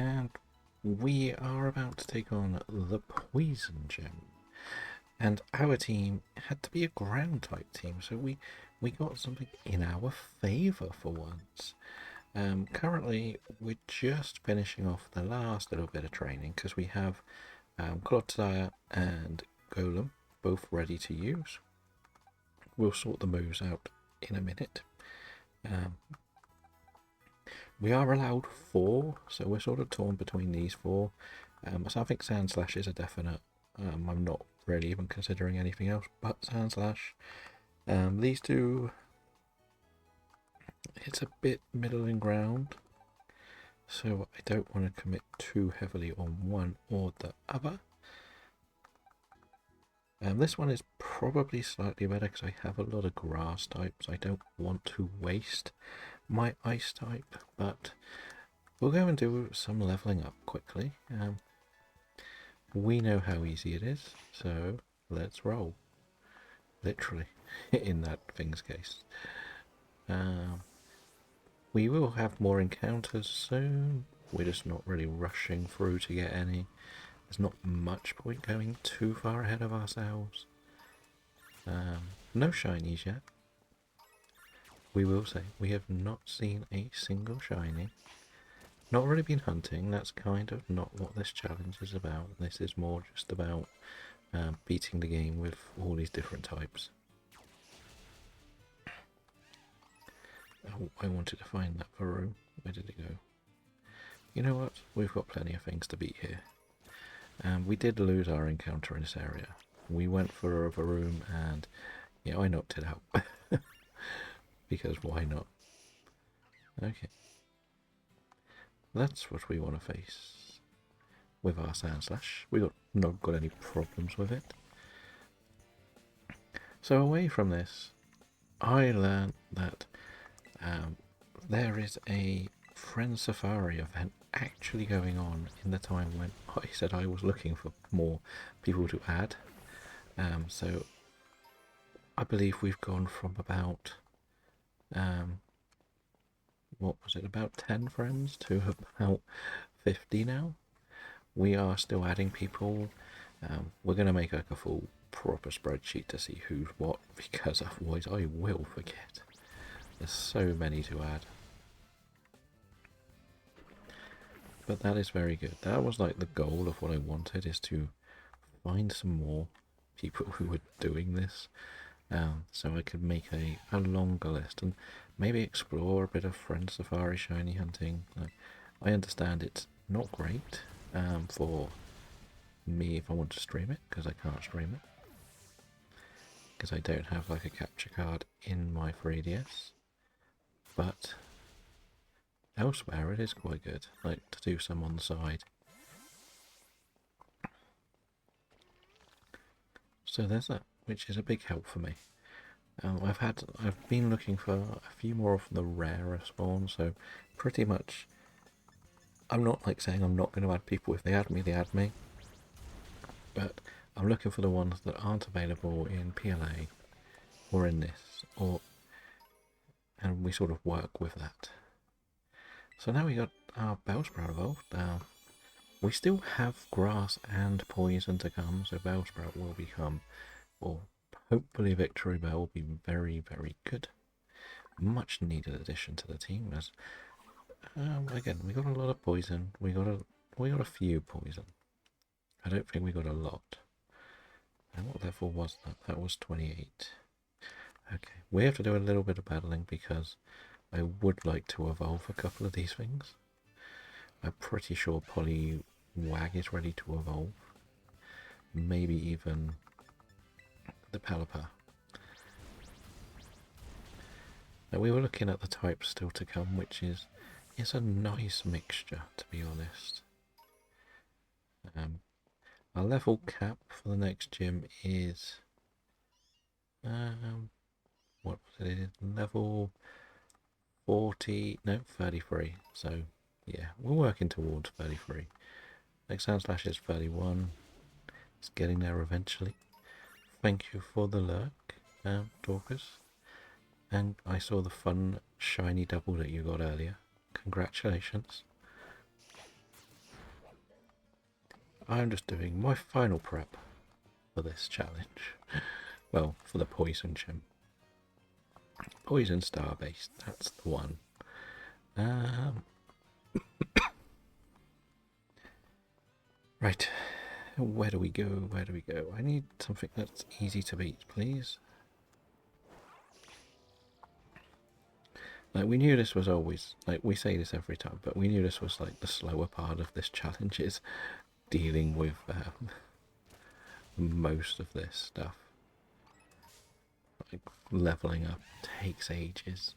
and we are about to take on the Poison Gem. And our team had to be a ground type team, so we got something in our favour for once. Currently, we're just finishing off the last little bit of training because we have Clodsire and Golem both ready to use. We'll sort the moves out in a minute. We are allowed 4, so we're sort of torn between these 4. So I think Sand Slash is a definite. I'm not really even considering anything else but Sand Slash. These two, it's a bit middling ground, so I don't want to commit too heavily on one or the other. This one is probably slightly better because I have a lot of grass types. I don't want to waste my ice type, but we'll go and do some leveling up quickly. We know how easy it is, so let's roll. Literally, in that thing's case. We will have more encounters soon. We're just not really rushing through to get any. There's not much point going too far ahead of ourselves. No shinies yet. We will say we have not seen a single shiny. Not really been hunting. That's kind of not what this challenge is about. This is more just about beating the game with all these different types. Oh, I wanted to find that Varoo. Where did it go? You know what? We've got plenty of things to beat here. We did lose our encounter in this area. We went for a Varoo and yeah, I knocked it out. Because why not? Okay. That's what we want to face with our Sand Slash. We not got any problems with it. So away from this, I learned that there is a Friend Safari event actually going on in the time when I said I was looking for more people to add. So I believe we've gone from about what was it, about 10 friends to about 50 now. We are still adding people. We're going to make like a full proper spreadsheet to see who's what, because otherwise I will forget. There's so many to add. But that is very good. That was like the goal of what I wanted, is to find some more people who were doing this. So I could make a longer list and maybe explore a bit of Friend Safari shiny hunting. I understand it's not great for me if I want to stream it, because I can't stream it. Because I don't have like a capture card in my 3DS. But elsewhere it is quite good, like to do some on the side. So there's that, which is a big help for me. I've been looking for a few more of the rarer spawns, so pretty much I'm not like saying I'm not going to add people. If they add me, they add me. But I'm looking for the ones that aren't available in PLA or in this, and we sort of work with that. So now we got our Bellsprout evolved. We still have grass and poison to come, so Bellsprout will become, or hopefully Victory Bell will be very, very good. Much needed addition to the team. As again, we got a lot of poison. We got a few poison. I don't think we got a lot. And what level was that? That was 28. Okay, we have to do a little bit of battling because I would like to evolve a couple of these things. I'm pretty sure Poliwag is ready to evolve. Maybe even the Pelipper. Now we were looking at the types still to come, which is a nice mixture, to be honest. Our level cap for the next gym is what was it? Level 40, no, 33. So yeah, we're working towards 33. Next Sound Slash is 31. It's getting there eventually. Thank you for the lurk, Dorcas. And I saw the fun shiny double that you got earlier. Congratulations. I'm just doing my final prep for this challenge. Well, for the poison gem. Poison star based, that's the one. Right, where do we go? Where do we go? I need something that's easy to beat, please. Like, we knew this was always, like, we say this every time, but we knew this was like the slower part of this challenge, is dealing with most of this stuff. Like, leveling up takes ages.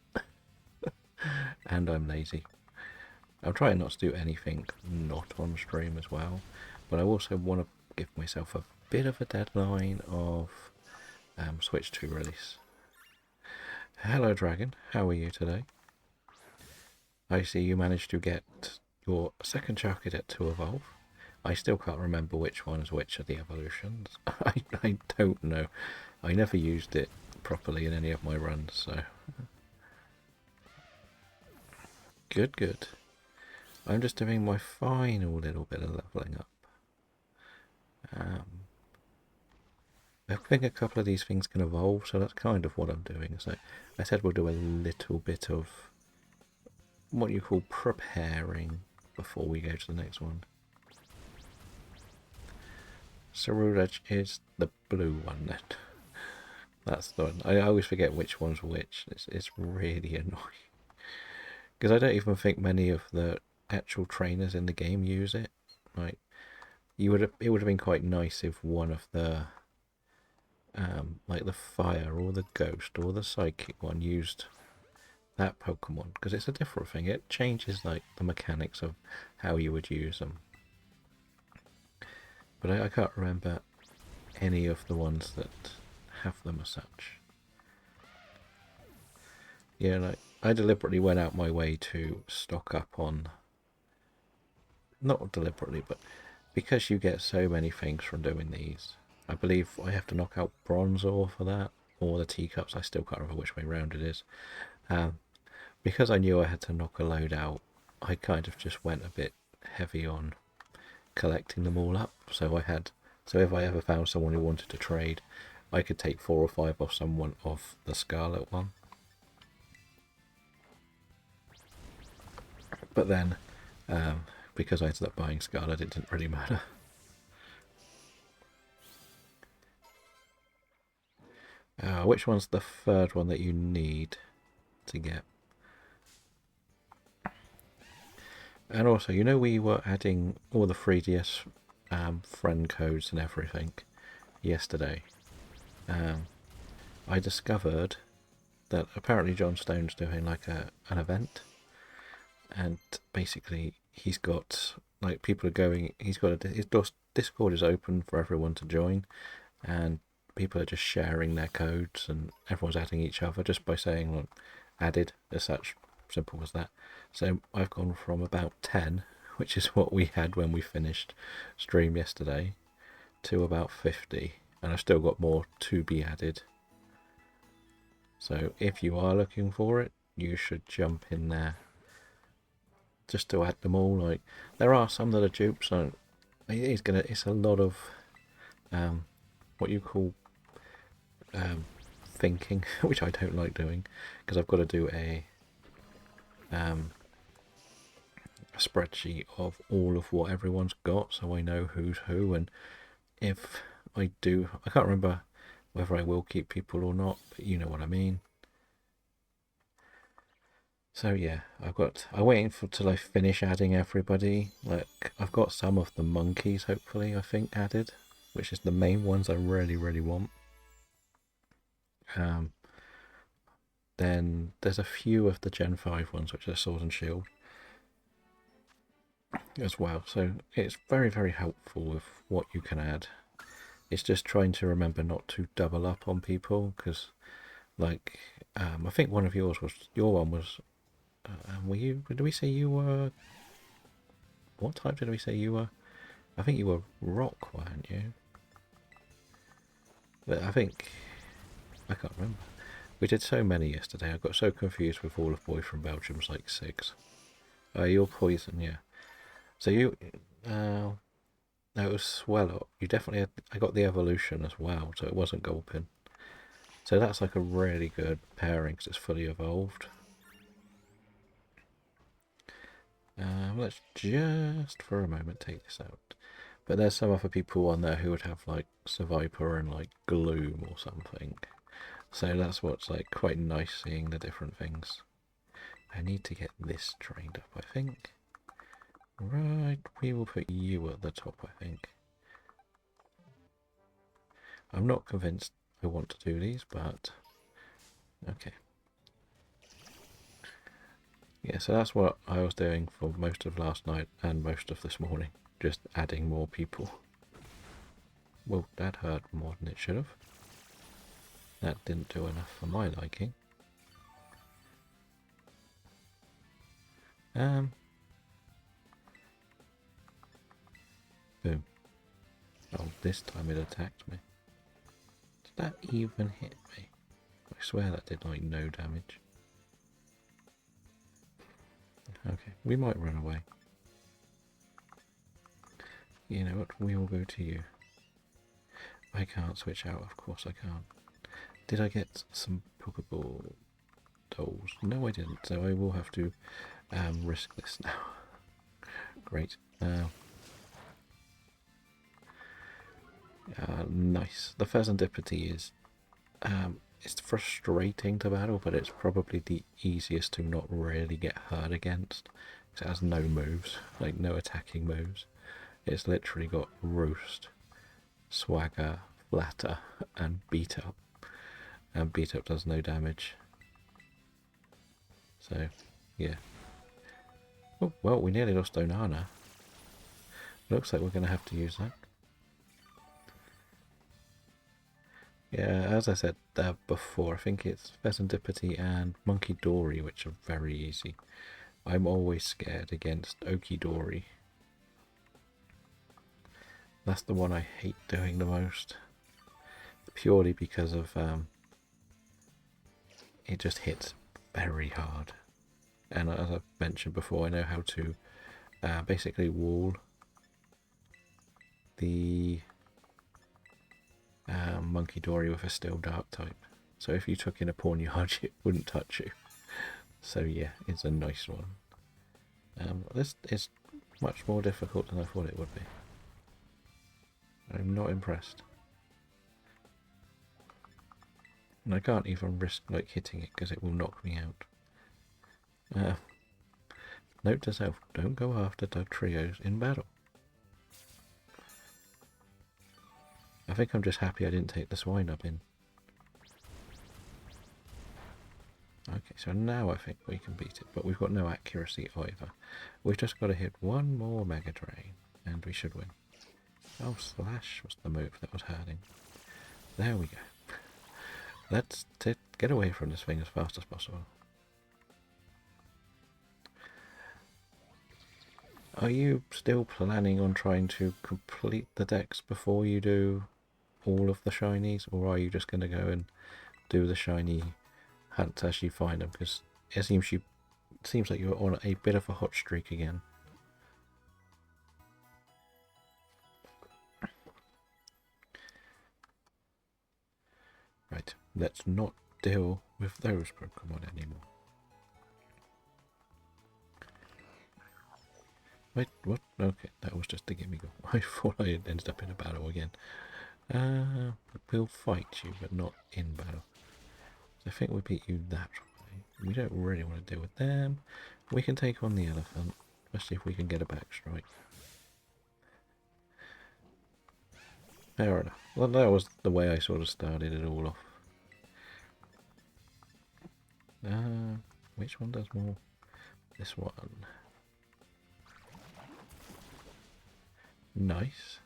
And I'm lazy. I'm trying not to do anything not on stream as well, but I also want to give myself a bit of a deadline of Switch 2 release. Hello Dragon, how are you today? I see you managed to get your second Charcadet to evolve. I still can't remember which one's which of the evolutions. I don't know. I never used it properly in any of my runs, so... Good, good. I'm just doing my final little bit of levelling up. I think a couple of these things can evolve, so that's kind of what I'm doing. So I said we'll do a little bit of what you call preparing before we go to the next one. Cerulege is the blue one then. That's the one. I always forget which one's which. It's really annoying. Because I don't even think many of the actual trainers in the game use it. Like, it would have been quite nice if one of the like the fire or the ghost or the psychic one used that Pokemon, because it's a different thing. It changes like the mechanics of how you would use them. But I can't remember any of the ones that have them as such. Yeah, like, I deliberately went out my way to stock up on, not deliberately, but because you get so many things from doing these. I believe I have to knock out Bronzor for that, or the teacups. I still can't remember which way round it is. Because I knew I had to knock a load out, I kind of just went a bit heavy on collecting them all up. So if I ever found someone who wanted to trade, I could take 4 or 5 off someone of the Scarlet one. But then, because I ended up buying Scarlet, it didn't really matter. Which one's the third one that you need to get? And also, you know, we were adding all the 3DS friend codes and everything yesterday. I discovered that apparently John Stone's doing like an event, and basically he's got, like, people are going, his Discord is open for everyone to join, and people are just sharing their codes, and everyone's adding each other just by saying, like, added, as such, simple as that. So I've gone from about 10, which is what we had when we finished stream yesterday, to about 50, and I've still got more to be added. So if you are looking for it, you should jump in there just to add them all. Like, there are some that are dupes, so it's a lot of what you call thinking, which I don't like doing, because I've got to do a spreadsheet of all of what everyone's got, so I know who's who, and if I can't remember whether I will keep people or not, but you know what I mean. So yeah, I'm waiting till I finish adding everybody. Like, I've got some of the monkeys, hopefully, I think, added, which is the main ones I really, really want. Then there's a few of the Gen 5 ones, which are Sword and Shield as well. So it's very, very helpful with what you can add. It's just trying to remember not to double up on people, because, like, I think your one was, did we say you were, what type did we say you were? I think you were rock, weren't you? But I can't remember. We did so many yesterday, I got so confused with all of Boy from Belgium's like 6. You're poison, yeah. So No, it was Swellow. You definitely had, I got the evolution as well, so it wasn't Gulpin. So that's like a really good pairing because it's fully evolved. Let's just for a moment take this out. But there's some other people on there who would have like Survivor and like Gloom or something. So that's what's like quite nice seeing the different things. I need to get this trained up, I think. Right, we will put you at the top, I think. I'm not convinced I want to do these, but okay. Yeah, so that's what I was doing for most of last night and most of this morning. Just adding more people. Well, that hurt more than it should have. That didn't do enough for my liking. Boom. Oh, this time it attacked me. Did that even hit me? I swear that did like no damage. Okay, we might run away. You know what, we will go to you. I can't switch out, of course I can't. Did I get some Pokeball dolls? No I didn't, so I will have to risk this now. Great. Nice. The Pheasantipity is it's frustrating to battle, but it's probably the easiest to not really get hurt against. Because it has no moves, like no attacking moves. It's literally got Roost, Swagger, Flatter, and Beat Up. And Beat Up does no damage. So, yeah. Oh, well, we nearly lost Onana. Looks like we're going to have to use that. Yeah, as I said before, I think it's Pheasantipity and Monkey Dory, which are very easy. I'm always scared against Okidori. That's the one I hate doing the most. Purely because of it just hits very hard. And as I've mentioned before, I know how to basically wall the Monkey Dory with a Steel Dark type. So if you took in a Pawniard, it wouldn't touch you. So yeah, it's a nice one. This is much more difficult than I thought it would be. I'm not impressed. And I can't even risk like hitting it because it will knock me out. Note to self, don't go after Dugtrios in battle. I think I'm just happy I didn't take the swine up in. Okay, so now I think we can beat it, but we've got no accuracy either. We've just got to hit one more Mega Drain, and we should win. Oh, Slash was the move that was hurting. There we go. Let's get away from this thing as fast as possible. Are you still planning on trying to complete the decks before you do all of the shinies, or are you just going to go and do the shiny hunt as you find them? Because it seems like you're on a bit of a hot streak again. Right, let's not deal with those Pokemon anymore. Wait, what? Okay, that was just a gimme-go. I thought I had ended up in a battle again. We'll fight you, but not in battle. So I think we beat you that way. We don't really want to deal with them. We can take on the elephant, especially if we can get a back strike. Fair enough. Well, that was the way I sort of started it all off. Which one does more? This one. Nice.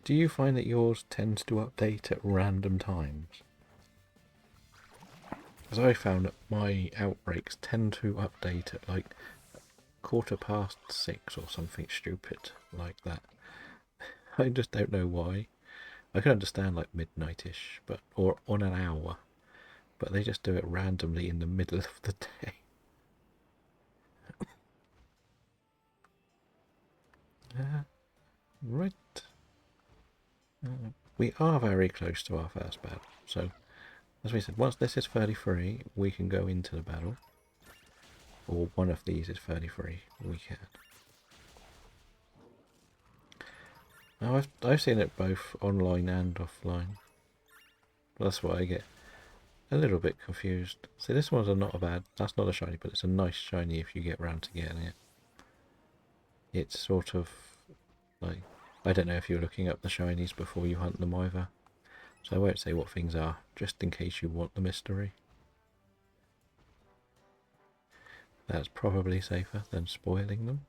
Do you find that yours tends to update at random times? As I found that my outbreaks tend to update at like 6:15 or something stupid like that. I just don't know why. I can understand like midnight-ish, but or on an hour, but they just do it randomly in the middle of the day. Right. We are very close to our first battle. So, as we said, once this is 33, we can go into the battle. Or one of these is 33, we can. Now, I've seen it both online and offline. That's why I get a little bit confused. See, this one's not a bad, that's not a shiny, but it's a nice shiny if you get round to getting it. It's sort of like, I don't know if you're looking up the shinies before you hunt them either. So I won't say what things are, just in case you want the mystery. That's probably safer than spoiling them.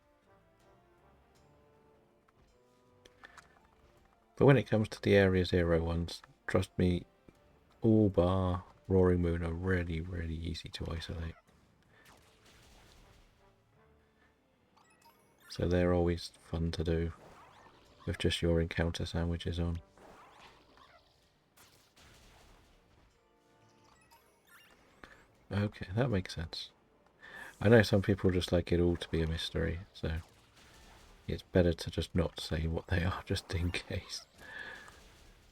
But when it comes to the Area Zero ones, trust me, all bar Roaring Moon are really, really easy to isolate. So they're always fun to do with just your encounter sandwiches on. Okay, that makes sense. I know some people just like it all to be a mystery, so it's better to just not say what they are, just in case.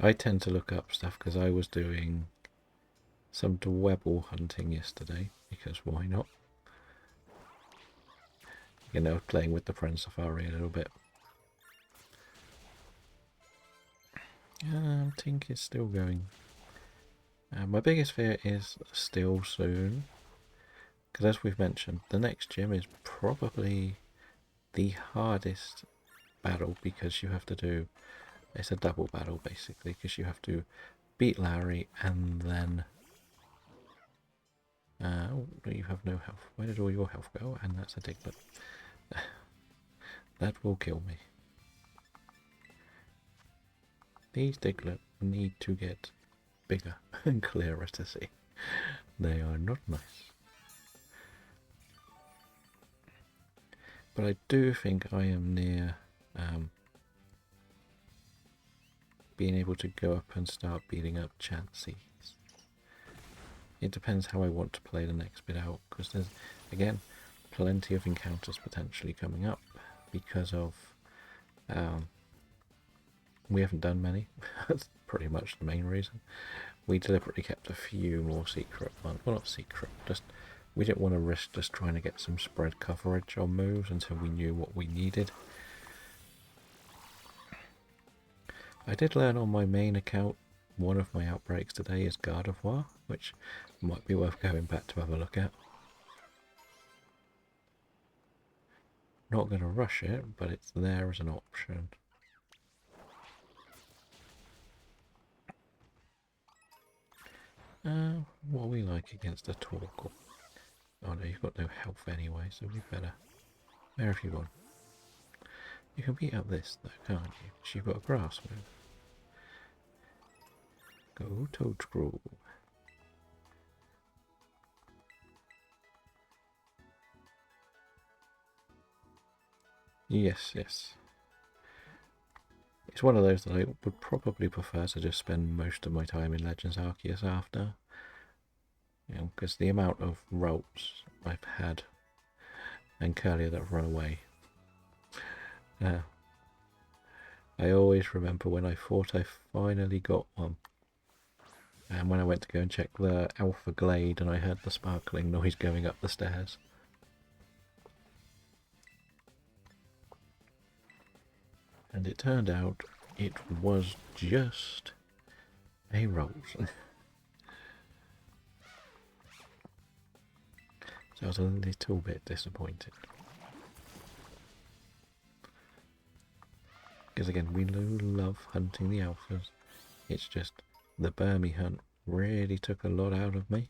I tend to look up stuff because I was doing some Dwebble hunting yesterday, because why not? You know, playing with the Friend Safari a little bit. Tink is still going. My biggest fear is still soon, because as we've mentioned, the next gym is probably the hardest battle, because you have to do, it's a double battle basically, because you have to beat Larry and then you have no health. Where did all your health go? And that's a Diglett. That will kill me. These Diglett need to get bigger and clearer to see. They are not nice. But I do think I am near being able to go up and start beating up Chanseys. It depends how I want to play the next bit out, because there's, again, plenty of encounters potentially coming up because of we haven't done many. That's pretty much the main reason. We deliberately kept a few more secret ones. Well, not secret, just we didn't want to risk just trying to get some spread coverage on moves until we knew what we needed. I did learn on my main account one of my outbreaks today is Gardevoir, which might be worth going back to have a look at. Not going to rush it, but it's there as an option. What are we like against a Torkoal? Oh no, you've got no health anyway, so we better. Where have you gone? You can beat up this though, can't you? Because you've got a grass move. Go Toadscrew. Yes, yes. It's one of those that I would probably prefer to just spend most of my time in Legends Arceus after. You know, because the amount of ropes I've had and Curlier that have run away. I always remember when I thought I finally got one. And when I went to go and check the Alpha Glade and I heard the sparkling noise going up the stairs. And it turned out it was just a rose. So I was a little bit disappointed. Because again, we love hunting the alphas. It's just the Burmy hunt really took a lot out of me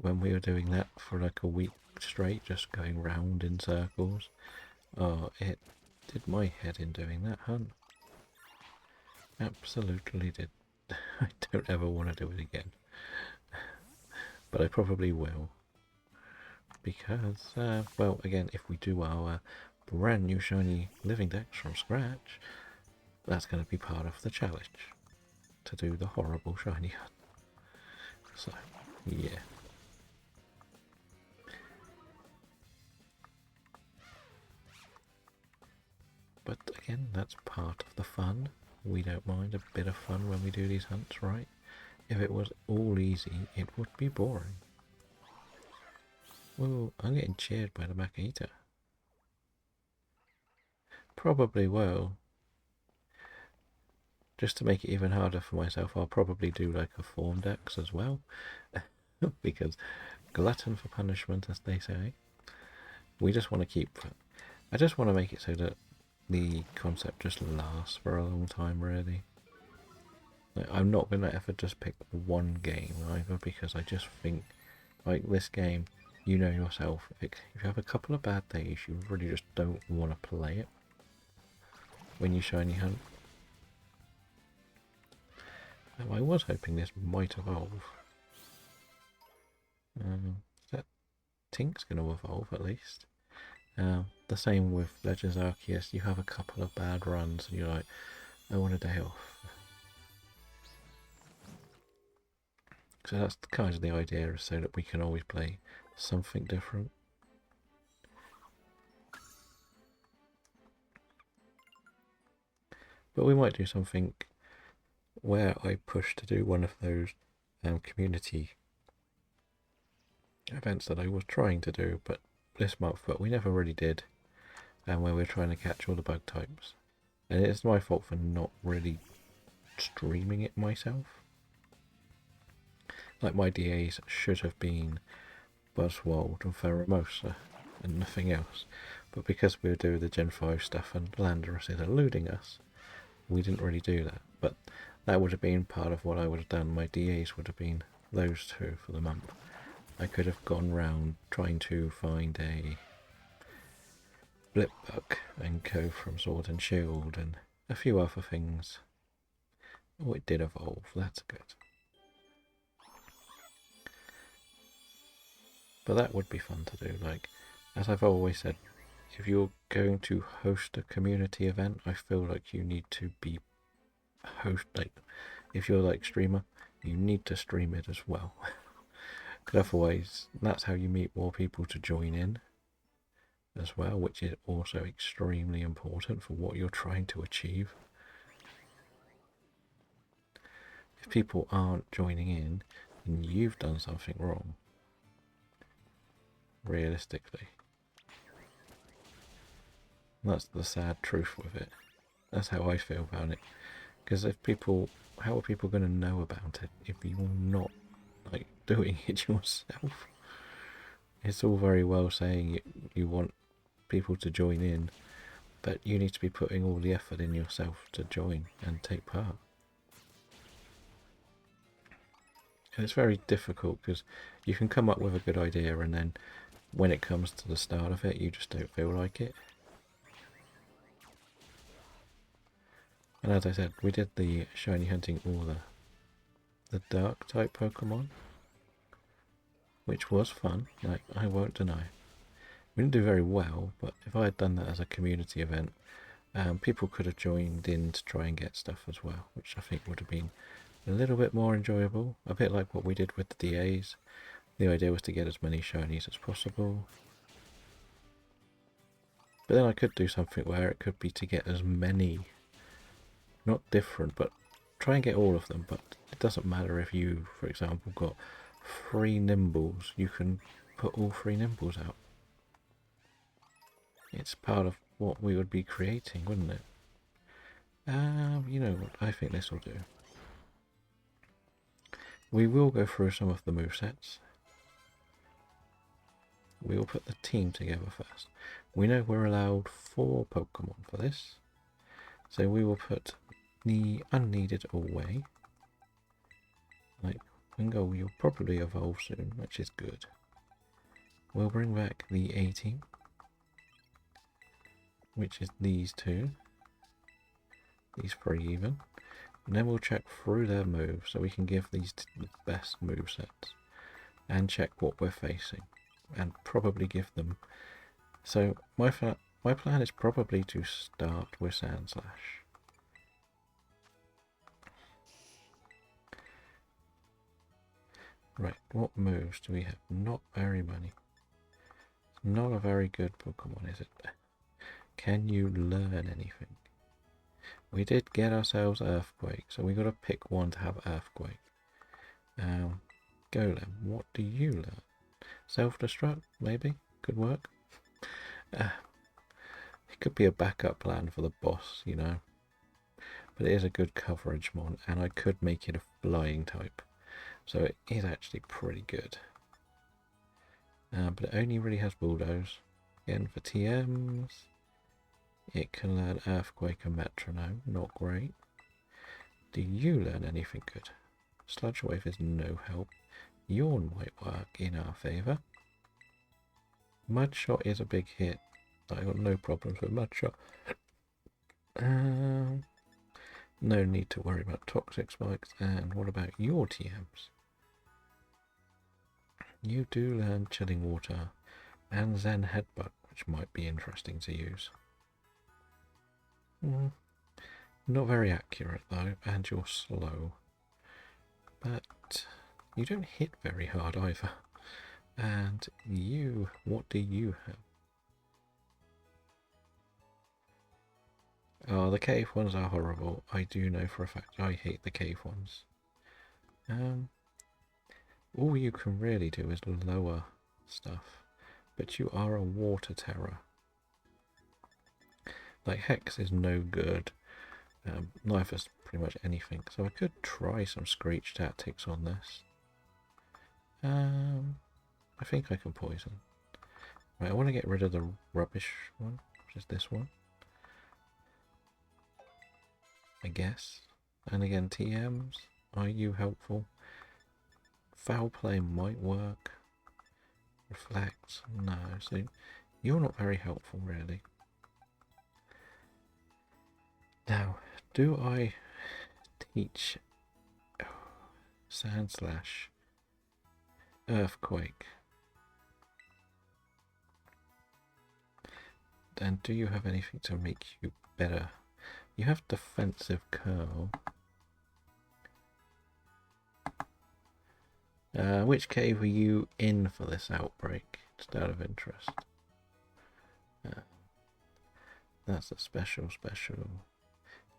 when we were doing that for like a week straight, just going round in circles. Oh, it did my head in doing that hunt. Absolutely did. I don't ever want to do it again. But I probably will. Because, well, again, if we do our brand new shiny living decks from scratch, that's going to be part of the challenge. To do the horrible shiny hunt. So, yeah. But again, that's part of the fun. We don't mind a bit of fun when we do these hunts, right? If it was all easy, it would be boring. Well, I'm getting cheered by the Makita. Probably will. Just to make it even harder for myself, I'll probably do like a form dex as well. Because glutton for punishment, as they say. We just want to keep... I just want to make it so that the concept just lasts for a long time, really. Like, I'm not going to ever just pick one game either, because I just think, like this game, you know yourself, if you have a couple of bad days, you really just don't want to play it when you shiny hunt. I was hoping this might evolve. That Tink's going to evolve at least. The same with Legends Arceus. You have a couple of bad runs and you're like, I want a day off. So that's kind of the idea, so that we can always play something different. But we might do something where I push to do one of those community events that I was trying to do this month, but we never really did, and where we're trying to catch all the bug types. And it's my fault for not really streaming it myself. Like, my DAs should have been Buzzwold and Pheromosa and nothing else, but because we were doing the Gen 5 stuff and Landorus is eluding us, we didn't really do that. But that would have been part of what I would have done. My DAs would have been those two for the month. I could have gone round trying to find a Blipbug and Co from Sword and Shield and a few other things. Oh, it did evolve, that's good. But that would be fun to do. Like, as I've always said, if you're going to host a community event, I feel like you need to be like, if you're like streamer, you need to stream it as well. Because otherwise, that's how you meet more people to join in as well, which is also extremely important for what you're trying to achieve. If people aren't joining in, then you've done something wrong. Realistically. That's the sad truth with it. That's how I feel about it. Because if people, how are people going to know about it if you're not like doing it yourself? It's all very well saying you want people to join in, but you need to be putting all the effort in yourself to join and take part. And it's very difficult because you can come up with a good idea and then when it comes to the start of it, you just don't feel like it. And as I said, we did the shiny hunting all the dark type Pokemon, which was fun, like, I won't deny. We didn't do very well, but if I had done that as a community event, people could have joined in to try and get stuff as well, which I think would have been a little bit more enjoyable, a bit like what we did with the DAs. The idea was to get as many shinies as possible. But then I could do something where it could be to get as many, not different, but try and get all of them. But it doesn't matter if you, for example, got 3 Nimbles, you can put all 3 Nimbles out. It's part of what we would be creating, wouldn't it? You know what, I think this will do. We will go through some of the movesets. We will put the team together first. We know we're allowed 4 Pokemon for this. So we will put the unneeded away. Like, Wingull, you'll probably evolve soon, which is good. We'll bring back the A team, which is these 2. These 3 even. And then we'll check through their moves so we can give these the best movesets. And check what we're facing. And probably give them... So my plan is probably to start with Sandslash. Right, what moves do we have? Not very many. It's not a very good Pokemon, is it? Can you learn anything? We did get ourselves Earthquake, so we got to pick one to have Earthquake. Golem, what do you learn? Self-destruct, maybe? Could work. It could be a backup plan for the boss, you know. But it is a good coverage mon, and I could make it a flying type. So it is actually pretty good. But it only really has bulldoze. Again, for TMs, it can learn Earthquake and Metronome. Not great. Do you learn anything good? Sludge Wave is no help. Yawn might work in our favour. Mudshot is a big hit. I got no problems with Mudshot. No need to worry about Toxic Spikes. And what about your TMs? You do learn Chilling Water and Zen Headbutt, which might be interesting to use. Not very accurate though, and you're slow. But you don't hit very hard either. And you, what do you have? Oh, the cave ones are horrible. I do know for a fact I hate the cave ones. All you can really do is lower stuff. But you are a water terror. Like Hex is no good. Neither is pretty much anything. So I could try some Screech tactics on this. I think I can poison. Right, I want to get rid of the rubbish one, which is this one. I guess. And again, TMs, are you helpful? Foul play might work. Reflect, no. So you're not very helpful, really. Now, do I teach Sand Slash, Earthquake? And do you have anything to make you better? You have Defensive Curl. Which cave were you in for this outbreak? Just out of interest. That's a special.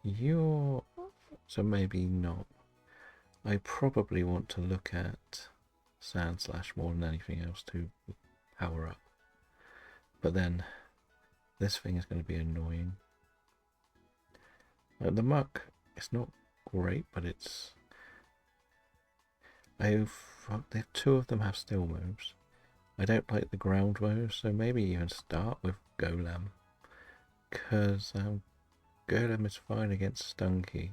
You're... So maybe not. I probably want to look at Sand Slash more than anything else to power up. But then this thing is going to be annoying. The muck, it's not great, but it's... The two of them have still moves. I don't like the ground moves, so maybe even start with Golem. Because Golem is fine against Stunky.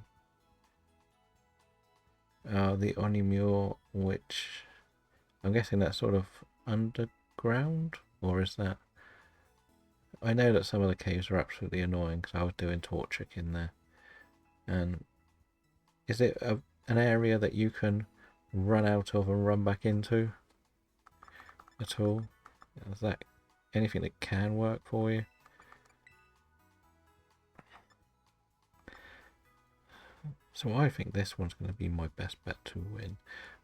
The Onimure, which I'm guessing that's sort of underground, or is that? I know that some of the caves are absolutely annoying because I was doing Torchic in there. And is it an area that you can run out of and run back into at all? Is that anything that can work for you? So I think this one's going to be my best bet to win.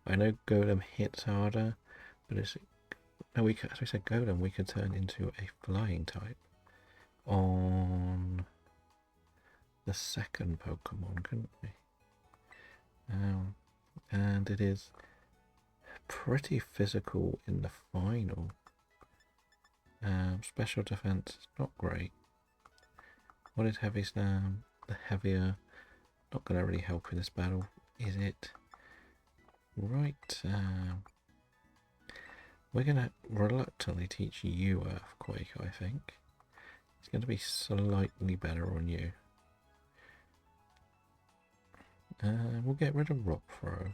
I know Golem hits harder, but it's... No, as we said, Golem, we could turn into a flying type on the second Pokemon, couldn't we? And it is pretty physical in the final. Special defense is not great. What is Heavy Slam? The heavier... Not going to really help in this battle, is it? Right. We're going to reluctantly teach you Earthquake, I think. It's going to be slightly better on you. We'll get rid of Rock Throw.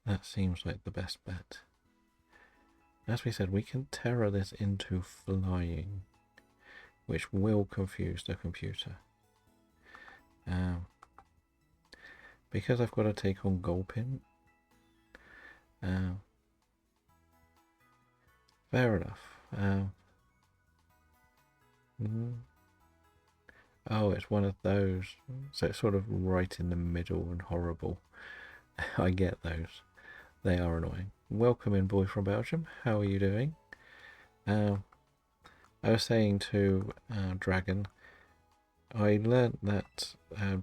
That seems like the best bet. As we said, we can terror this into flying, which will confuse the computer. Because I've got to take on Gulpin. Fair enough. Oh, it's one of those. So it's sort of right in the middle and horrible. I get those. They are annoying. Welcome in, boy from Belgium. How are you doing? I was saying to Dragon, I learnt that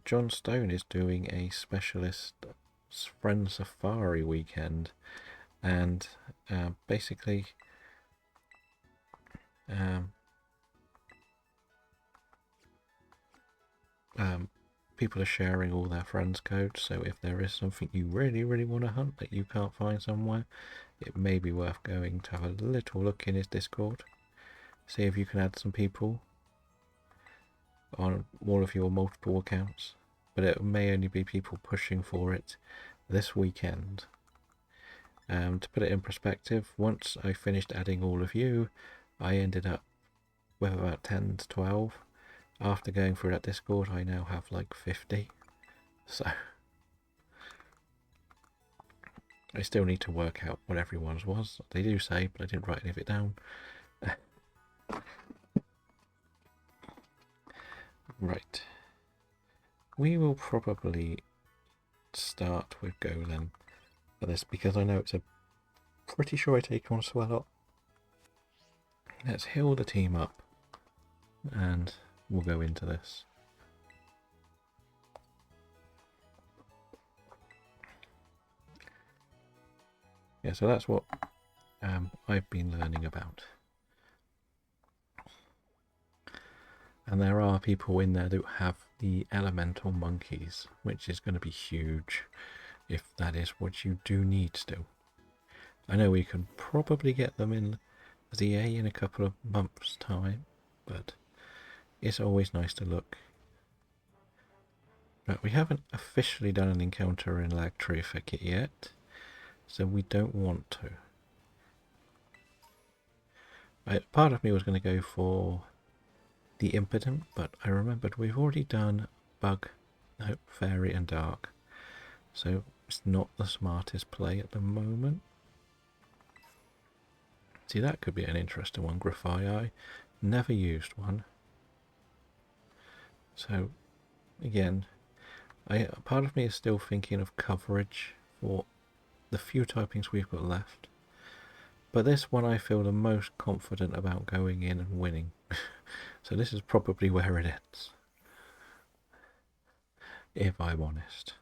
John Stone is doing a specialist friend safari weekend, and basically um, people are sharing all their friends' codes. So if there is something you really, really want to hunt that you can't find somewhere, it may be worth going to have a little look in his Discord. See if you can add some people on all of your multiple accounts. But it may only be people pushing for it this weekend. To put it in perspective, once I finished adding all of you, I ended up with about 10 to 12. After going through that Discord, I now have like 50. So I still need to work out what everyone's was. They do say, but I didn't write any of it down. Right. We will probably start with Golem for this because I know it's a pretty sure I take on Swellot. Let's heal the team up and we'll go into this. Yeah, so that's what I've been learning about. And there are people in there that have the elemental monkeys, which is going to be huge if that is what you do need still. I know we can probably get them in ZA in a couple of months' time, but it's always nice to look. But we haven't officially done an encounter in Lagtrific yet, so we don't want to. Part of me was going to go for the Impotent, but I remembered we've already done Bug, no, Fairy and Dark, so it's not the smartest play at the moment. See, that could be an interesting one, Graphii. Never used one. So, again, part of me is still thinking of coverage for the few typings we've got left. But this one I feel the most confident about going in and winning. So this is probably where it ends, if I'm honest.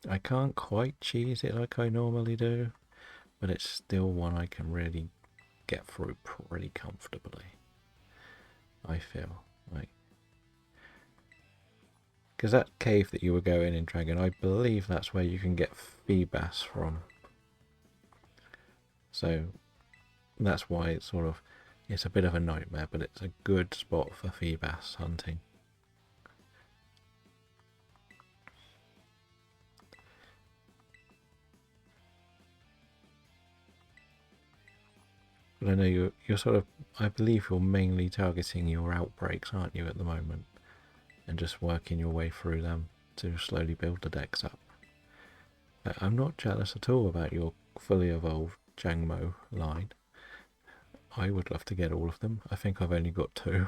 I can't quite cheese it like I normally do, but it's still one I can really get through pretty comfortably, I feel like. Because that cave that you were going in, Dragon, I believe that's where you can get Feebas from. So that's why it's sort of, it's a bit of a nightmare, but it's a good spot for Feebas hunting. But I know you're sort of, I believe you're mainly targeting your outbreaks, aren't you, at the moment? And just working your way through them to slowly build the decks up. I'm not jealous at all about your fully evolved Jangmo line. I would love to get all of them. I think I've only got 2.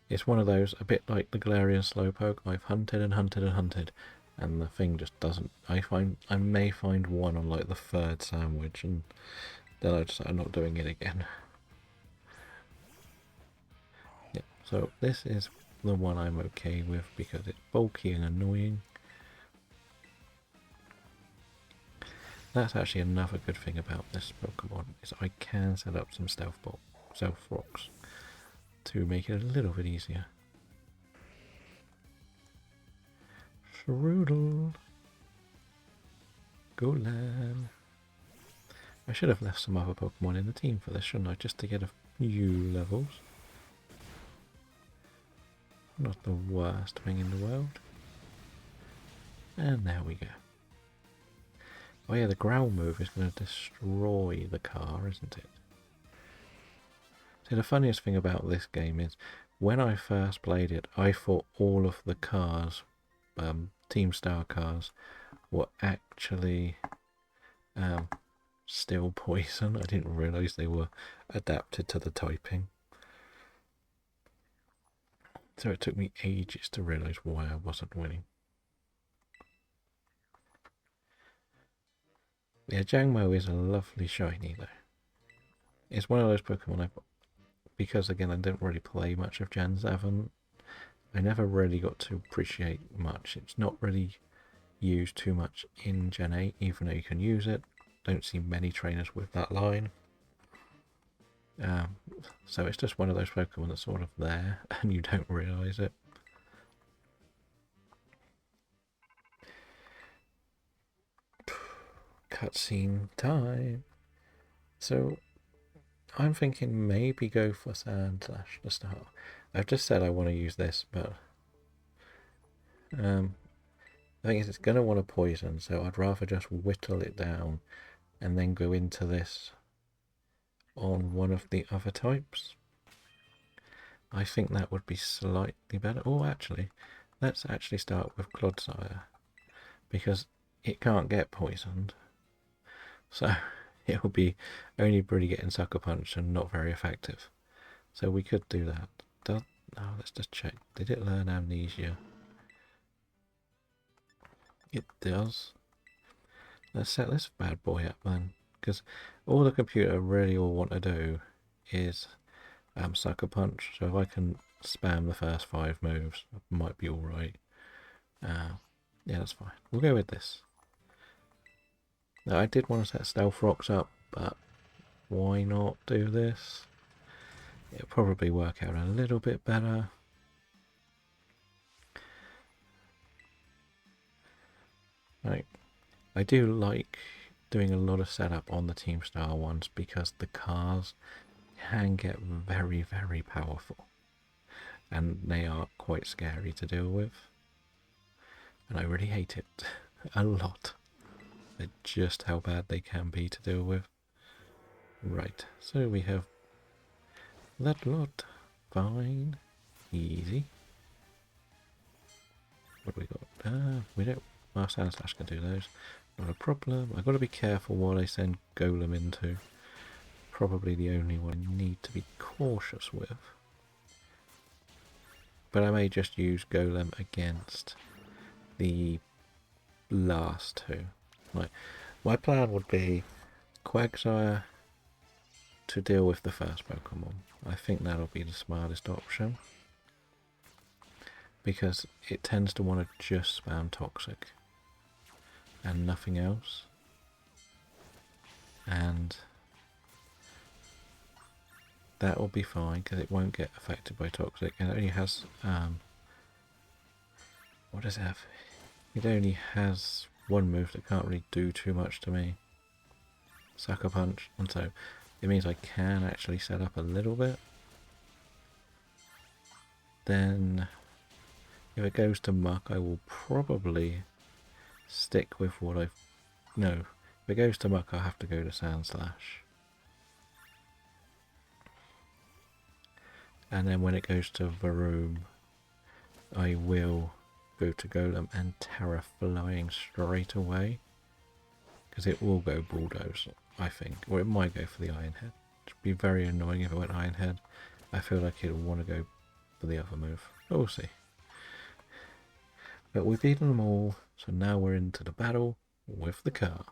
It's one of those, a bit like the Galarian Slowpoke. I've hunted and hunted and hunted, and the thing just doesn't. I may find one on like the 3rd sandwich, and then I'm not doing it again. Yeah, so this is the one I'm okay with because it's bulky and annoying. That's actually another good thing about this Pokemon, is I can set up some stealth rocks to make it a little bit easier. Strudel. Golem. I should have left some other Pokemon in the team for this, shouldn't I? Just to get a few levels. Not the worst thing in the world. And there we go. Oh yeah, the growl move is going to destroy the car, isn't it? See, the funniest thing about this game is, when I first played it, I thought all of the cars, Team Star cars, were actually still poison. I didn't realise they were adapted to the typing. So it took me ages to realise why I wasn't winning. Yeah, Jangmo is a lovely shiny though. It's one of those Pokemon because again I didn't really play much of Gen 7. I never really got to appreciate much. It's not really used too much in Gen 8, even though you can use it. Don't see many trainers with that line. Um, so it's just one of those Pokemon that's sort of there and you don't realise it. Cutscene time. So I'm thinking maybe go for Sandslash to start. I've just said I want to use this, but I think it's going to want to poison, so I'd rather just whittle it down and then go into this on one of the other types. I think that would be slightly better. Oh, actually, let's actually start with Clodsire, because it can't get poisoned. So it will be only really getting Sucker Punch and not very effective. So we could do that. Oh, let's just check. Did it learn Amnesia? It does. Let's set this bad boy up then, because all the computer really will want to do is Sucker Punch. So if I can spam the first 5 moves, it might be alright. Yeah, that's fine. We'll go with this. Now, I did want to set Stealth Rocks up, but why not do this? It'll probably work out a little bit better. Right. I do like doing a lot of setup on the Team Star ones because the cars can get very, very powerful. And they are quite scary to deal with. And I really hate it a lot. Just how bad they can be to deal with. Right, so we have that lot. Fine. Easy. What do we got? We don't... Well, Sandslash can do those. Not a problem. I've got to be careful what I send Golem into. Probably the only one I need to be cautious with. But I may just use Golem against the last two. Right. My plan would be Quagsire to deal with the first Pokemon. I think that'll be the smartest option. Because it tends to want to just spam Toxic. And nothing else. And that will be fine because it won't get affected by Toxic. And it only has... what does it have? It only has one move that can't really do too much to me. Sucker Punch. And so it means I can actually set up a little bit. Then if it goes to Muck, I will probably stick with what I've... No, if it goes to Muck, I'll have to go to Sandslash. And then when it goes to Varoom, I will go to Golem and Terra Flying straight away. Because it will go Bulldoze, I think. Or it might go for the Iron Head. It would be very annoying if it went Iron Head. I feel like it will want to go for the other move. But we'll see. But we've beaten them all, so now we're into the battle with the car.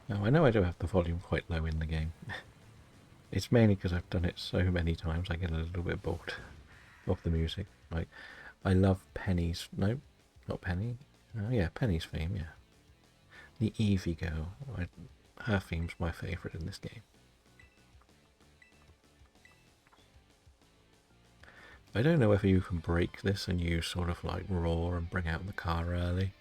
Now I know I do have the volume quite low in the game. It's mainly because I've done it so many times I get a little bit bored of the music. Like, I love Penny's... No, not Penny. Oh yeah, Penny's theme, yeah. The Eevee girl. Her theme's my favourite in this game. I don't know whether you can break this and use sort of like roar and bring out the car early,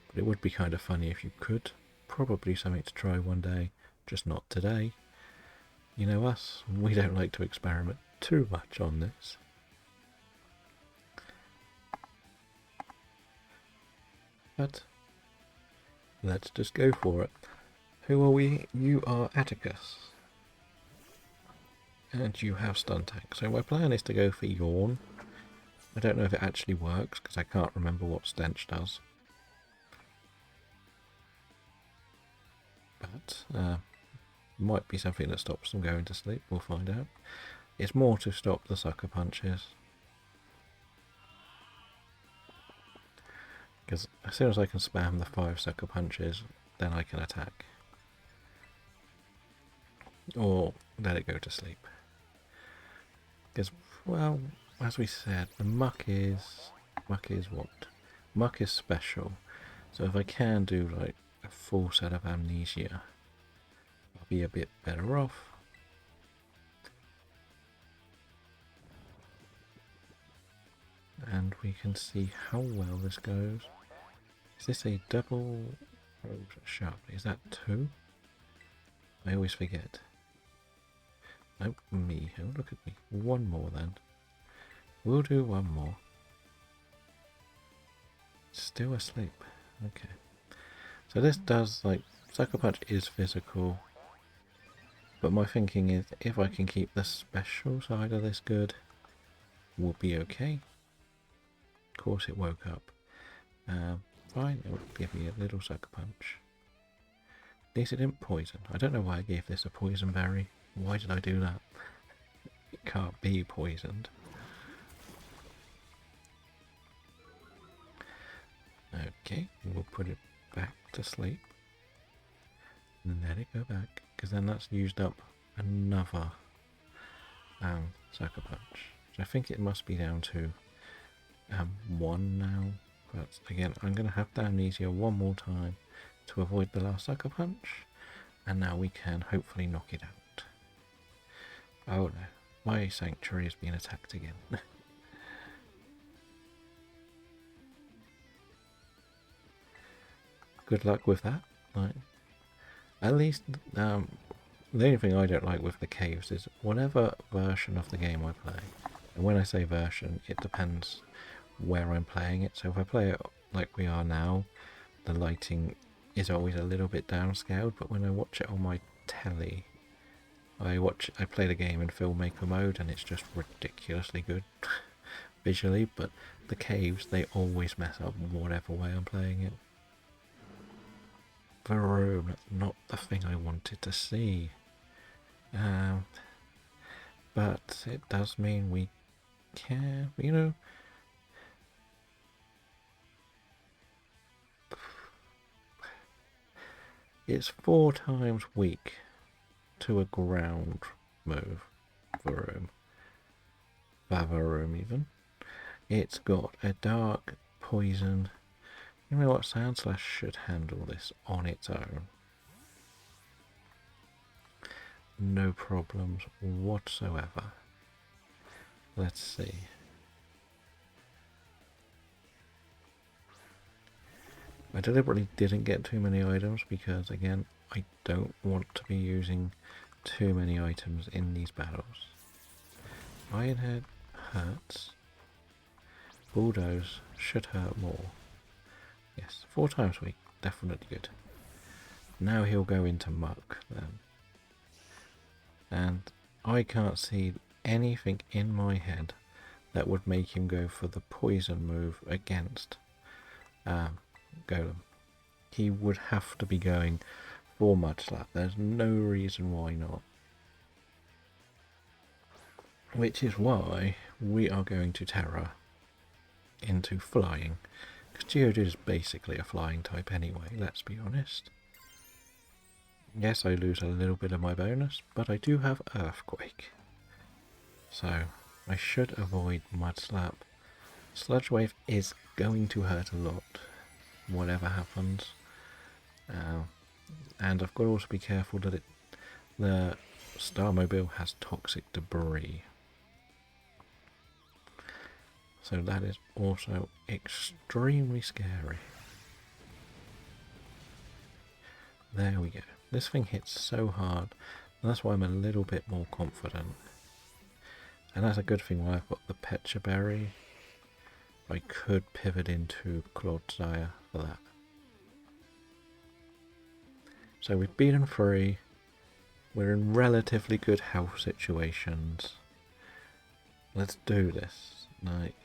but it would be kind of funny if you could. Probably something to try one day, just not today. You know us, we don't like to experiment too much on this. But let's just go for it. Who are we? You are Atticus. And you have Stun Tank. So my plan is to go for Yawn. I don't know if it actually works because I can't remember what Stench does. that might be something that stops them going to sleep. We'll find out. It's more to stop the sucker punches. Because as soon as I can spam the 5 sucker punches, then I can attack. Or let it go to sleep. Because, well, as we said, the muck is what? Muck is special. So if I can do like a full set of amnesia, I'll be a bit better off. And we can see how well this goes. Is this a double sharp? Is that 2? I always forget. Nope, me. Oh, look at me. 1 more then. We'll do 1 more. Still asleep. Okay. So this does, like, Sucker Punch is physical. But my thinking is, if I can keep the special side of this good, we'll be okay. Of course it woke up. Fine, it will give me a little Sucker Punch. At least it didn't poison. I don't know why I gave this a poison berry. Why did I do that? It can't be poisoned. Okay, we'll put it back to sleep. And let it go back, because then that's used up another Sucker Punch. So I think it must be down to 1 now. But again, I'm going to have the amnesia 1 more time to avoid the last Sucker Punch. And now we can hopefully knock it out. Oh no, my sanctuary is being attacked again. Good luck with that. Like, at least, the only thing I don't like with the caves is whatever version of the game I play, and when I say version, it depends where I'm playing it. So if I play it like we are now, the lighting is always a little bit downscaled, but when I watch it on my telly, I play the game in filmmaker mode and it's just ridiculously good visually, but the caves, they always mess up whatever way I'm playing it. The room, that's not the thing I wanted to see. But it does mean we can, you know, it's 4 times weak to a ground move for room. Lava room even. It's got a dark poison. You know what, Sand Slash should handle this on its own. No problems whatsoever. Let's see. I deliberately didn't get too many items because, again, I don't want to be using too many items in these battles. Ironhead hurts. Bulldoze should hurt more. Yes, 4 times weak, definitely good. Now he'll go into muck then. And I can't see anything in my head that would make him go for the poison move against Golem. He would have to be going for Mud Slap. There's no reason why not. Which is why we are going to Terra into flying. Because Geodude is basically a flying type anyway, let's be honest. Yes, I lose a little bit of my bonus, but I do have Earthquake. So, I should avoid Mud Slap. Sludge Wave is going to hurt a lot, whatever happens. And I've got to also be careful that the Starmobile has toxic debris. So that is also extremely scary. There we go. This thing hits so hard, and that's why I'm a little bit more confident. And that's a good thing why I've got the Pecha Berry. I could pivot into Clodsire for that. So we've beaten 3. We're in relatively good health situations. Let's do this. Like,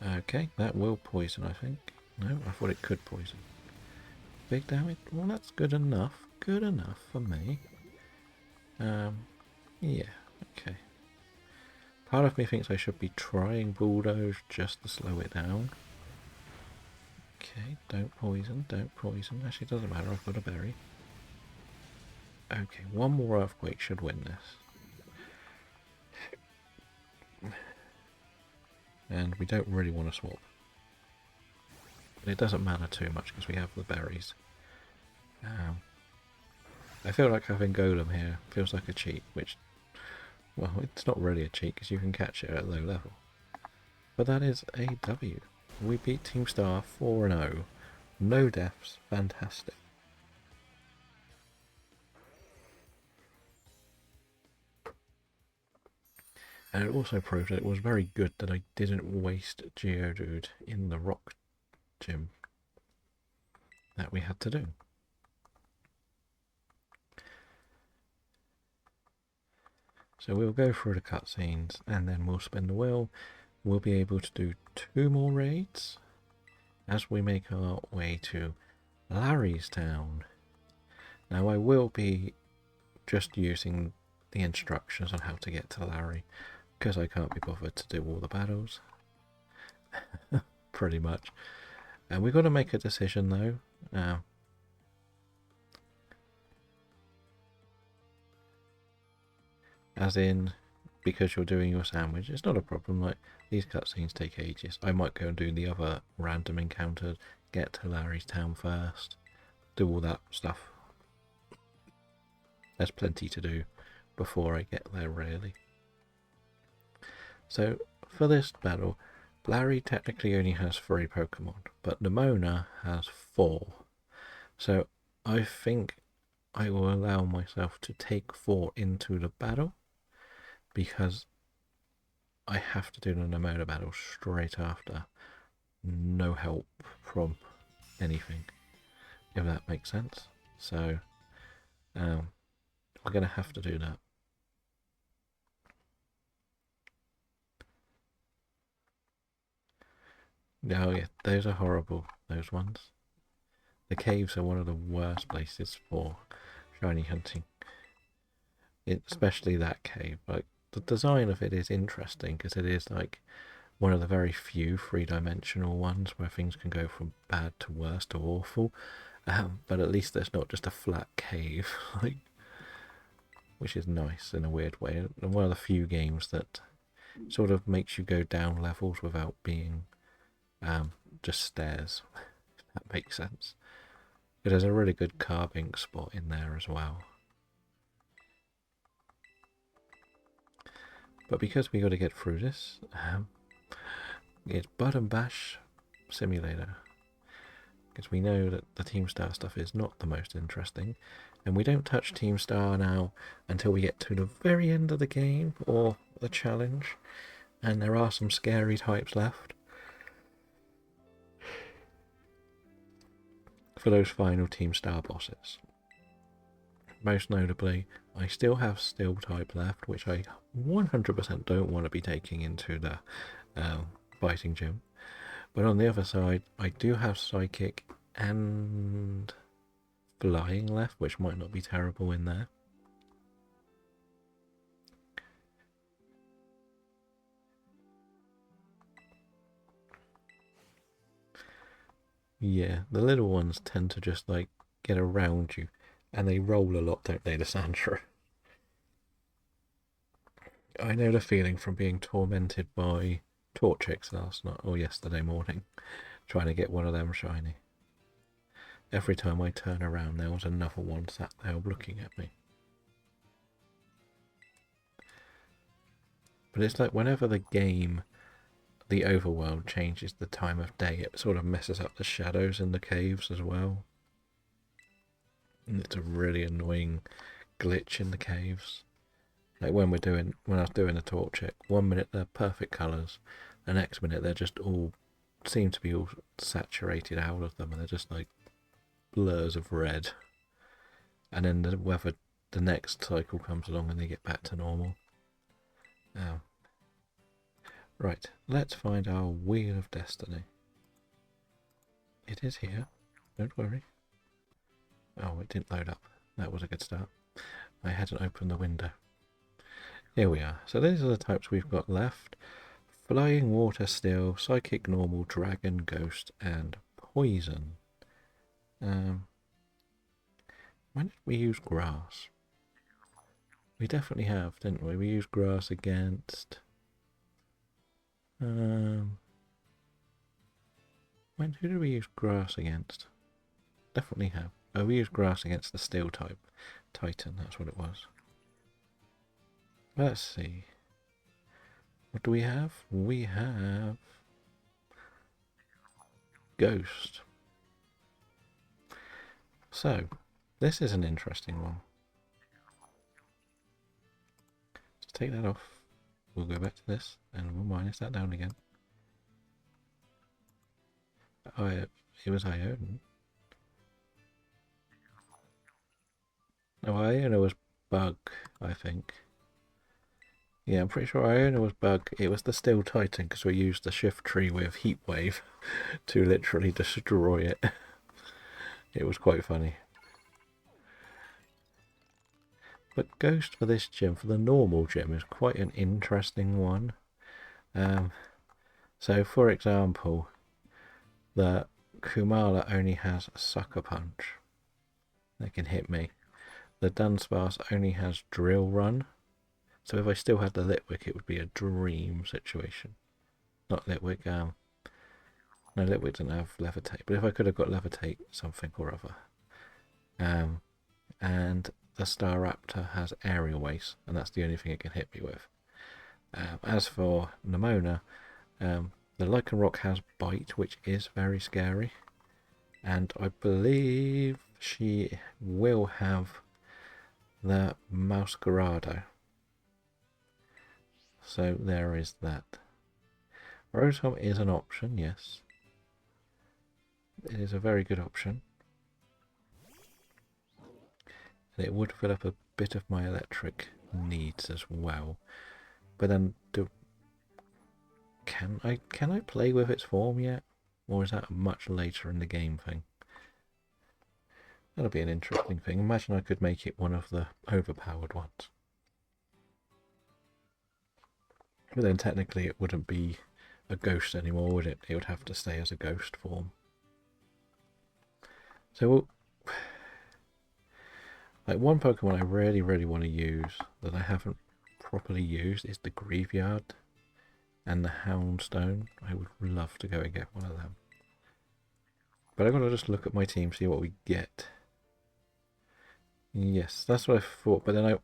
okay, that will poison, I think. No, I thought it could poison. Big damage? Well, that's good enough. Good enough for me. Yeah, okay. Part of me thinks I should be trying Bulldoze just to slow it down. Okay, don't poison, don't poison. Actually, it doesn't matter, I've got a berry. Okay, one more Earthquake should win this. And we don't really want to swap. But it doesn't matter too much because we have the berries. I feel like having Golem here feels like a cheat, which, well, it's not really a cheat because you can catch it at low level. But that is a W. We beat Team Star 4-0. No deaths. Fantastic. And it also proved that it was very good that I didn't waste Geodude in the rock gym that we had to do. So we'll go through the cutscenes and then we'll spin the wheel. We'll be able to do 2 more raids as we make our way to Larry's Town. Now I will be just using the instructions on how to get to Larry because I can't be bothered to do all the battles. Pretty much. And we've got to make a decision though. As in, because you're doing your sandwich, it's not a problem. Like, these cutscenes take ages. I might go and do the other random encounters, get to Larry's Town first, do all that stuff. There's plenty to do before I get there, really. So, for this battle, Larry technically only has 3 Pokemon, but Nemona has 4. So, I think I will allow myself to take 4 into the battle, because I have to do the Nemona battle straight after. No help from anything, if that makes sense. So, we're going to have to do that. Oh yeah, those are horrible, those ones. The caves are one of the worst places for shiny hunting. Especially that cave. Like, the design of it is interesting because it is like one of the very few 3-dimensional ones where things can go from bad to worse to awful. But at least there's not just a flat cave, like, which is nice in a weird way. And one of the few games that sort of makes you go down levels without being just stairs, if that makes sense. But there's a really good carving spot in there as well. But because we got to get through this, it's Button Bash Simulator. Because we know that the Team Star stuff is not the most interesting. And we don't touch Team Star now until we get to the very end of the game, or the challenge. And there are some scary types left for those final Team Star bosses. Most notably, I still have Steel type left, which I 100% don't want to be taking into the fighting gym. But on the other side, I do have Psychic and Flying left, which might not be terrible in there. Yeah, the little ones tend to just like get around you, and they roll a lot, don't they, the Sandra? I know the feeling from being tormented by Torchics last night or yesterday morning, trying to get one of them shiny. Every time I turn around, there was another one sat there looking at me. But it's like whenever the game, the overworld, changes the time of day, it sort of messes up the shadows in the caves as well. And it's a really annoying glitch in the caves. Like when I was doing a Torchic, 1 minute they're perfect colours, the next minute they're just all, seem to be all saturated out of them, and they're just like blurs of red. And then the next cycle comes along and they get back to normal. Right, let's find our Wheel of Destiny. It is here. Don't worry. Oh, it didn't load up. That was a good start. I hadn't opened the window. Here we are. So these are the types we've got left. Flying, water, steel, psychic, normal, dragon, ghost, and poison. When did we use grass? We definitely have, didn't we? We used grass against... When who did we use grass against? Definitely have. Oh, we used grass against the steel type. Titan, that's what it was. Let's see. What do we have? We have... Ghost. So, this is an interesting one. Let's take that off. We'll go back to this and we'll minus that down again. Oh, it was Iona. No, Iona was Bug, I think. Yeah, I'm pretty sure Iona was Bug. It was the Steel Titan because we used the shift tree with Heat Wave to literally destroy it. It was quite funny. But Ghost for this gym, for the normal gym, is quite an interesting one. So, for example, the Kumala only has a Sucker Punch. They can hit me. The Dunsparce only has Drill Run. So if I still had the Litwick, it would be a dream situation. Not Litwick, no, Litwick doesn't have Levitate. But if I could have got Levitate something or other. And the Staraptor has Aerial Waste, and that's the only thing it can hit me with. As for Nemona, the Lycanroc has Bite, which is very scary. And I believe she will have the Masquerado. So there is that. Rotom is an option, yes. It is a very good option. And it would fill up a bit of my electric needs as well. But then can I play with its form yet? Or is that much later in the game thing? That'll be an interesting thing. Imagine I could make it one of the overpowered ones. But then technically it wouldn't be a ghost anymore, would it? It would have to stay as a ghost form. So, like, one Pokemon I really, really want to use that I haven't properly used is the Graveyard and the Houndstone. I would love to go and get one of them. But I've got to just look at my team, see what we get. Yes, that's what I thought. But then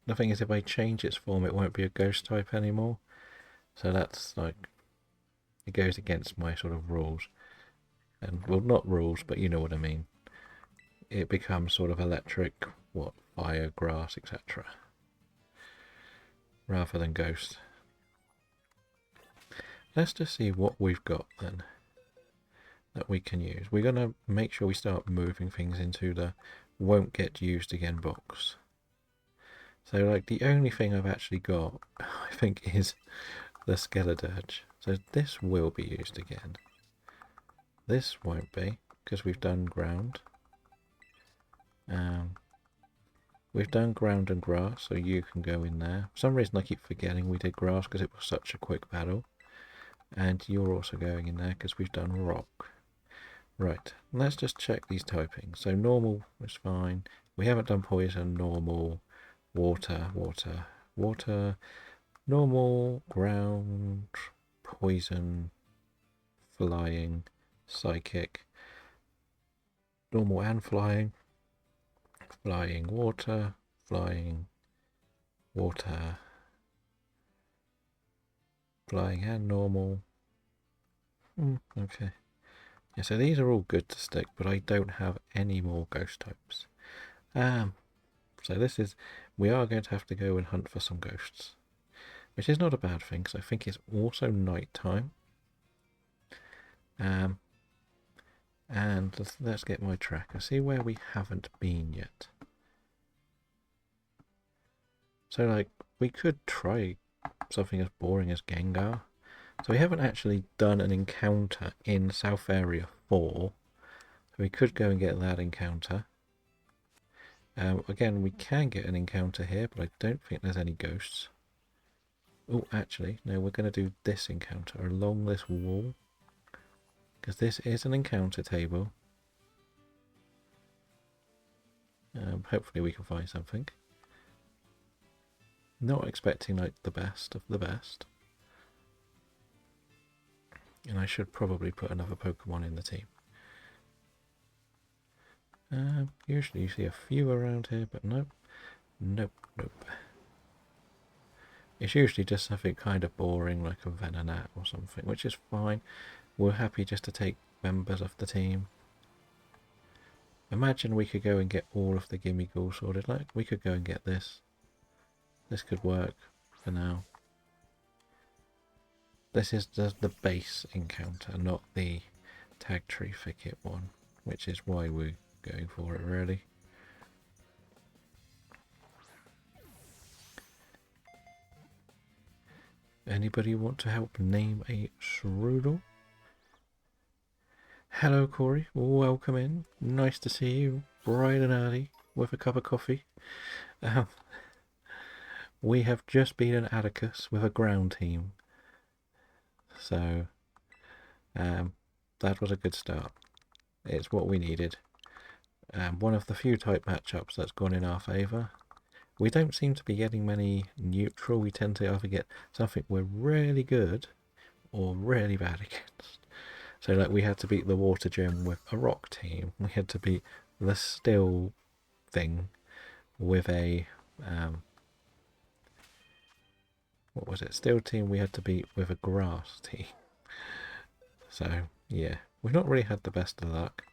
the thing is, if I change its form, it won't be a ghost type anymore. So that's like, it goes against my sort of rules. And, well, not rules, but you know what I mean. It becomes sort of electric, fire, grass, etc. Rather than ghost. Let's just see what we've got then that we can use. We're going to make sure we start moving things into the won't get used again box. So, like, the only thing I've actually got, I think, is the Skeledirge. So this will be used again. This won't be, because we've done ground. We've done ground and grass, so you can go in there. For some reason I keep forgetting we did grass because it was such a quick battle. And you're also going in there because we've done rock. Right, let's just check these typings. So normal is fine. We haven't done poison, normal, water, water, water, normal, ground, poison, flying, psychic, normal and flying, flying, water, flying, water, flying and normal. Okay. Yeah, so these are all good to stick, but I don't have any more ghost types. So this is, we are going to have to go and hunt for some ghosts, which is not a bad thing, because I think it's also night time. And let's get my tracker, see where we haven't been yet. So, like, we could try something as boring as Gengar. So we haven't actually done an encounter in South Area 4 we could go and get that encounter. Again, we can get an encounter here, but I don't think there's any ghosts. Oh, actually, no, we're going to do this encounter along this wall. Because this is an encounter table. Hopefully we can find something. Not expecting like the best of the best. And I should probably put another Pokemon in the team. Usually you see a few around here, but nope. Nope, nope. It's usually just something kind of boring like a Venonat or something, which is fine. We're happy just to take members of the team. Imagine we could go and get all of the Gimmighoul sorted. Like, we could go and get this. This could work for now. This is the base encounter, not the Tag Tree Thicket one, which is why we're going for it, really. Anybody want to help name a Shroodle? Hello, Corey. Welcome in. Nice to see you, bright and early, with a cup of coffee. We have just beaten Atticus with a ground team. So, that was a good start. It's what we needed. One of the few type matchups that's gone in our favour. We don't seem to be getting many neutral. We tend to either get something we're really good or really bad against. So like we had to beat the water gym with a rock team. We had to beat the still thing with a what was it? Still team we had to beat with a grass team. So yeah, we've not really had the best of luck.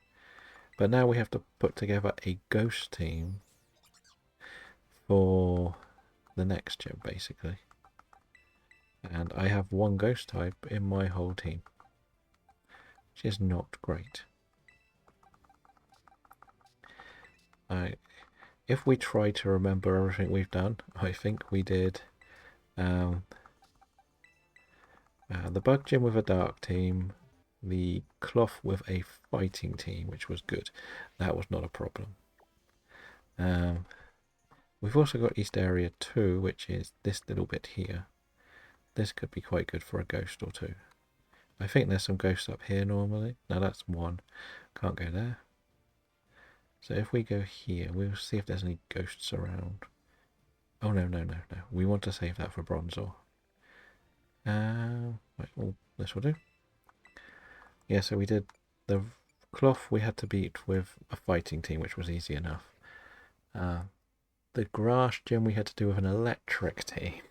But now we have to put together a ghost team for the next gym, basically. And I have one ghost type in my whole team, which is not great. If we try to remember everything we've done, I think we did the bug gym with a dark team, the cloth with a fighting team, which was good. That was not a problem. We've also got East Area 2, which is this little bit here. This could be quite good for a ghost or two. I think there's some ghosts up here normally. No, that's one. Can't go there. So if we go here, we'll see if there's any ghosts around. Oh, no. We want to save that for Bronzor. Right, well, this will do. Yeah, so we did the cloth we had to beat with a fighting team, which was easy enough. The grass gym we had to do with an electric team.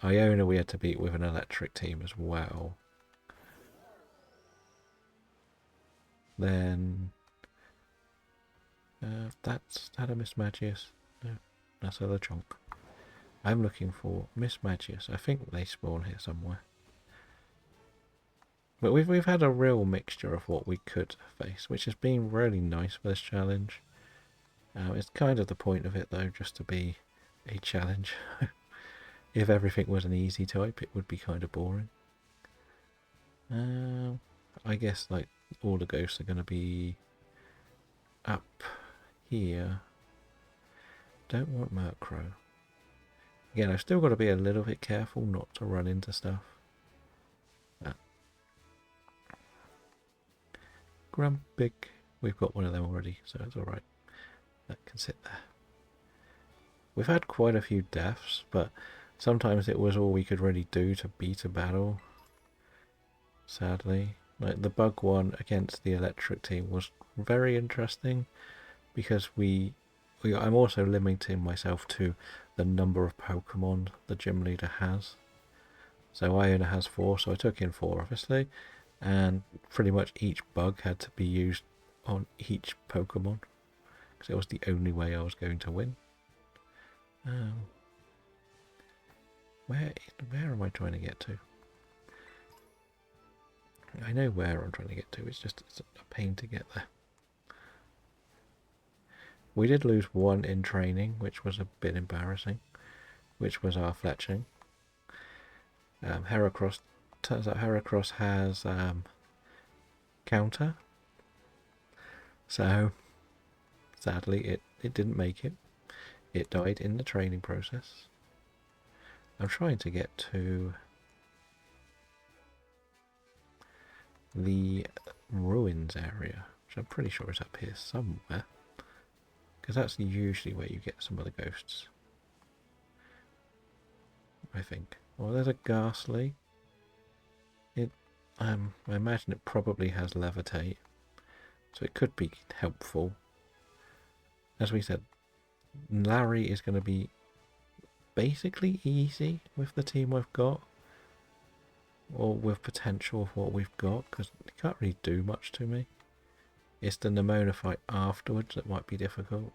Iona we had to beat with an electric team as well. Then that's had a Miss Magius. No, that's other chonk. I'm looking for Miss Magius. I think they spawn here somewhere. But we've had a real mixture of what we could face, which has been really nice for this challenge. It's kind of the point of it though, just to be a challenge. If everything was an easy type, it would be kind of boring. I guess like all the ghosts are going to be up here. Don't want Murkrow. Again, I've still got to be a little bit careful not to run into stuff. Grumpig. We've got one of them already, so it's alright. That can sit there. We've had quite a few deaths, but sometimes it was all we could really do to beat a battle. Sadly. Like the bug one against the electric team was very interesting because I'm also limiting myself to the number of Pokemon the gym leader has. So Iona has 4, so I took in 4 obviously, and pretty much each bug had to be used on each Pokemon because it was the only way I was going to win. Where am I trying to get to? I know where I'm trying to get to, it's a pain to get there. We did lose 1 in training, which was a bit embarrassing, which was our fletching. Heracross, turns out Heracross has counter, So, sadly, it didn't make it. It died in the training process. I'm trying to get to the ruins area, which I'm pretty sure is up here somewhere. Because that's usually where you get some of the ghosts. I think. Well, there's a ghastly. I imagine it probably has levitate, so it could be helpful. As we said, Larry is going to be basically easy with the team we've got, or with potential of what we've got, because it can't really do much to me. It's the Nemona fight afterwards that might be difficult.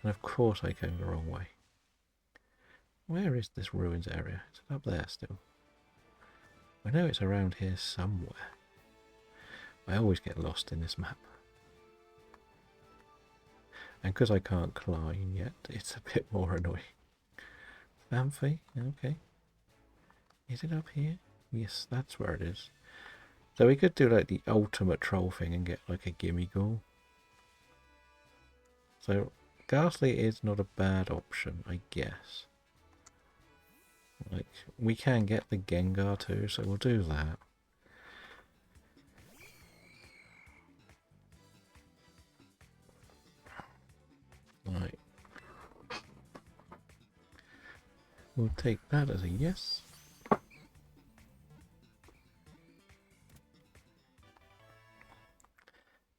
And of course I came the wrong way. Where is this ruins area? Is it up there still? I know it's around here somewhere. I always get lost in this map. And because I can't climb yet, it's a bit more annoying. Amphi, okay. Is it up here? Yes, that's where it is. So we could do like the ultimate troll thing and get like a gimme ghoul. So Ghastly is not a bad option, I guess. Like, we can get the Gengar too, so we'll do that. Right. We'll take that as a yes.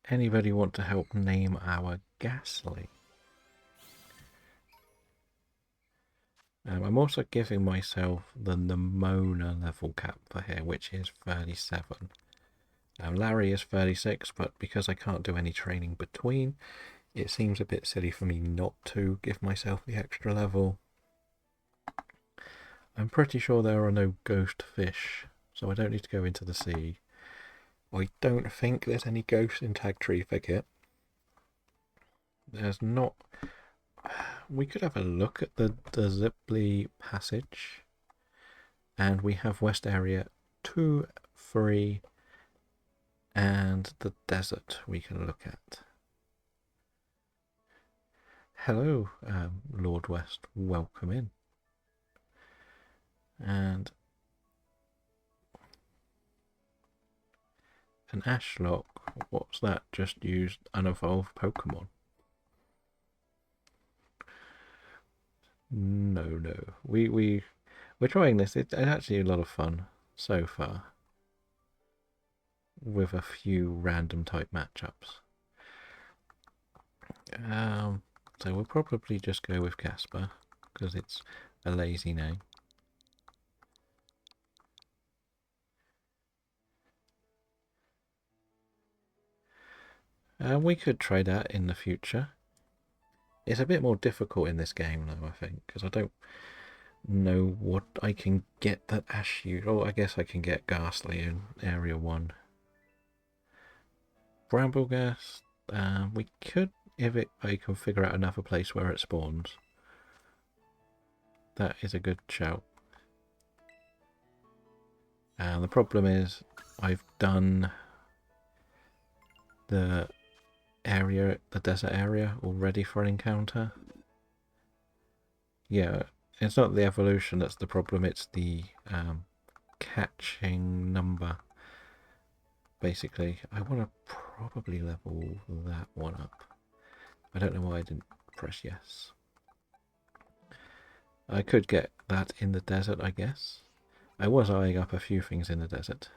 Anybody want to help name our Ghastly? I'm also giving myself the Nemona level cap for here, which is 37. Larry is 36, but because I can't do any training between, it seems a bit silly for me not to give myself the extra level. I'm pretty sure there are no ghost fish, so I don't need to go into the sea. I don't think there's any ghosts in Tag Tree Thicket. There's not. We could have a look at the Ziply Passage. And we have West Area 2, 3, and the desert we can look at. Hello, Lord West. Welcome in. And an Ashlock. What's that? Just used unevolved Pokemon. No. We're trying this. It's actually a lot of fun so far, with a few random type matchups. So we'll probably just go with Casper because it's a lazy name. We could try that in the future. It's a bit more difficult in this game though, I think, because I don't know what I can get that Ash use. Oh, I guess I can get Ghastly in Area 1. Brambleghast, we could, if I can figure out another place where it spawns. That is a good shout. The problem is I've done the area, the desert area, already for an encounter. Yeah, it's not the evolution that's the problem, it's the catching number. Basically, I want to probably level that one up. I don't know why I didn't press yes. I could get that in the desert, I guess. I was eyeing up a few things in the desert.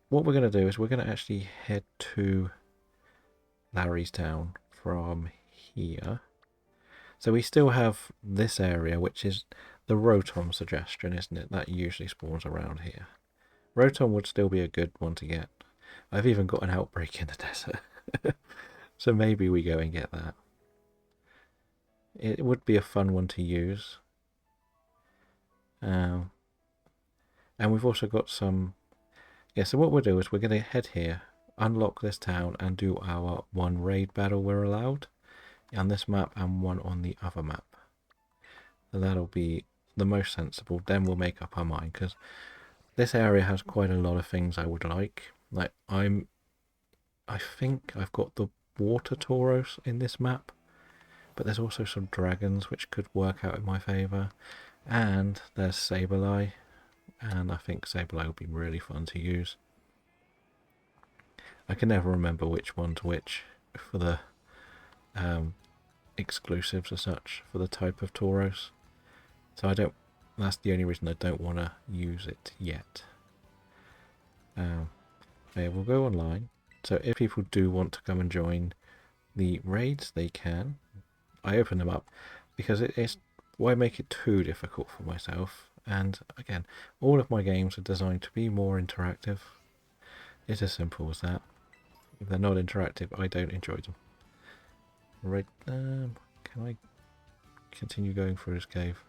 What we're going to do is we're going to actually head to Larry's Town from here. So we still have this area, which is the Rotom suggestion, isn't it? That usually spawns around here. Rotom would still be a good one to get. I've even got an outbreak in the desert. So maybe we go and get that. It would be a fun one to use. And we've also got some... Yeah, so what we'll do is we're going to head here, unlock this town, and do our one raid battle we're allowed on this map and one on the other map. And that'll be the most sensible. Then we'll make up our mind, because this area has quite a lot of things I would like. Like, I'm I think I've got the water Tauros in this map, but there's also some dragons which could work out in my favour. And there's Sableye, and I think Sableye would be really fun to use. I can never remember which one's which for the exclusives as such for the type of Tauros. So I don't. That's the only reason I don't want to use it yet. Okay, we'll go online. So if people do want to come and join the raids, they can. I open them up because it's why make it too difficult for myself. And again, all of my games are designed to be more interactive. It's as simple as that. If they're not interactive, I don't enjoy them. Right, can I continue going through this cave?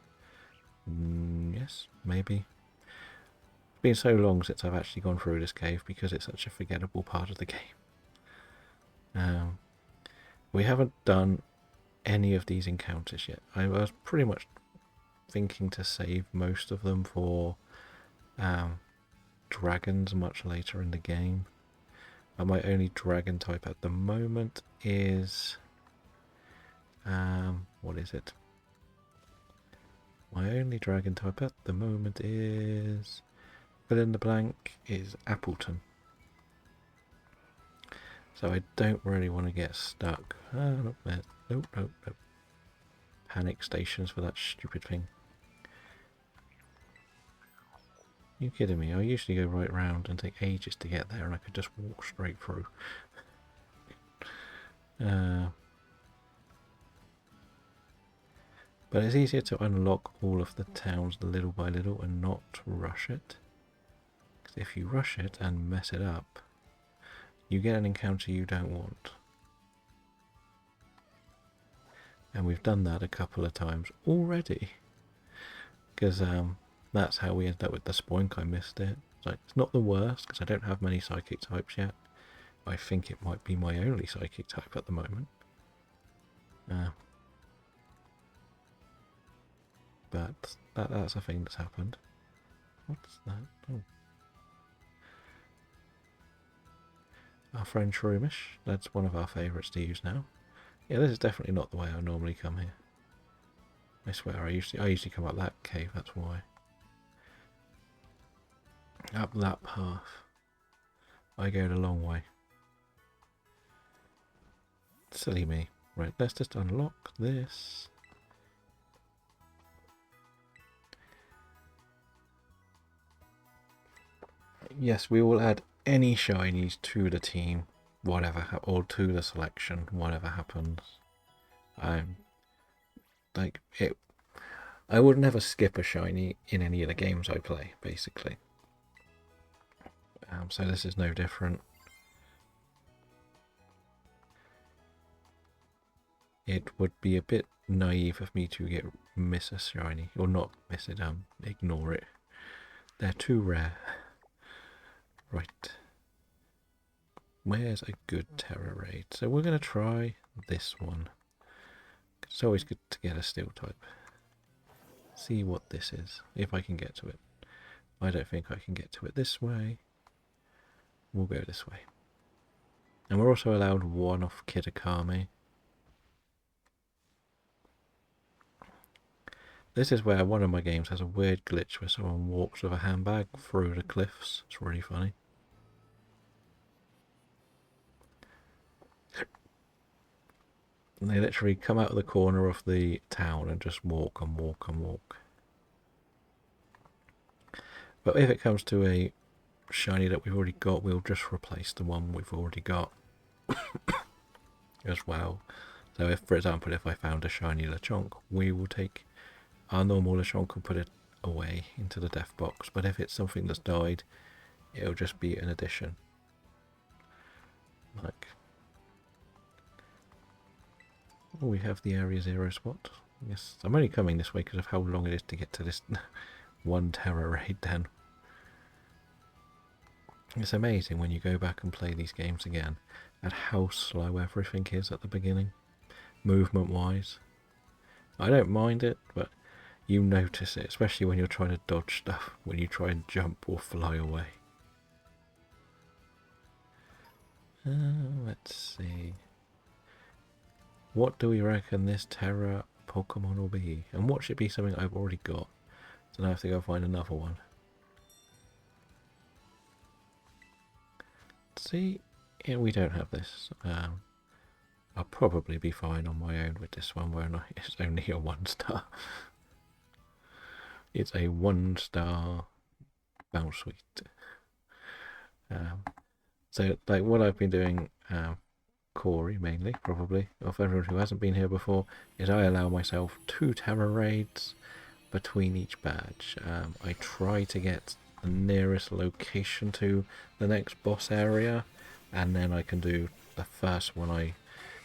Yes, maybe. It's been so long since I've actually gone through this cave because it's such a forgettable part of the game. We haven't done any of these encounters yet. I was pretty much thinking to save most of them for dragons much later in the game. My only dragon type at the moment is what is it? My only dragon type at the moment is fill in the blank is Appleton. So I don't really want to get stuck. Nope. Panic stations for that stupid thing. You kidding me? I usually go right round and take ages to get there, and I could just walk straight through. But it's easier to unlock all of the towns little by little and not rush it. Because if you rush it and mess it up, you get an encounter you don't want. And we've done that a couple of times already. Because that's how we ended up with the Spoink. I missed it. It's not the worst, because I don't have many psychic types yet. I think it might be my only psychic type at the moment. But that's a thing that's happened. What's that? Oh. Our friend Shroomish. That's one of our favourites to use now. Yeah, this is definitely not the way I normally come here. I swear, I usually come up that cave, that's why. Up that path. I go the long way. Silly me. Right, let's just unlock this. Yes, we will add any shinies to the team, or to the selection, whatever happens. I would never skip a shiny in any of the games I play, basically. So this is no different. It would be a bit naive of me to miss a shiny, or not miss it, ignore it. They're too rare. Right. Where's a good Terra raid? So we're going to try this one. It's always good to get a steel type. See what this is, if I can get to it. I don't think I can get to it this way. We'll go this way. And we're also allowed one off Kitakami. This is where one of my games has a weird glitch where someone walks with a handbag through the cliffs. It's really funny. And they literally come out of the corner of the town and just walk and walk and walk. But if it comes to a shiny that we've already got, we'll just replace the one we've already got as well. So if, for example, if I found a shiny Lechonk, we will take our normal Lechonk and put it away into the death box. But if it's something that's died, it'll just be an addition. Like, oh, we have the Area 0 spot. Yes, I'm only coming this way because of how long it is to get to this one Terra raid then. It's amazing when you go back and play these games again at how slow everything is at the beginning, movement wise. I don't mind it, but you notice it, especially when you're trying to dodge stuff, when you try and jump or fly away. Let's see. What do we reckon this Terra Pokemon will be? And what should be something I've already got? So now I have to go find another one. See, yeah, we don't have this. I'll probably be fine on my own with this one, won't I? It's only a 1-star. It's a 1-star Bowsweet. So, like, what I've been doing, Corey mainly, probably, of everyone who hasn't been here before, is I allow myself 2 Terra raids between each badge. I try to get the nearest location to the next boss area, and then I can do the first one I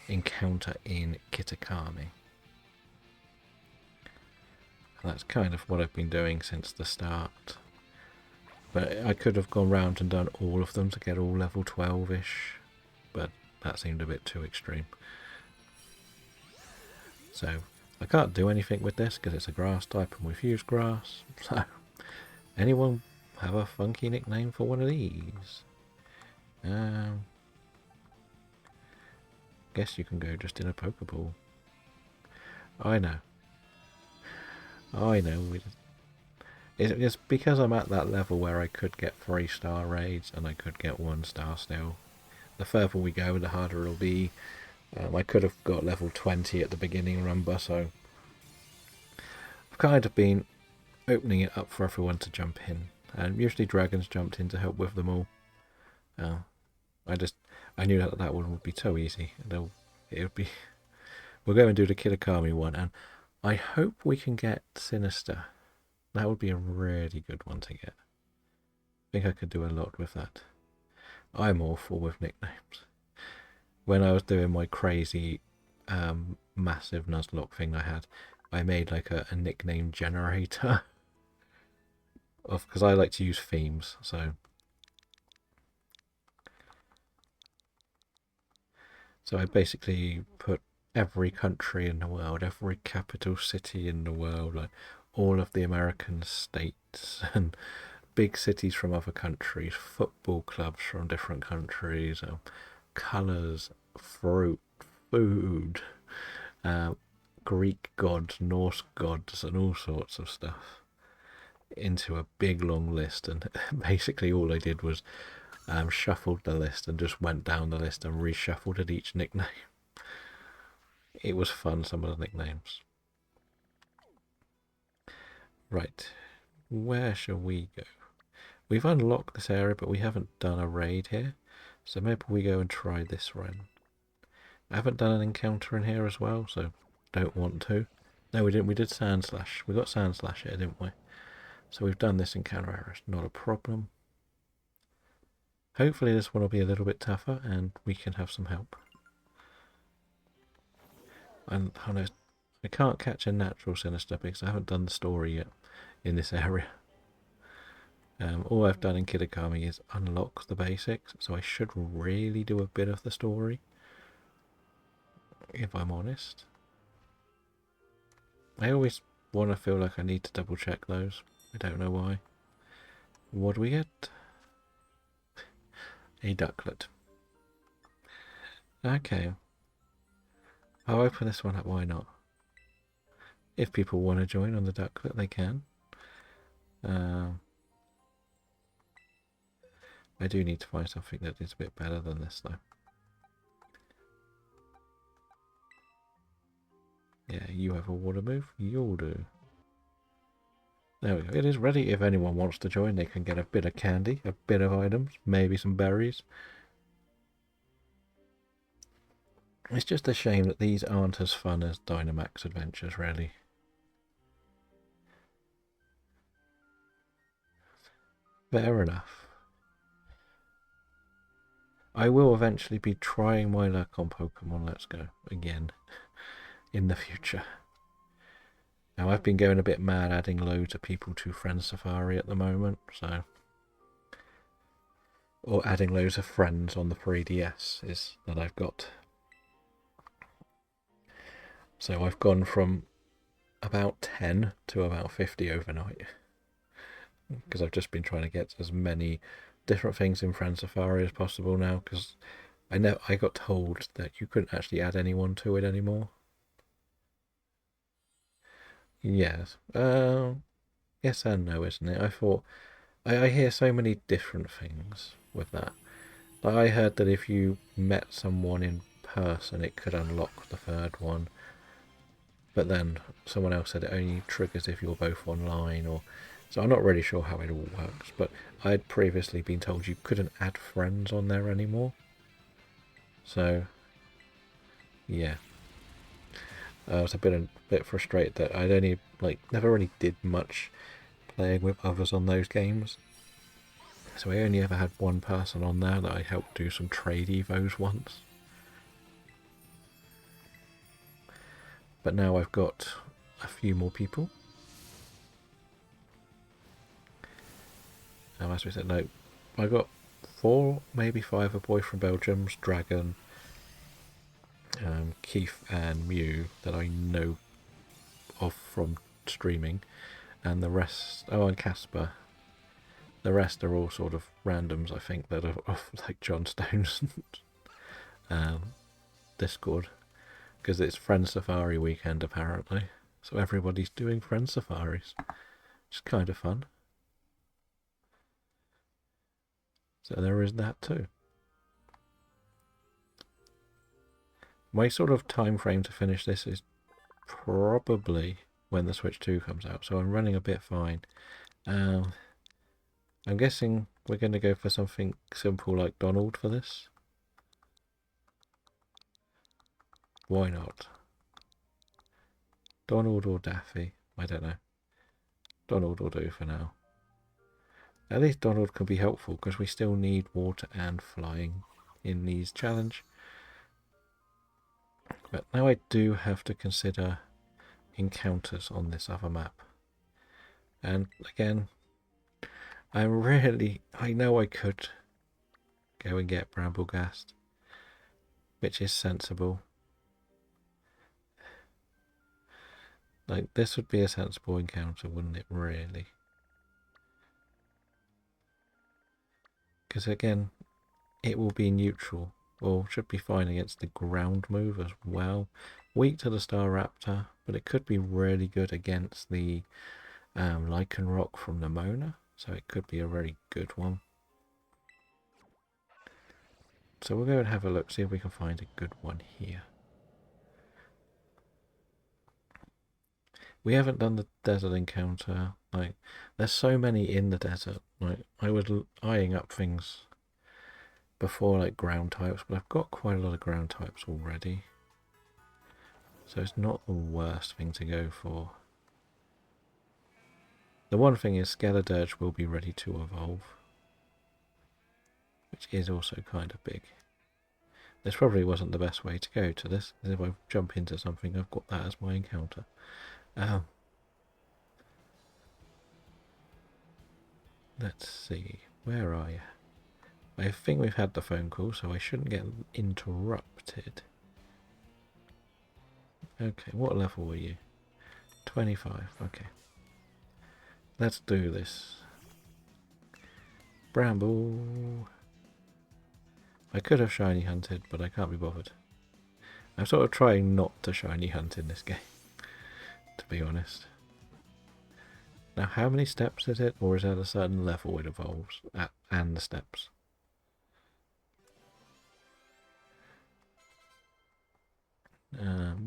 encounter in Kitakami. And that's kind of what I've been doing since the start. But I could have gone round and done all of them to get all level 12-ish, but that seemed a bit too extreme. So I can't do anything with this because it's a grass type and we've used grass. So anyone have a funky nickname for one of these? Guess you can go just in a Pokeball. I know. It's because I'm at that level where I could get 3-star raids and I could get 1-star still. The further we go, the harder it'll be. I could have got level 20 at the beginning rumba, so I've kind of been opening it up for everyone to jump in. And usually Dragons jumped in to help with them all. I knew that one would be too easy. It would be. We'll go and do the Kitakami one, and I hope we can get Sinister. That would be a really good one to get. I think I could do a lot with that. I'm awful with nicknames. When I was doing my crazy massive Nuzlocke thing I made like a nickname generator. Because I like to use themes, so I basically put every country in the world, every capital city in the world, like all of the American states and big cities from other countries, football clubs from different countries, colours, fruit, food, Greek gods, Norse gods, and all sorts of stuff into a big long list. And basically all I did was shuffled the list and just went down the list and reshuffled at each nickname. It was fun, some of the nicknames. Right, where shall we go? We've unlocked this area, but we haven't done a raid here. So maybe we go and try this run. I haven't done an encounter in here as well, so don't want to. No, we didn't. We did Sandslash. We got Sandslash here, didn't we? So we've done this encounter area. It's not a problem. Hopefully this one will be a little bit tougher and we can have some help. And I can't catch a natural Sinister because I haven't done the story yet in this area. All I've done in Kitakami is unlock the basics, so I should really do a bit of the story, if I'm honest. I always want to feel like I need to double check those. I don't know why. What do we get? A ducklet. Okay. I'll open this one up, why not? If people want to join on the ducklet, they can. I do need to find something that is a bit better than this, though. Yeah, you have a water move. You'll do. There we go. It is ready. If anyone wants to join, they can get a bit of candy, a bit of items, maybe some berries. It's just a shame that these aren't as fun as Dynamax Adventures, really. Fair enough. I will eventually be trying my luck on Pokemon Let's Go again in the future. Now, I've been going a bit mad adding loads of people to Friend Safari at the moment, so... Or adding loads of friends on the 3DS is that I've got. So I've gone from about 10 to about 50 overnight. Because I've just been trying to get as many different things in Friend Safari as possible now, because I know I got told that you couldn't actually add anyone to it anymore. Yes. Yes and no, isn't it? I thought I hear so many different things with that. Like I heard that if you met someone in person, it could unlock the third one. But then someone else said it only triggers if you're both online, or so I'm not really sure how it all works. But I'd previously been told you couldn't add friends on there anymore. So yeah, I was a bit frustrated that I'd only never really did much playing with others on those games. So I only ever had one person on there that I helped do some trade evos once. But now I've got a few more people. As we said, no, I got 4, maybe 5 of Boy from Belgium's, Dragon, Keith and Mew that I know of from streaming, and the rest, oh, and Casper. The rest are all sort of randoms, I think, that are off like John Stone's Discord, because it's Friend Safari weekend apparently, so everybody's doing Friend Safaris, which is kind of fun. So there is that too. My sort of time frame to finish this is probably when the Switch 2 comes out, so I'm running a bit fine. I'm guessing we're going to go for something simple like Donald for this. Why not? Donald or Daffy? I don't know. Donald will do for now. At least Donald can be helpful because we still need water and flying in these challenge. But now I do have to consider encounters on this other map. And again, I know I could go and get Bramblegast, which is sensible. Like, this would be a sensible encounter, wouldn't it, really? Because again, it will be neutral, or should be fine against the ground move as well. Weak to the Staraptor, but it could be really good against the Lycanroc from Nemona, so it could be a really good one. So we'll go and have a look, see if we can find a good one here. We haven't done the desert encounter. Like, there's so many in the desert. Like, I was eyeing up things before, like ground types, but I've got quite a lot of ground types already. So it's not the worst thing to go for. The one thing is Skeledirge will be ready to evolve, which is also kind of big. This probably wasn't the best way to go to this. If I jump into something, I've got that as my encounter. Let's see, where are you? I think we've had the phone call, so I shouldn't get interrupted. Okay, what level were you? 25, okay. Let's do this. Bramble. I could have shiny hunted, but I can't be bothered. I'm sort of trying not to shiny hunt in this game, to be honest. Now, how many steps is it, or is it a certain level it evolves at, and the steps?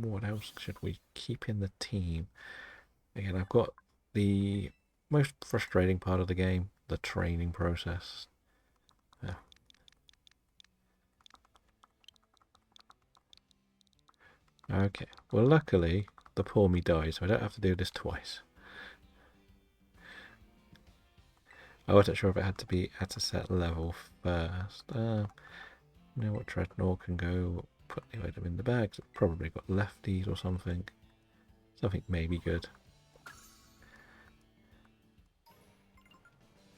What else should we keep in the team? Again, I've got the most frustrating part of the game, the training process. Okay, well luckily the poor me died, so I don't have to do this twice. I wasn't sure if it had to be at a set level first. You know what, Dreadnought can go, put the item in the bags. It's probably got lefties or something. Something maybe good.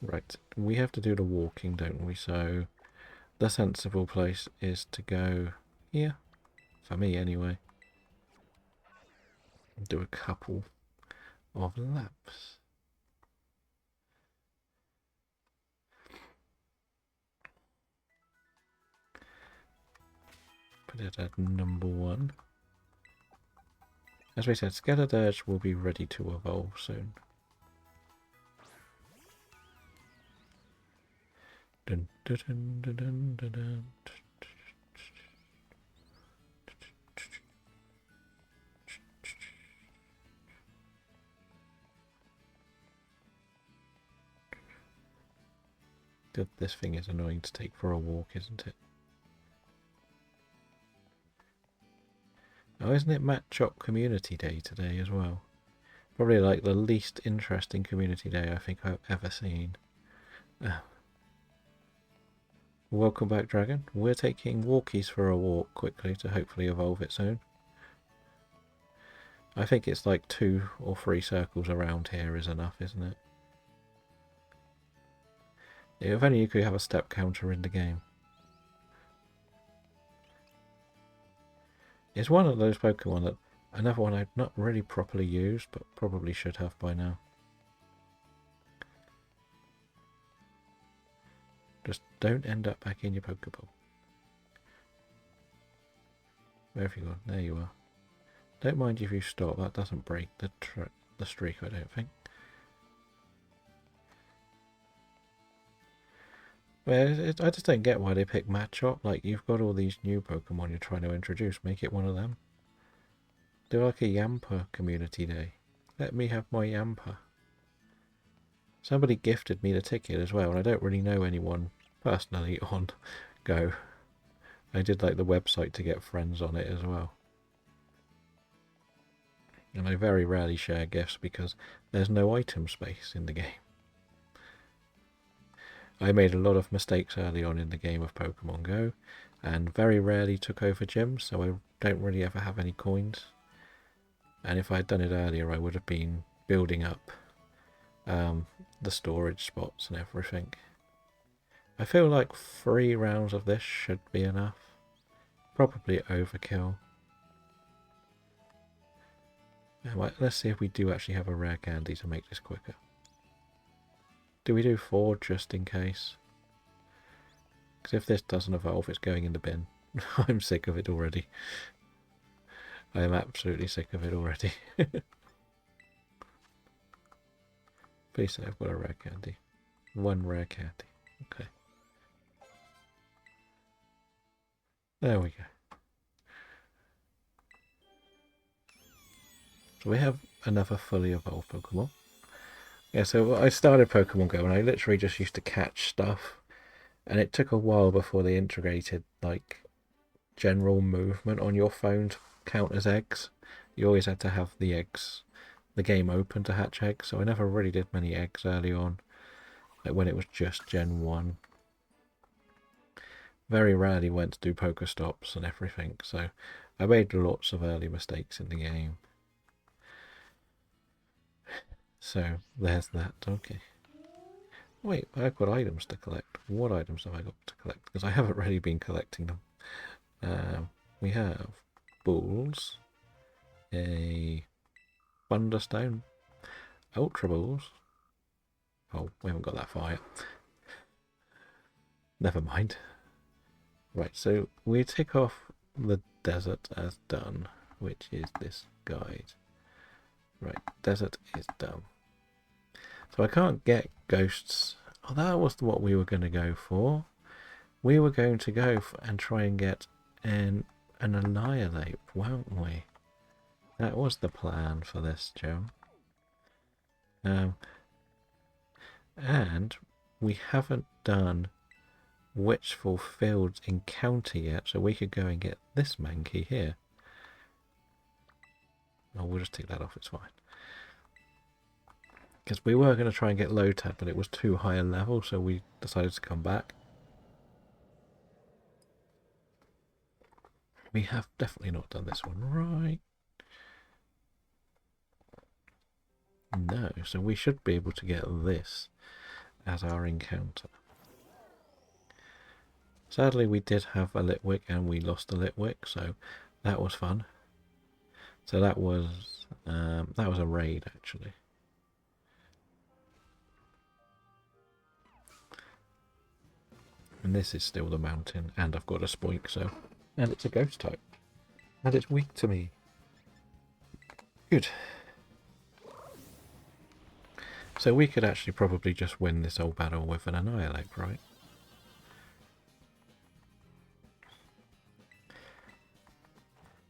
Right, we have to do the walking, don't we? So the sensible place is to go here, for me anyway. Do a couple of laps. Get it at number 1. As we said, Skeledirge will be ready to evolve soon. Dun, dun, dun, dun, dun, dun, dun. God, this thing is annoying to take for a walk, isn't it? Oh, isn't it Matchop Community Day today as well? Probably like the least interesting community day I think I've ever seen. Welcome back, Dragon. We're taking walkies for a walk quickly to hopefully evolve it soon. I think it's like 2 or 3 circles around here is enough, isn't it? If only you could have a step counter in the game. It's one of those Pokemon that, another one I've not really properly used, but probably should have by now. Just don't end up back in your Pokeball. Where have you gone? There you are. Don't mind if you stop, that doesn't break the streak, I don't think. Well, I just don't get why they pick Matchop. Like, you've got all these new Pokemon you're trying to introduce. Make it one of them. Do like a Yamper community day. Let me have my Yamper. Somebody gifted me the ticket as well, and I don't really know anyone personally on Go. I did like the website to get friends on it as well. And I very rarely share gifts because there's no item space in the game. I made a lot of mistakes early on in the game of Pokemon Go, and very rarely took over gyms, so I don't really ever have any coins. And if I had done it earlier, I would have been building up the storage spots and everything. I feel like 3 rounds of this should be enough. Probably overkill. Let's see if we do actually have a rare candy to make this quicker. Do we do 4 just in case? Because if this doesn't evolve, it's going in the bin. I'm sick of it already. I am absolutely sick of it already. Please say I've got a rare candy. 1 rare candy. Okay. There we go. So we have another fully evolved Pokemon. Yeah, so I started Pokemon Go and I literally just used to catch stuff. And it took a while before they integrated, like, general movement on your phone to count as eggs. You always had to have the eggs, the game open to hatch eggs, so I never really did many eggs early on, like when it was just Gen 1. Very rarely went to do Pokestops and everything, so I made lots of early mistakes in the game. So there's that. Okay. Wait, I've got items to collect. What items have I got to collect? Because I haven't really been collecting them. We have balls, a Thunderstone, Ultra Balls. Oh, we haven't got that far yet. Never mind. Right, so we tick off the desert as done, which is this guide. Right, desert is done. So I can't get ghosts. Oh, that was what we were going to go for. We were going to go and try and get an Annihilate, weren't we? That was the plan for this gem. And we haven't done Witchful Fields encounter yet, so we could go and get this Mankey here. Oh, we'll just take that off, it's fine. Because we were going to try and get Lotad, but it was too high a level, so we decided to come back. We have definitely not done this one right. No, so we should be able to get this as our encounter. Sadly, we did have a Litwick and we lost a Litwick, so that was fun. So that was a raid actually. And this is still the mountain, and I've got a Spoink, so And it's a ghost type. And it's weak to me. Good. So we could actually probably just win this old battle with an Annihilate, right?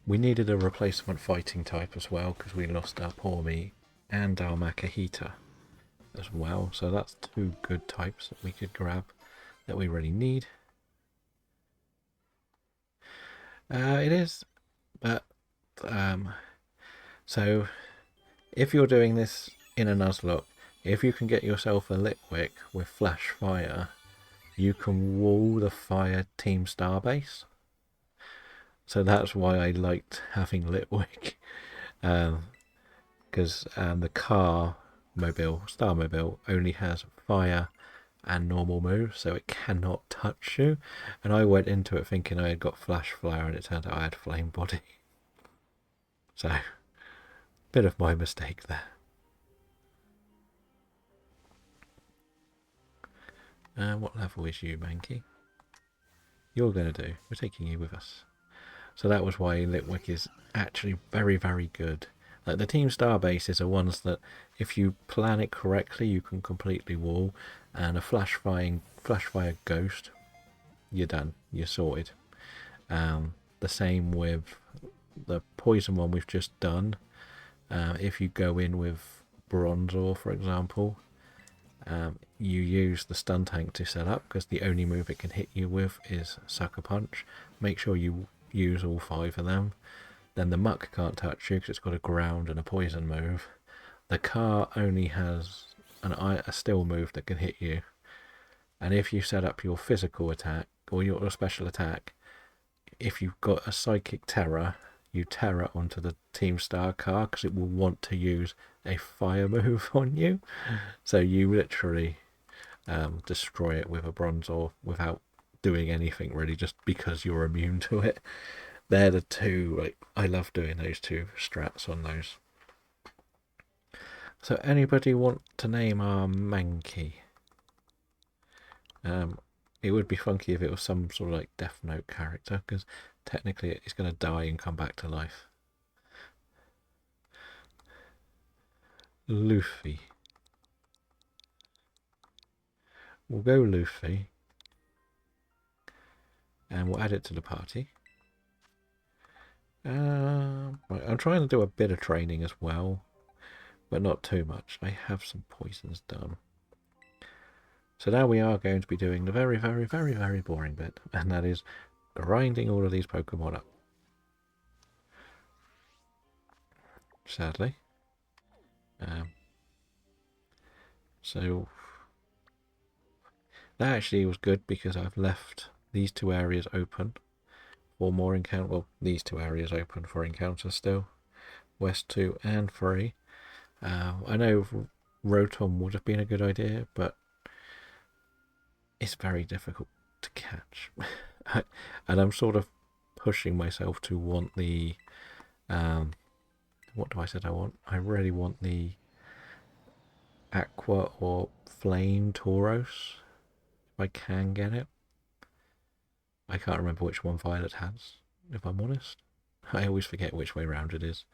We needed a replacement fighting type as well, because we lost our Pormi and our Makahita as well. So that's two good types that we could grab that we really need. It is, but so if you're doing this in a Nuzlocke, if you can get yourself a Litwick with Flash Fire, you can wall the Fire Team Starbase. So that's why I liked having Litwick, because the car mobile, Starmobile, only has fire and normal moves, so it cannot touch you. And I went into it thinking I had got Flash Flare, and it turned out I had Flame Body. So, bit of my mistake there. What level is you, Mankey? You're going to do. We're taking you with us. So that was why Litwick is actually very, very good. Like the Team Star bases are ones that, if you plan it correctly, you can completely wall. And a flash fire ghost, you're done. You're sorted. The same with the poison one we've just done. If you go in with Bronzor, for example, you use the stun tank to set up, because the only move it can hit you with is Sucker Punch. Make sure you use all 5 of them. Then the Muck can't touch you because it's got a ground and a poison move. The car only has a still move that can hit you. And if you set up your physical attack or your special attack, if you've got a Psychic Terror, you terror onto the Team Star car because it will want to use a fire move on you. So you literally destroy it with a Bronzor without doing anything really, just because you're immune to it. They're the two, like, I love doing those two strats on those. So anybody want to name our Mankey? It would be funky if it was some sort of like Death Note character, because technically it's going to die and come back to life. Luffy. We'll go Luffy. And we'll add it to the party. Right, I'm trying to do a bit of training as well, but not too much. I have some poisons done. So now we are going to be doing the very, very, very, very boring bit, and that is grinding all of these Pokemon up. Sadly. So that actually was good, because I've left these 2 areas open for more encounter. Well, these 2 areas open for encounters still. West 2 and 3. I know Rotom would have been a good idea, but it's very difficult to catch. And I'm sort of pushing myself to want the what do I said I want? I really want the Aqua or Flame Tauros, if I can get it. I can't remember which one Violet has, if I'm honest. I always forget which way round it is.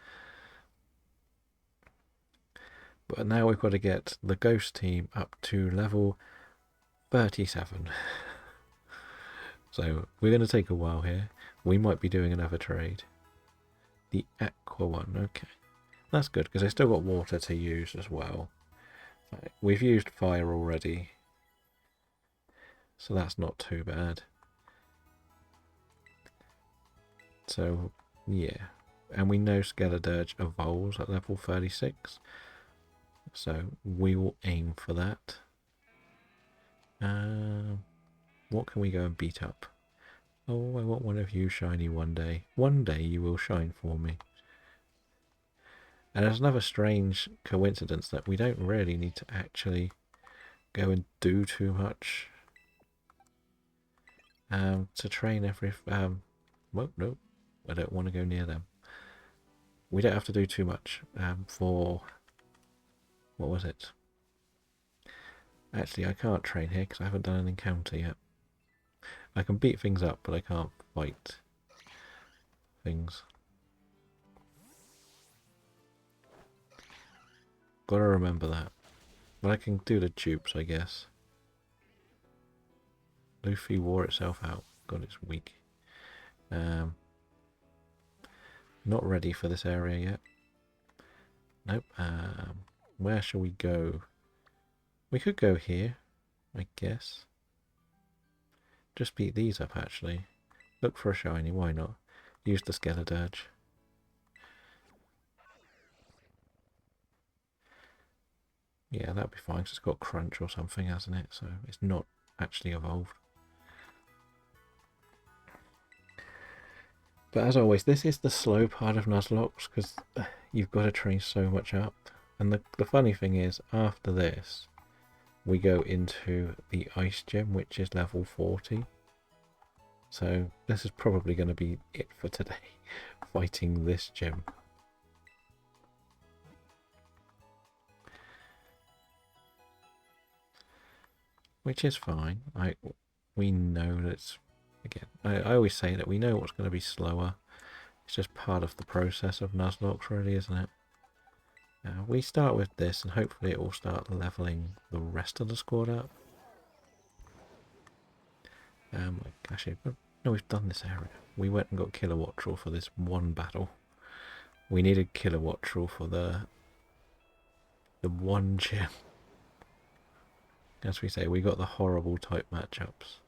But now we've got to get the Ghost team up to level 37. So we're going to take a while here. We might be doing another trade. The Aqua one, okay. That's good, because I still got water to use as well. Right, we've used fire already, so that's not too bad. So, yeah. And we know Skeledirge evolves at level 36. So we will aim for that. What can we go and beat up? Oh, I want one of you shiny one day. One day you will shine for me. And there's another strange coincidence that we don't really need to actually go and do too much to train every... well, no, I don't want to go near them. We don't have to do too much for... What was it? Actually, I can't train here because I haven't done an encounter yet. I can beat things up, but I can't fight. things. Gotta remember that. But I can do the dupes, I guess. Luffy wore itself out. God, it's weak. Not ready for this area yet. Nope. Where shall we go? We could go here, I guess. Just beat these up, actually. Look for a shiny, why not? Use the Skeledirge. Yeah, that'd be fine, because it's got crunch or something, hasn't it? So it's not actually evolved. But as always, this is the slow part of Nuzlocke, because you've got to train so much up. And the funny thing is, after this, we go into the Ice Gym, which is level 40. So this is probably going to be it for today, fighting this gym. Which is fine. We know that's, again, I always say that we know what's going to be slower. It's just part of the process of Nuzlocke, really, isn't it? We start with this, and hopefully it will start leveling the rest of the squad up. Actually, no, we've done this area. We went and got Kilowattrel for this one battle. We needed Kilowattrel for the one gym. As we say, we got the horrible type matchups.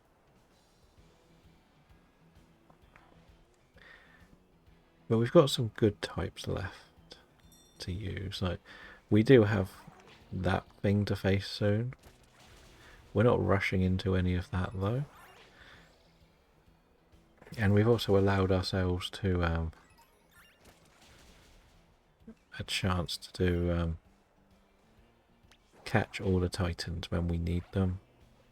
But we've got some good types left to use. Like, we do have that thing to face soon. We're not rushing into any of that though. And we've also allowed ourselves to a chance to catch all the titans when we need them,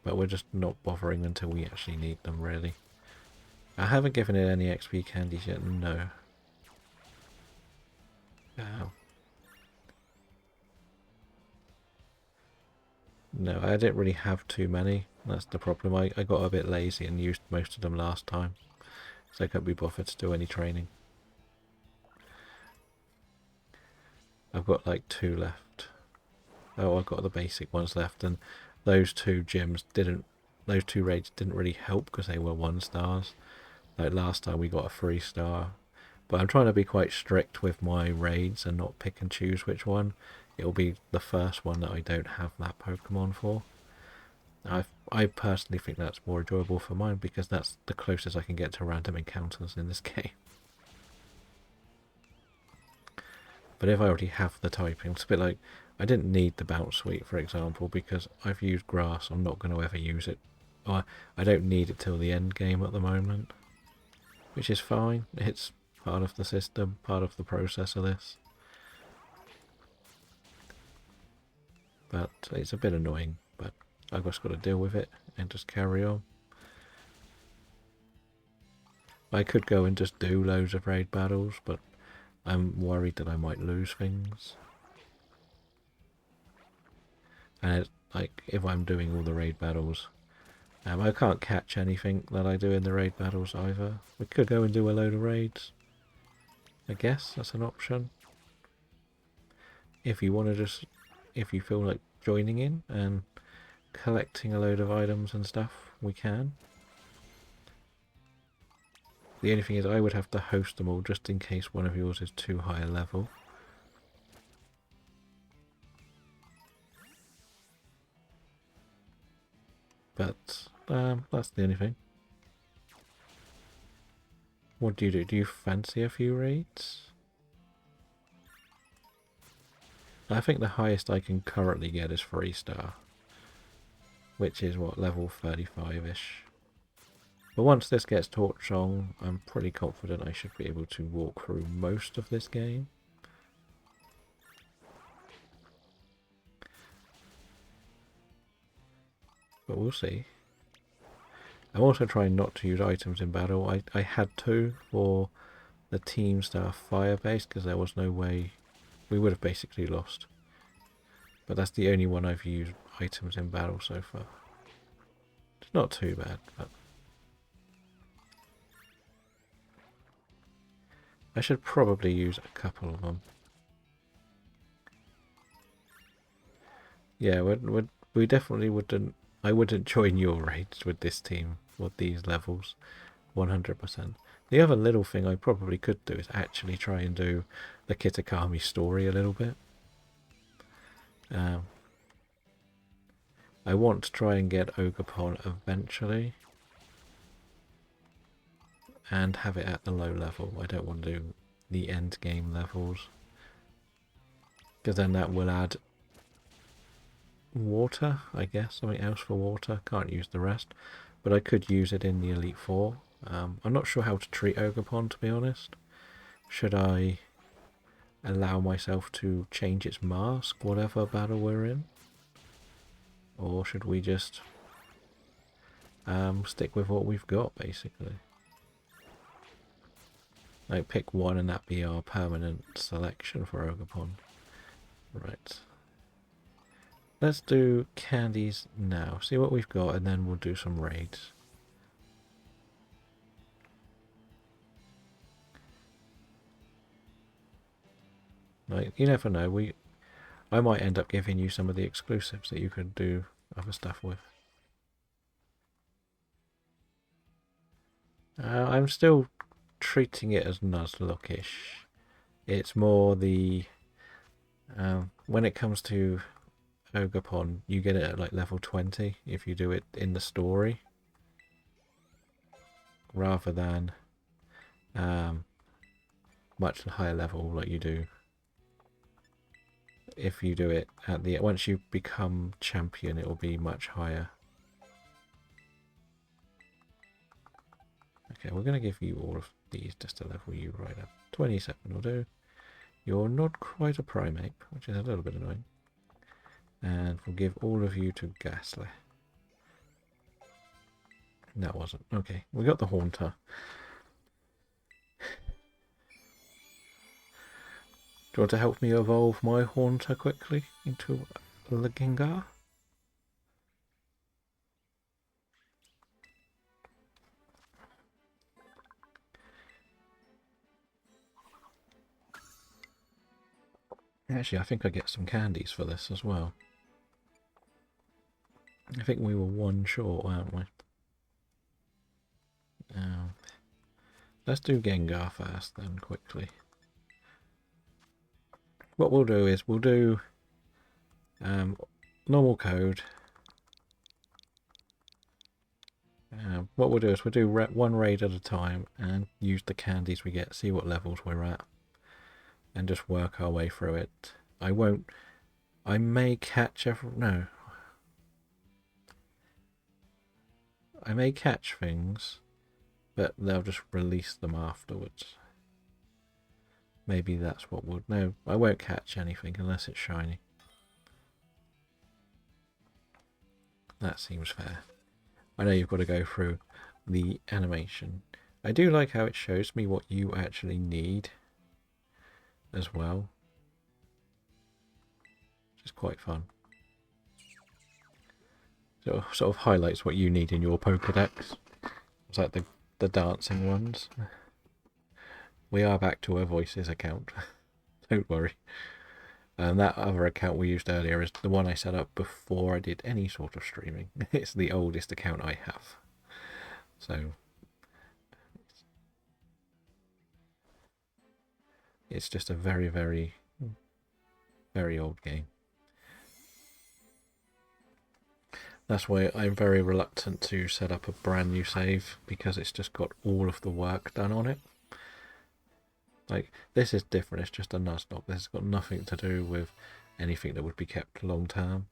but we're just not bothering until we actually need them, really. I haven't given it any XP candies yet, no. No, I didn't really have too many. That's the problem. I got a bit lazy and used most of them last time, so I couldn't be bothered to do any training. I've got like 2 left. Oh, I've got the basic ones left, and those 2 gyms didn't, those 2 raids didn't really help because they were 1 stars. Like last time we got a 3 star. But I'm trying to be quite strict with my raids and not pick and choose which one. It'll be the first one that I don't have that Pokemon for. I personally think that's more enjoyable for mine because that's the closest I can get to random encounters in this game. But if I already have the typing, it's a bit like, I didn't need the Bounce Suite, for example, because I've used Grass. I'm not going to ever use it. I don't need it till the end game at the moment, which is fine. It's part of the system, part of the process of this. But it's a bit annoying, but I've just got to deal with it and just carry on. I could go and just do loads of raid battles, but I'm worried that I might lose things. And it's like, if I'm doing all the raid battles, I can't catch anything that I do in the raid battles either. We could go and do a load of raids. I guess that's an option. If you want to just, if you feel like joining in and collecting a load of items and stuff, we can. The only thing is I would have to host them all just in case one of yours is too high a level. But that's the only thing. What do? Do you fancy a few raids? I think the highest I can currently get is 3 star. Which is what, level 35-ish. But once this gets Torch Song, I'm pretty confident I should be able to walk through most of this game. But we'll see. I'm also trying not to use items in battle. I had to for the Team Star Fire base because there was no way we would have basically lost. But that's the only one I've used items in battle so far. It's not too bad, but I should probably use a couple of them. Yeah, we definitely wouldn't. I wouldn't join your raids with this team with these levels, 100%. The other little thing I probably could do is actually try and do the Kitakami story a little bit. I want to try and get Ogerpon eventually and have it at the low level. I don't want to do the end game levels because then that will add water, I guess, something else for water. Can't use the rest, but I could use it in the Elite Four. I'm not sure how to treat Ogerpon, to be honest. Should I allow myself to change its mask, whatever battle we're in? Or should we just stick with what we've got, basically? Like, pick one and that be our permanent selection for Ogerpon. Right. Let's do candies now. See what we've got, and then we'll do some raids. Like, you never know. I might end up giving you some of the exclusives that you could do other stuff with. I'm still treating it as Nuzlocke-ish. It's more the when it comes to Ogerpon, you get it at like level 20 if you do it in the story, rather than much higher level like you do if you do it at the once you become champion. It will be much higher. Okay, we're going to give you all of these just to level you right up. 27 will do. You're not quite a primate, which is a little bit annoying. And we'll give all of you to Ghastly. That wasn't. Okay, we got the Haunter. Do you want to help me evolve my Haunter quickly into the Gengar? Actually, I think I get some candies for this as well. I think we were one short, weren't we? Let's do Gengar first then, quickly. What we'll do is we'll do normal code. What we'll do is we'll do one raid at a time and use the candies we get, see what levels we're at, and just work our way through it. I may catch I may catch things, but they'll just release them afterwards. Maybe that's what would. No, I won't catch anything unless it's shiny. That seems fair. I know you've got to go through the animation. I do like how it shows me what you actually need as well. Which is quite fun. So it sort of highlights what you need in your Pokedex. It's like the dancing ones. We are back to a Voices account. Don't worry. And that other account we used earlier is the one I set up before I did any sort of streaming. It's the oldest account I have. So it's just a very, very, very old game. That's why I'm very reluctant to set up a brand new save, because it's just got all of the work done on it. Like, this is different, it's just a Nuzlocke. This has got nothing to do with anything that would be kept long term.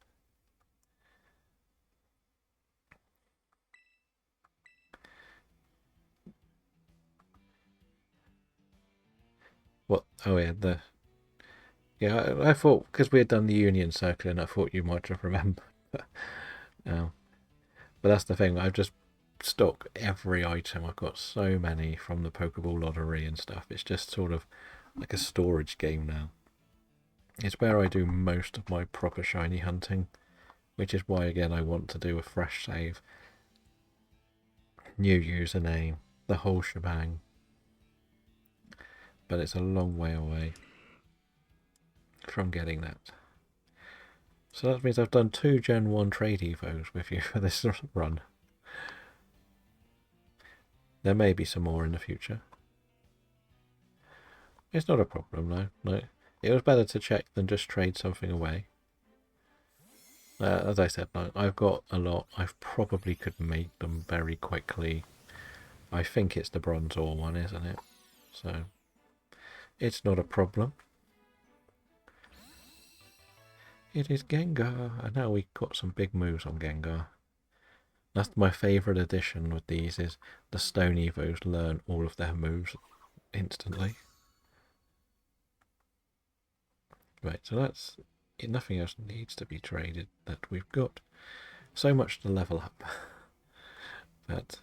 What? Oh yeah, yeah, I thought, because we had done the Union Circle, and I thought you might have remembered. But that's the thing, I've just stocked every item. I've got so many from the Pokeball lottery and stuff. It's just sort of like a storage game now. It's where I do most of my proper shiny hunting, which is why, again, I want to do a fresh save. New username, the whole shebang. but it's a long way away from getting that. So that means I've done 2 Gen 1 trade evos with you for this run. There may be some more in the future. It's not a problem, though. No, it was better to check than just trade something away. As I said, I've got a lot. I probably could make them very quickly. I think it's the bronze ore one, isn't it? So it's not a problem. It is Gengar, and now we got some big moves on Gengar. That's my favourite addition with these, is the Stone Evos learn all of their moves instantly. Right, so that's nothing else needs to be traded. That we've got so much to level up. But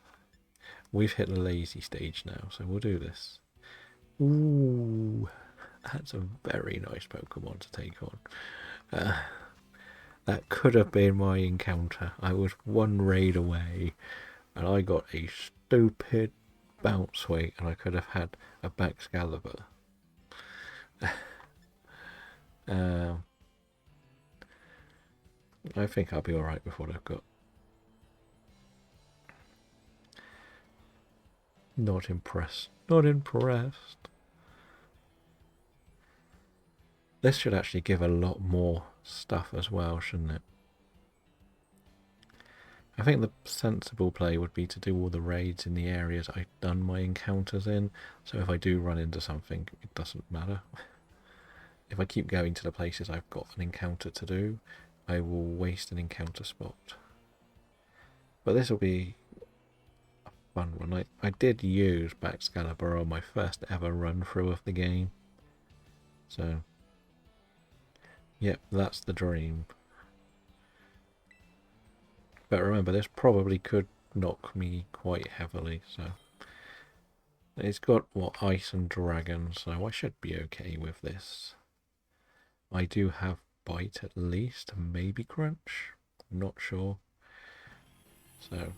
we've hit the lazy stage now, so we'll do this. Ooh, that's a very nice Pokemon to take on. That could have been my encounter. I was 1 raid away, and I got a stupid bounce swing, and I could have had a Baxcalibur. I think I'll be alright with what I've got. Not impressed. Not impressed. This should actually give a lot more stuff as well, shouldn't it? I think the sensible play would be to do all the raids in the areas I've done my encounters in, so if I do run into something, it doesn't matter. If I keep going to the places I've got an encounter to do, I will waste an encounter spot. But this will be a fun one. I did use Baxcalibur on my first ever run through of the game. So, yep, that's the dream. But remember, this probably could knock me quite heavily, so... It's got, what, Ice and Dragon, so I should be okay with this. I do have Bite at least, maybe Crunch, I'm not sure. So...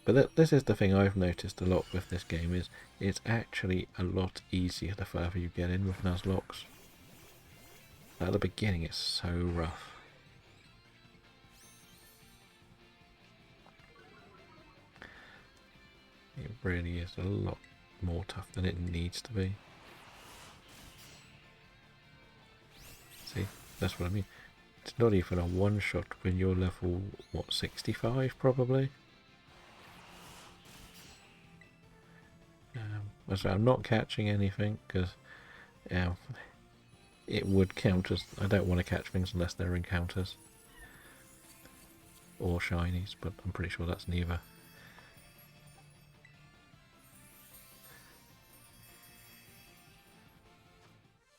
But this is the thing I've noticed a lot with this game, is it's actually a lot easier the further you get in with Nuzlocke. At the beginning it's so rough. It really is a lot more tough than it needs to be. See, that's what I mean. It's not even a one-shot when you're level, what, 65 probably? So I'm not catching anything, because it would count as... I don't want to catch things unless they're encounters. Or shinies, but I'm pretty sure that's neither.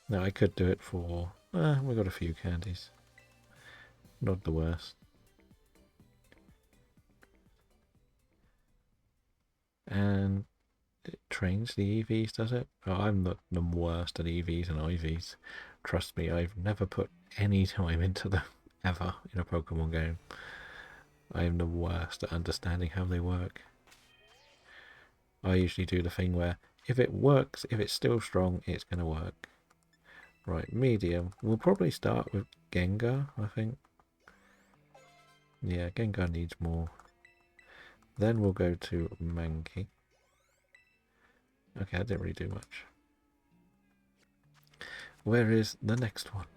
Now I could do it for... we got a few candies. Not the worst. And it trains the EVs, does it? Oh, I'm not the worst at EVs and IVs. Trust me, I've never put any time into them ever in a Pokemon game. I am the worst at understanding how they work. I usually do the thing where if it works, if it's still strong, it's going to work. Right, medium. We'll probably start with Gengar, I think. Yeah, Gengar needs more. Then we'll go to Mankey. Okay, I didn't really do much. Where is the next one?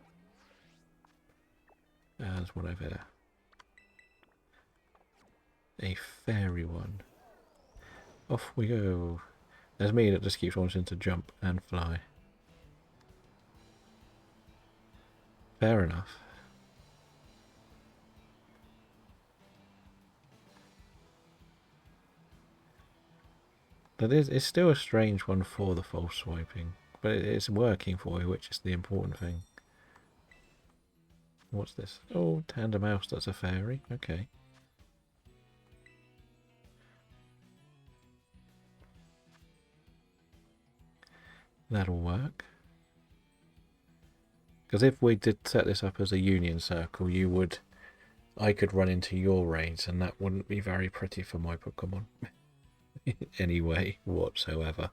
There's one over there. A fairy one. Off we go. There's me that just keeps wanting to jump and fly. Fair enough. It's still a strange one for the false swiping, but it's working for you, which is the important thing. What's this? Oh, Tandemaus, that's a fairy. Okay. That'll work. Because if we did set this up as a union circle, I could run into your raids, and that wouldn't be very pretty for my Pokemon. Anyway, whatsoever.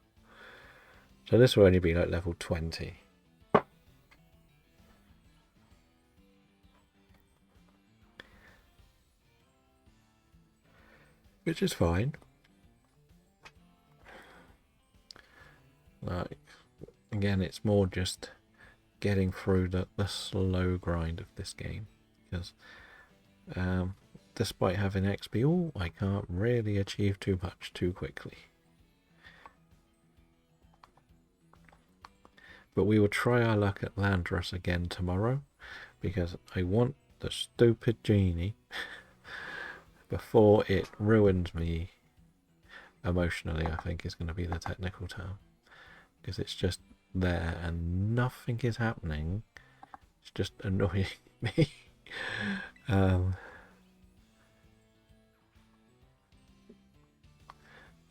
So this will only be like level 20. Which is fine. Like, again, it's more just getting through the slow grind of this game. Because despite having XP, I can't really achieve too much too quickly. But we will try our luck at Landress again tomorrow, because I want the stupid genie before it ruins me emotionally, I think is going to be the technical term. Because it's just there and nothing is happening. It's just annoying me.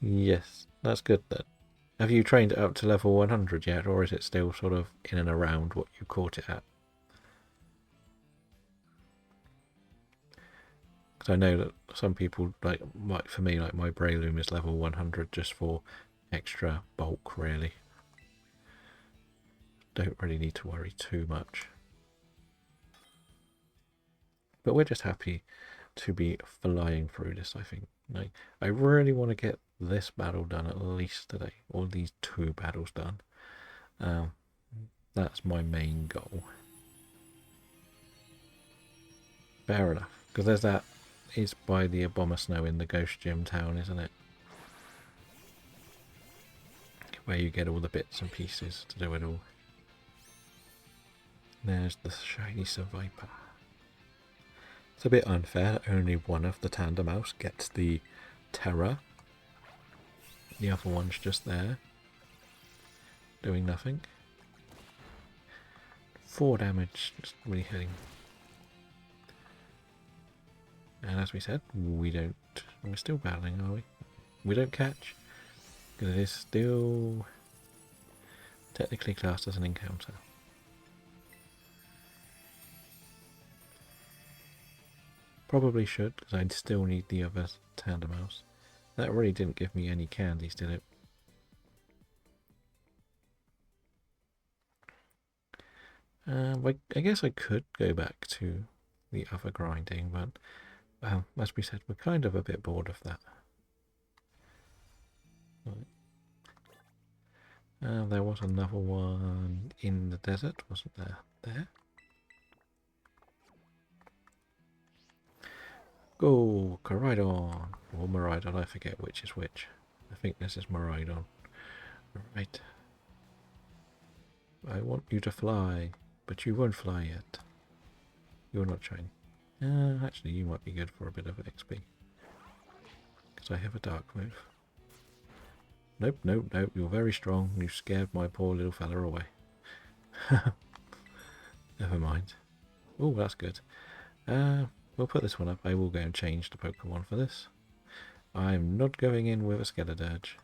Yes, that's good then. Have you trained it up to level 100 yet, or is it still sort of in and around what you caught it at? Because I know that some people, like for me, like my Breloom is level 100 just for extra bulk, really. Don't really need to worry too much. But we're just happy to be flying through this, I think. Like, I really want to get this battle done at least today, or these 2 battles done. That's my main goal. Fair enough, because there's that is by the Abomasnow in the Ghost Gym town, isn't it? Where you get all the bits and pieces to do it all. There's the shiny Survivor. It's a bit unfair that only one of the Tandemaus gets the Terror. The other one's just there, doing nothing. 4 damage, just really hitting. And as we said, we're still battling, are we? We don't catch, because it is still technically classed as an encounter. Probably should, because I'd still need the other Tandemaus. That really didn't give me any candies, did it? I guess I could go back to the other grinding, but as we said, we're kind of a bit bored of that. There was another one in the desert, wasn't there? There. Go, Coridon. Or Miraidon, I forget which is which. I think this is Miraidon. Right. I want you to fly, but you won't fly yet. You're not shiny. Actually, you might be good for a bit of XP. Because I have a dark move. Nope, nope, nope. You're very strong. You scared my poor little fella away. Never mind. Oh, that's good. We'll put this one up. I will go and change the Pokemon for this. I'm not going in with a Skeledirge.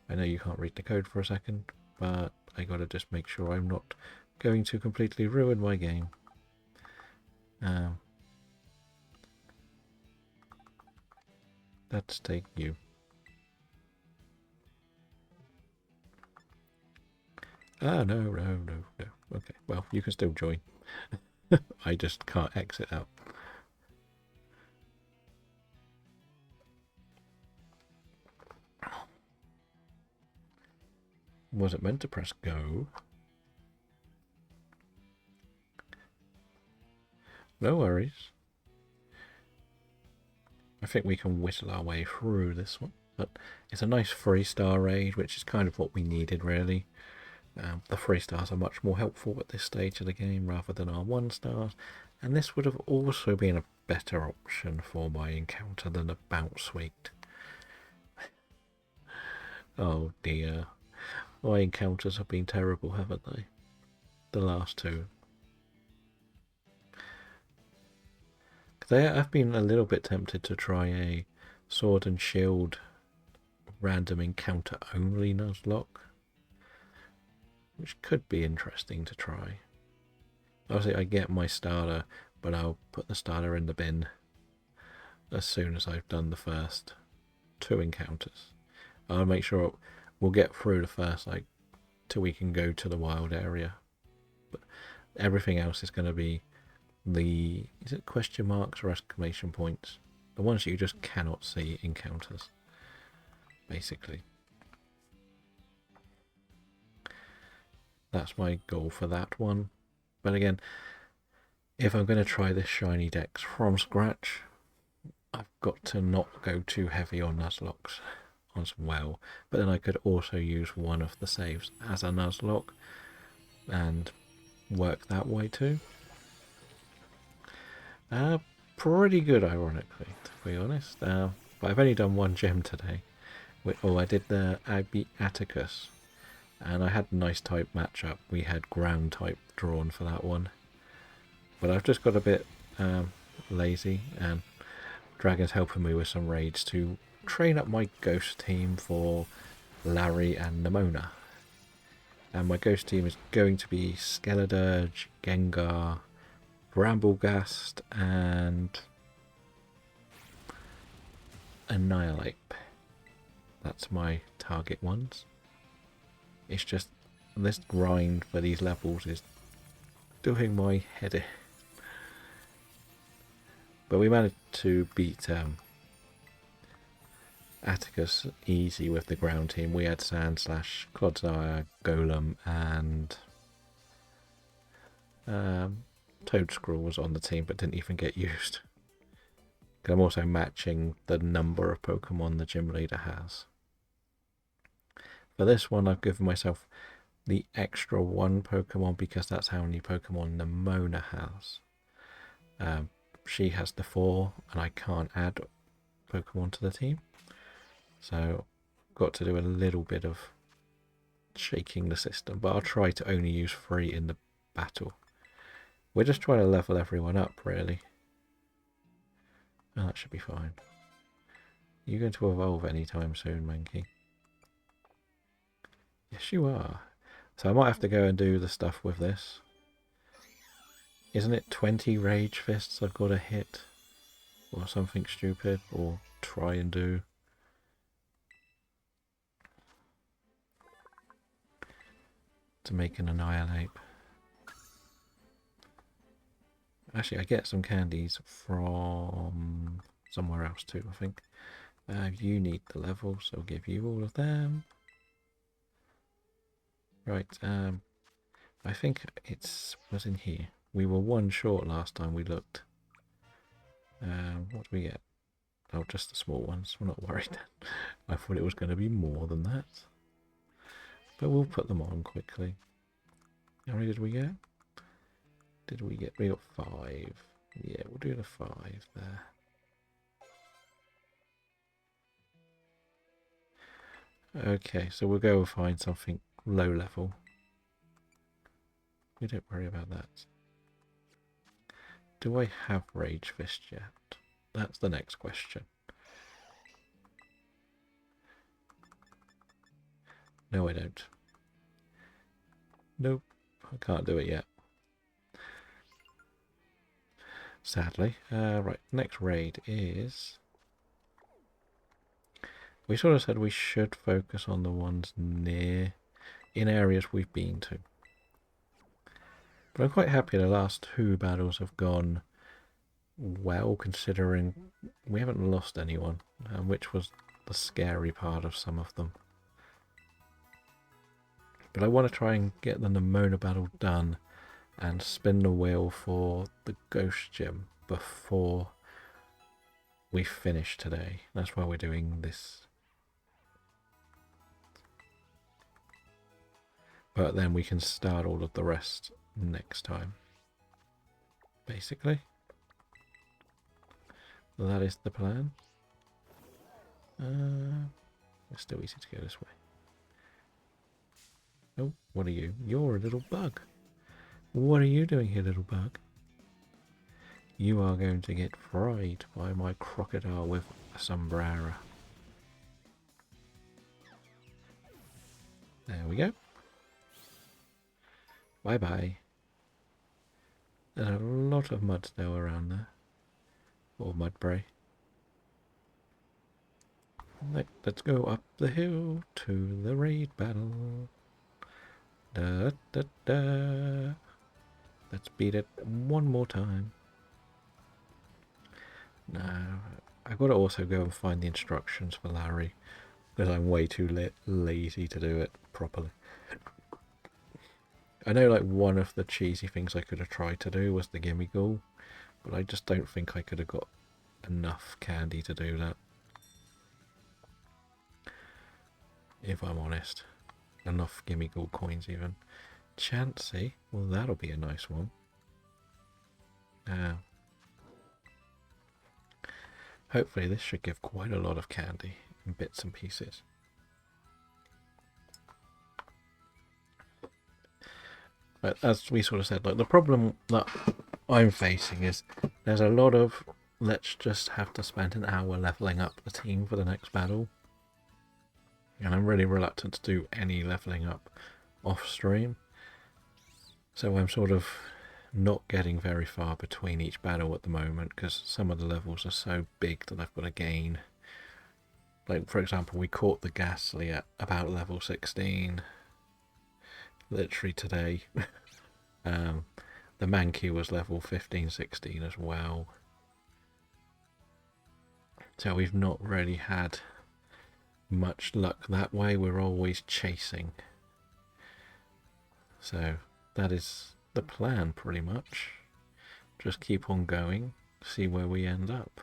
I know you can't read the code for a second, but I gotta just make sure I'm not going to completely ruin my game. Let's take you. No, no, no, no. Okay, well, you can still join. I just can't exit out. Was it meant to press go? No worries. I think we can whittle our way through this one. But it's a nice 3-star raid, which is kind of what we needed, really. The 3 stars are much more helpful at this stage of the game rather than our 1 stars. And this would have also been a better option for my encounter than a bounce suite. Oh dear. My encounters have been terrible, haven't they? The last 2. I've been a little bit tempted to try a Sword and Shield random encounter only Nuzlocke, which could be interesting to try. Obviously I get my starter, but I'll put the starter in the bin as soon as I've done the first 2 encounters. I'll make sure we'll get through the first like till we can go to the wild area. But everything else is going to be is it question marks or exclamation points? The ones you just cannot see encounters, basically. That's my goal for that one. But again, if I'm going to try this shiny dex from scratch, I've got to not go too heavy on Nuzlocke as well. But then I could also use one of the saves as a Nuzlocke and work that way too. Pretty good, ironically, to be honest. But I've only done one gem today. I did the Atticus, and I had a nice type matchup. We had ground type drawn for that one. But I've just got a bit lazy, and Dragon's helping me with some raids to train up my ghost team for Larry and Nimona. And my ghost team is going to be Skeledirge, Gengar, Bramblegast, and Annihilate. That's my target ones. It's just this grind for these levels is doing my head in. But we managed to beat Atticus easy with the ground team. We had Sandslash, Clodsire, Golem, and Toadscruel was on the team but didn't even get used. I'm also matching the number of Pokemon the gym leader has. For this one, I've given myself the extra one Pokemon because that's how many Pokemon Nimona has. She has the 4, and I can't add Pokemon to the team. So, got to do a little bit of shaking the system, but I'll try to only use 3 in the battle. We're just trying to level everyone up, really. Oh, that should be fine. You're going to evolve anytime soon, Mankey. Yes, you are. So I might have to go and do the stuff with this. Isn't it 20 Rage Fists I've got to hit? Or something stupid? Or try and do? To make an Annihilate. Actually, I get some candies from somewhere else too, I think. You need the levels, so I'll give you all of them. Right, I think was in here. We were 1 short last time we looked. What do we get? Oh, just the small ones. We're not worried then. I thought it was going to be more than that. But we'll put them on quickly. How many did we get? We got 5. Yeah, we'll do the 5 there. Okay, so we'll go and find something low level. We don't worry about that. Do I have Rage Fist yet? That's the next question. No, I don't. Nope, I can't do it yet. Sadly. Right, next raid is... We sort of said we should focus on the ones in areas we've been to. But I'm quite happy the last 2 battles have gone well, considering we haven't lost anyone, which was the scary part of some of them. But I want to try and get the Nimona battle done and spin the wheel for the Ghost Gym before we finish today. That's why we're doing this. But then we can start all of the rest next time. Basically. That is the plan. It's still easy to go this way. Oh, what are you? You're a little bug. What are you doing here, little bug? You are going to get fried by my crocodile with a sombrero. There we go. Bye-bye. There's a lot of mud still around there. Or mudbray. Let's go up the hill to the raid battle. Da, da, da. Let's beat it one more time. Now, I've got to also go and find the instructions for Larry, because I'm way too lazy to do it properly. I know, like, one of the cheesy things I could have tried to do was the gimme ghoul, but I just don't think I could have got enough candy to do that. If I'm honest. Enough gimme ghoul coins even. Chansey, well, that'll be a nice one. Hopefully this should give quite a lot of candy in bits and pieces. But as we sort of said, like, the problem that I'm facing is there's a lot of let's just have to spend an hour leveling up the team for the next battle. And I'm really reluctant to do any leveling up off stream. So I'm sort of not getting very far between each battle at the moment because some of the levels are so big that I've got to gain. Like, for example, we caught the Ghastly at about level 16 literally today. The Mankey was level 15, 16 as well. So we've not really had much luck that way. We're always chasing. So that is the plan pretty much. Just keep on going, see where we end up.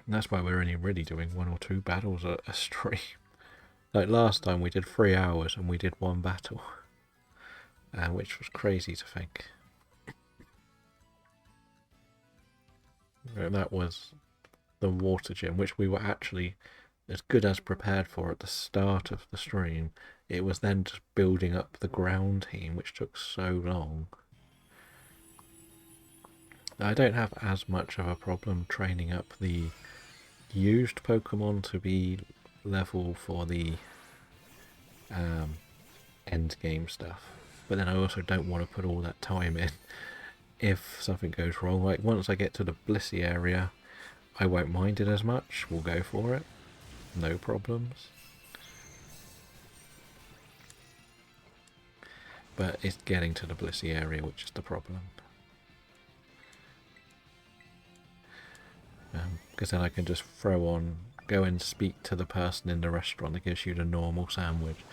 And that's why we're only really doing 1 or 2 battles a stream. Like last time we did 3 hours and we did 1 battle. Which was crazy to think. That was the water gym, which we were actually as good as prepared for at the start of the stream. It was then just building up the ground team, which took so long. I don't have as much of a problem training up the used Pokemon to be level for the end game stuff, but then I also don't want to put all that time in if something goes wrong. Like, once I get to the Blissey area, I won't mind it as much. We'll go for it, no problems. But it's getting to the Blissey area which is the problem. Because then I can just go and speak to the person in the restaurant that gives you the normal sandwich,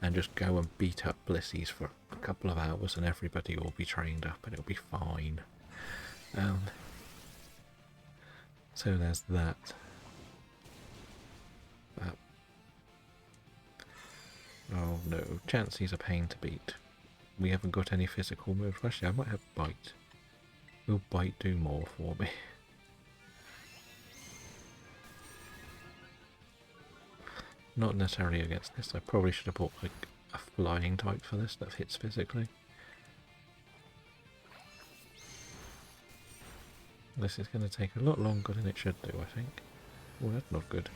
and just go and beat up Blissies for a couple of hours, and everybody will be trained up and it'll be fine. So there's that. Oh no, Chansey's a pain to beat. We haven't got any physical moves. Actually, I might have Bite. Will Bite do more for me? Not necessarily against this. I probably should have bought like a flying type for this that hits physically. This is going to take a lot longer than it should do, I think. Oh, that's not good.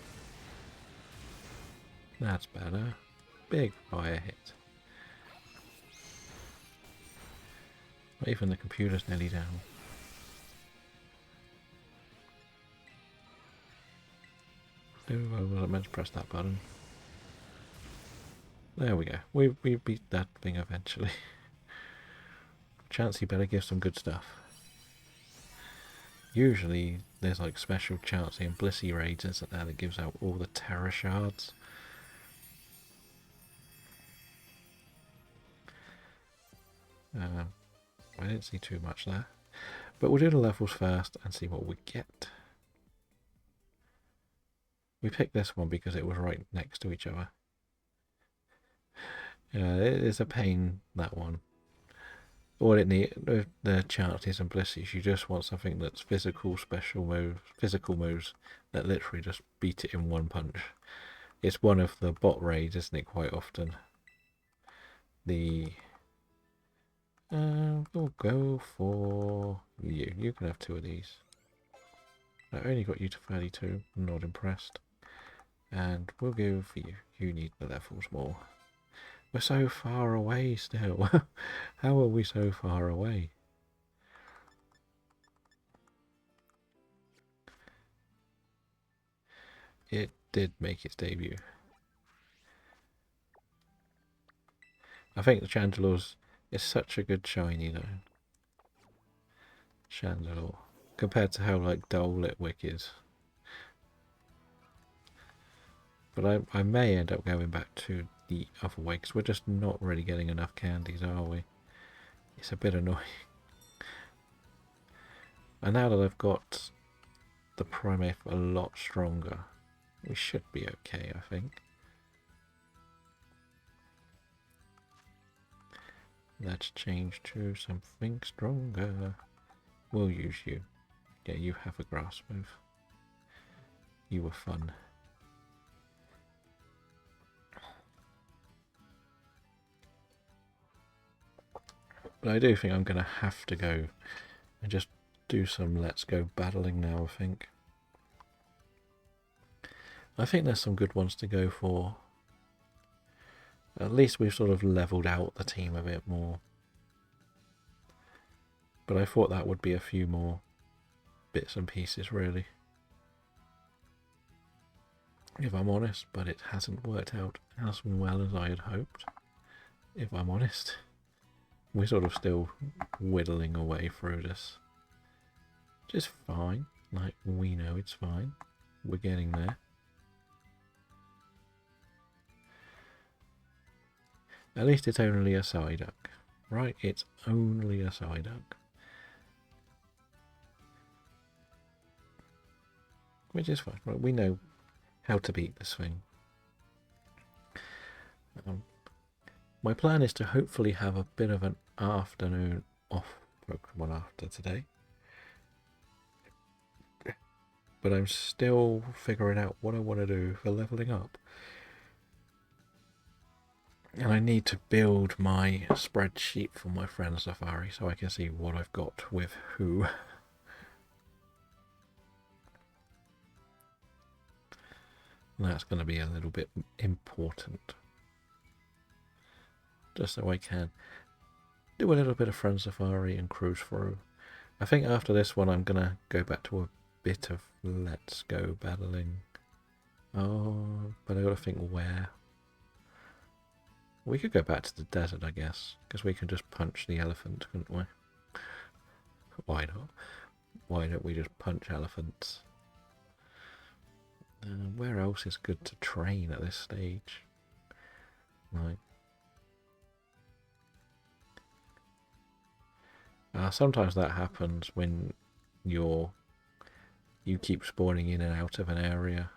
That's better. Big fire hit. Even the computer's nearly down. Oh, I wasn't meant to press that button. There we go. We beat that thing eventually. Chansey better give some good stuff. Usually there's like special Chansey and Blissey raids, isn't there, that gives out all the terror shards. I didn't see too much there. But we'll do the levels first and see what we get. We picked this one because it was right next to each other. Yeah, it is a pain, that one. All it needs, the Chances and Blissies, you just want something that's physical moves that literally just beat it in one punch. It's one of the bot raids, isn't it, quite often? We'll go for you. You can have 2 of these. I only got you to 32. I'm not impressed. And we'll go for you. You need the levels more. We're so far away still. How are we so far away? It did make its debut. I think the Chandelure is such a good shiny though. Chandelure. Compared to how like dull Litwick is. But I may end up going back to the other way because we're just not really getting enough candies, are we? It's a bit annoying. And now that I've got the Primeape a lot stronger, we should be okay, I think. Let's change to something stronger. We'll use you. Yeah, you have a grass move. You were fun. But I do think I'm going to have to go and just do some let's go battling now, I think. I think there's some good ones to go for. At least we've sort of leveled out the team a bit more. But I thought that would be a few more bits and pieces, really. If I'm honest, but it hasn't worked out as well as I had hoped. If I'm honest. We're sort of still whittling away through this. Which is fine. Like, we know it's fine. We're getting there. At least it's only a Psyduck. Right? It's only a Psyduck. Which is fine. Right? We know how to beat this thing. My plan is to hopefully have a bit of an afternoon off Pokemon after today. But I'm still figuring out what I want to do for leveling up. And I need to build my spreadsheet for my friend Safari so I can see what I've got with who. And that's going to be a little bit important. Just so I can do a little bit of friend Safari and cruise through. I think after this one I'm going to go back to a bit of let's go battling. Oh, but I got to think where. We could go back to the desert, I guess, because we can just punch the elephant, couldn't we? Why not? Why don't we just punch elephants? Where else is good to train at this stage? Like, sometimes that happens when you keep spawning in and out of an area.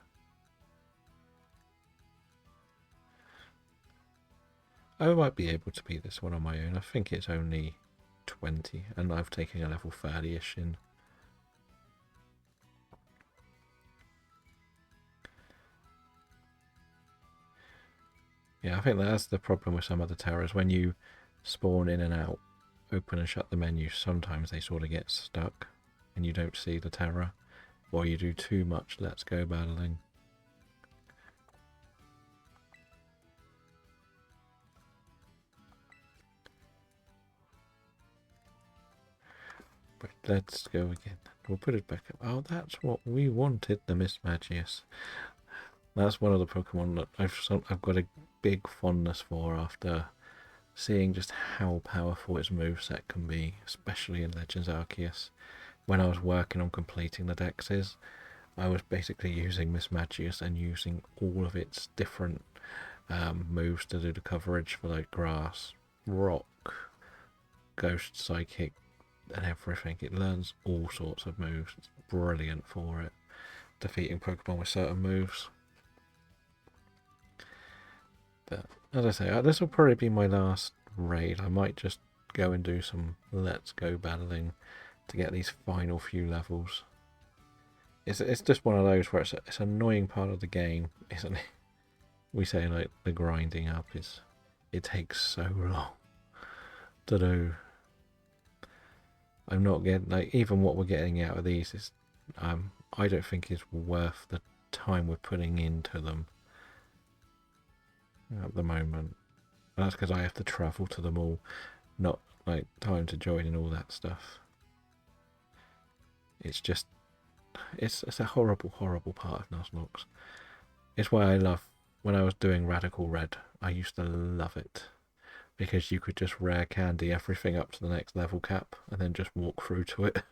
I might be able to beat this one on my own. I think it's only 20 and I've taken a level 30-ish in. Yeah, I think that's the problem with some of the terrors. When you spawn in and out, open and shut the menu, sometimes they sort of get stuck and you don't see the terror. Or you do too much let's go battling. But let's go again. We'll put it back up. Oh, that's what we wanted, the Mismagius. That's one of the Pokemon that I've got a big fondness for after seeing just how powerful its moveset can be, especially in Legends Arceus. When I was working on completing the Dexes, I was basically using Mismagius and using all of its different moves to do the coverage for like Grass, Rock, Ghost, Psychic, and everything. It learns all sorts of moves. It's brilliant for it. Defeating Pokemon with certain moves. But as I say, this will probably be my last raid. I might just go and do some let's go battling to get these final few levels. It's just one of those where it's an annoying part of the game, isn't it? We say like the grinding up it takes so long to do. I'm not getting like even what we're getting out of these is I don't think is worth the time we're putting into them at the moment. And that's because I have to travel to them all, not like time to join and all that stuff. It's just it's a horrible part of Nuzlocke. It's why I love when I was doing Radical Red. I used to love it because you could just rare candy everything up to the next level cap and then just walk through to it.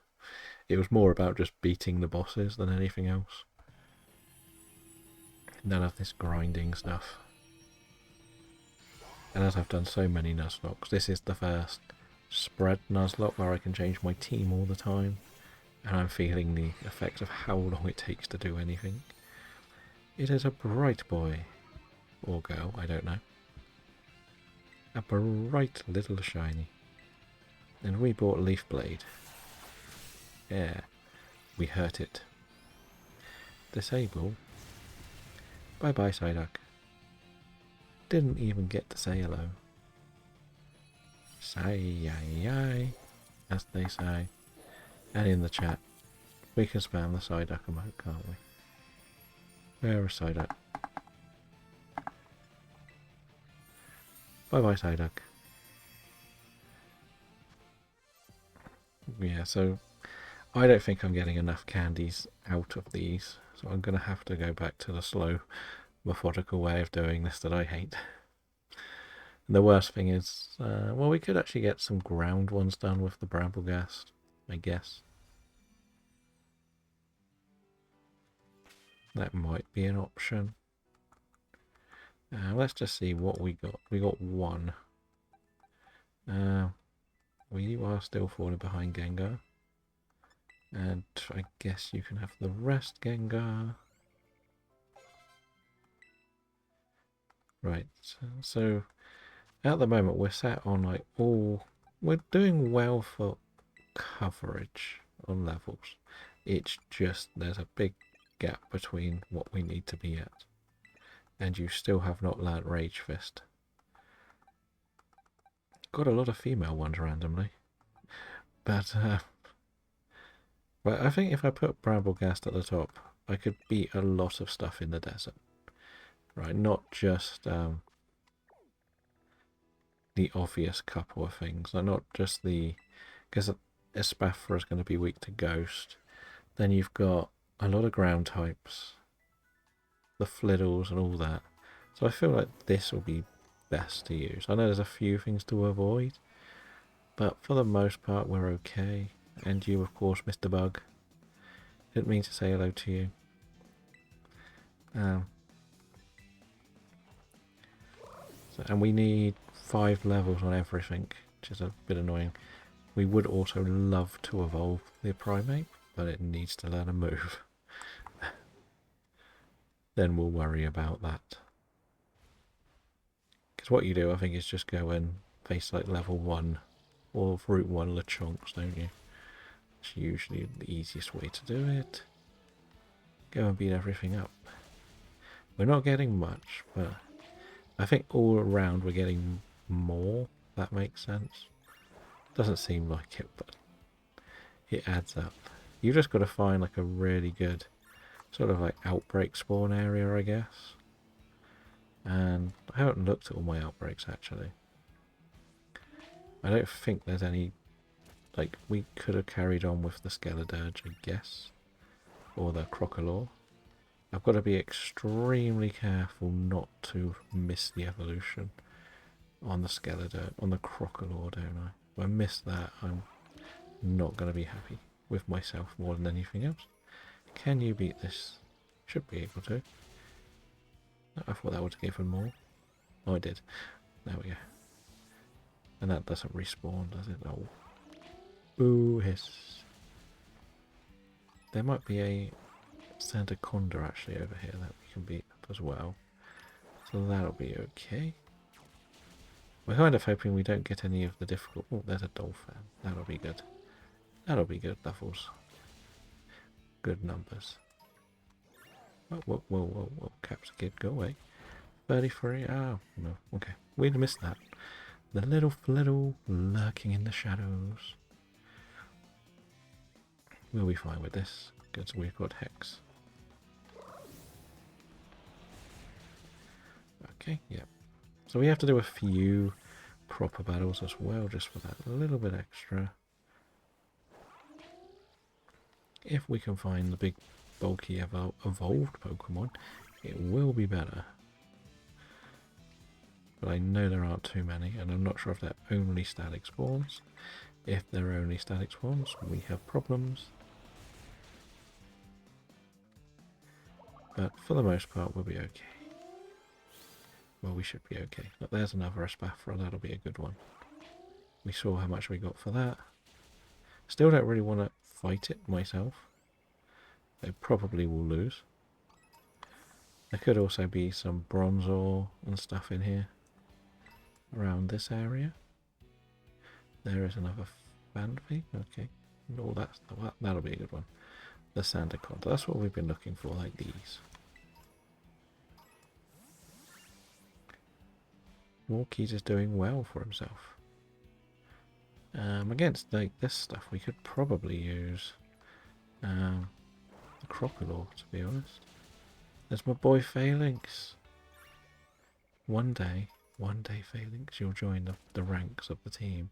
It was more about just beating the bosses than anything else. None of this grinding stuff. And as I've done so many Nuzlocks, this is the first spread Nuzlocke where I can change my team all the time. And I'm feeling the effect of how long it takes to do anything. It is a bright boy. Or girl, I don't know. A bright little shiny. And we bought Leaf Blade. Yeah, we hurt it. Disable. Bye bye, Psyduck. Didn't even get to say hello. Say-yi-yi, as they say. And in the chat, we can spam the Psyduck emote, can't we? Where is Psyduck? Bye bye, Psyduck. Yeah, so I don't think I'm getting enough candies out of these, so I'm going to have to go back to the slow, methodical way of doing this that I hate. And the worst thing is, well, we could actually get some ground ones done with the Brambleghast, I guess. That might be an option. Let's just see what we got. We got one. We are still falling behind Gengar. And I guess you can have the rest, Gengar. Right, so at the moment we're sat on like we're doing well for coverage on levels. It's just there's a big gap between what we need to be at. And you still have not learnt Rage Fist. Got a lot of female ones randomly. But I think if I put Brambleghast at the top, I could beat a lot of stuff in the desert. Right, not just the obvious couple of things. Like not just the... Because Espathra is going to be weak to Ghost. Then you've got a lot of ground types. The Fliddles and all that. So I feel like this will be best to use. I know there's a few things to avoid. But for the most part, we're okay. And you, of course, Mr. Bug. Didn't mean to say hello to you. And we need 5 levels on everything, which is a bit annoying. We would also love to evolve the Primate, but it needs to learn a move. Then we'll worry about that. Because what you do, I think, is just go and face like level 1 or Route 1 Lechonks, don't you? It's usually the easiest way to do it. Go and beat everything up. We're not getting much, but I think all around we're getting more. That makes sense. Doesn't seem like it, but it adds up. You just got to find like a really good sort of like outbreak spawn area, I guess. And I haven't looked at all my outbreaks actually. I don't think there's any, like, we could have carried on with the Skeledirge, I guess, or the Crocodile. I've got to be extremely careful not to miss the evolution on the Skeledirge, on the Crocodile, don't I? If I miss that, I'm not going to be happy with myself more than anything else. Can you beat this? Should be able to. I thought that would have given more. Oh, I did. There we go. And that doesn't respawn, does it? Oh. Boo hiss. There might be a Sandaconda actually over here that we can beat up as well. So that'll be okay. We're kind of hoping we don't get any of the difficult... Oh, there's a Dolphin. That'll be good. That'll be good levels. Good numbers. Oh, whoa, whoa, whoa, whoa. Capture Kid, go away. 33. Oh, no. Okay. We'd missed that. The little Fliddle lurking in the shadows. We'll be fine with this, because we've got Hex. Okay, yeah. So we have to do a few proper battles as well, just for that little bit extra. If we can find the big, bulky, evolved Pokemon, it will be better. but I know there aren't too many, and I'm not sure if they're only static spawns. If they're only static spawns, we have problems. But for the most part, we'll be okay. Well, we should be okay. But there's another Espathra, that'll be a good one. We saw how much we got for that. Still don't really want to fight it myself. I probably will lose. There could also be some bronze ore and stuff in here. Around this area. There is another Fanfy. Okay. Oh, that'll be a good one. The Sandaconda. That's what we've been looking for, like these. Walkies is doing well for himself. Against like this stuff, we could probably use the Crocodile, to be honest. There's my boy Phalanx. One day, Phalanx, you'll join the ranks of the team.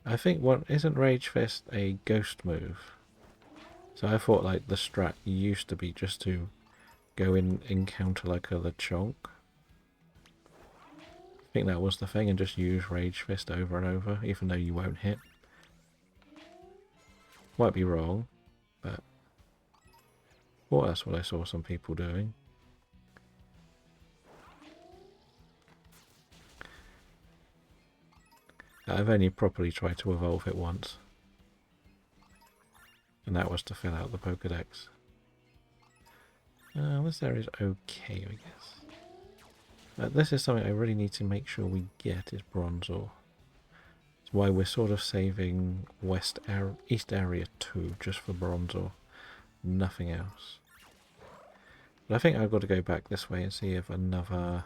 I think isn't Rage Fist a ghost move? So I thought like the strat used to be just to go in encounter like a chonk. I think that was the thing, and just use Rage Fist over and over, even though you won't hit. Might be wrong, but well, that's what I saw some people doing. I've only properly tried to evolve it once, and that was to fill out the Pokedex. This area is okay, I guess. This is something I really need to make sure we get is Bronzor. That's why we're sort of saving East Area 2 just for Bronzor. Nothing else. But I think I've got to go back this way and see if another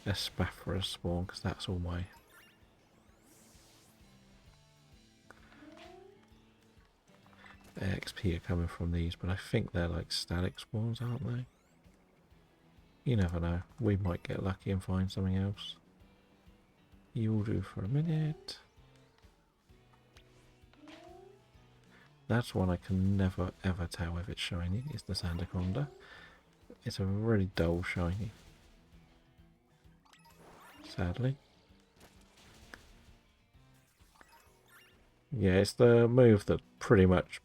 Espathra spawn, because that's all my... XP are coming from these, but I think they're like static spawns, aren't they? You never know. We might get lucky and find something else. You'll do for a minute. That's one I can never ever tell if it's shiny. It's the Sandaconda. It's a really dull shiny. Sadly. Yeah, it's the move that pretty much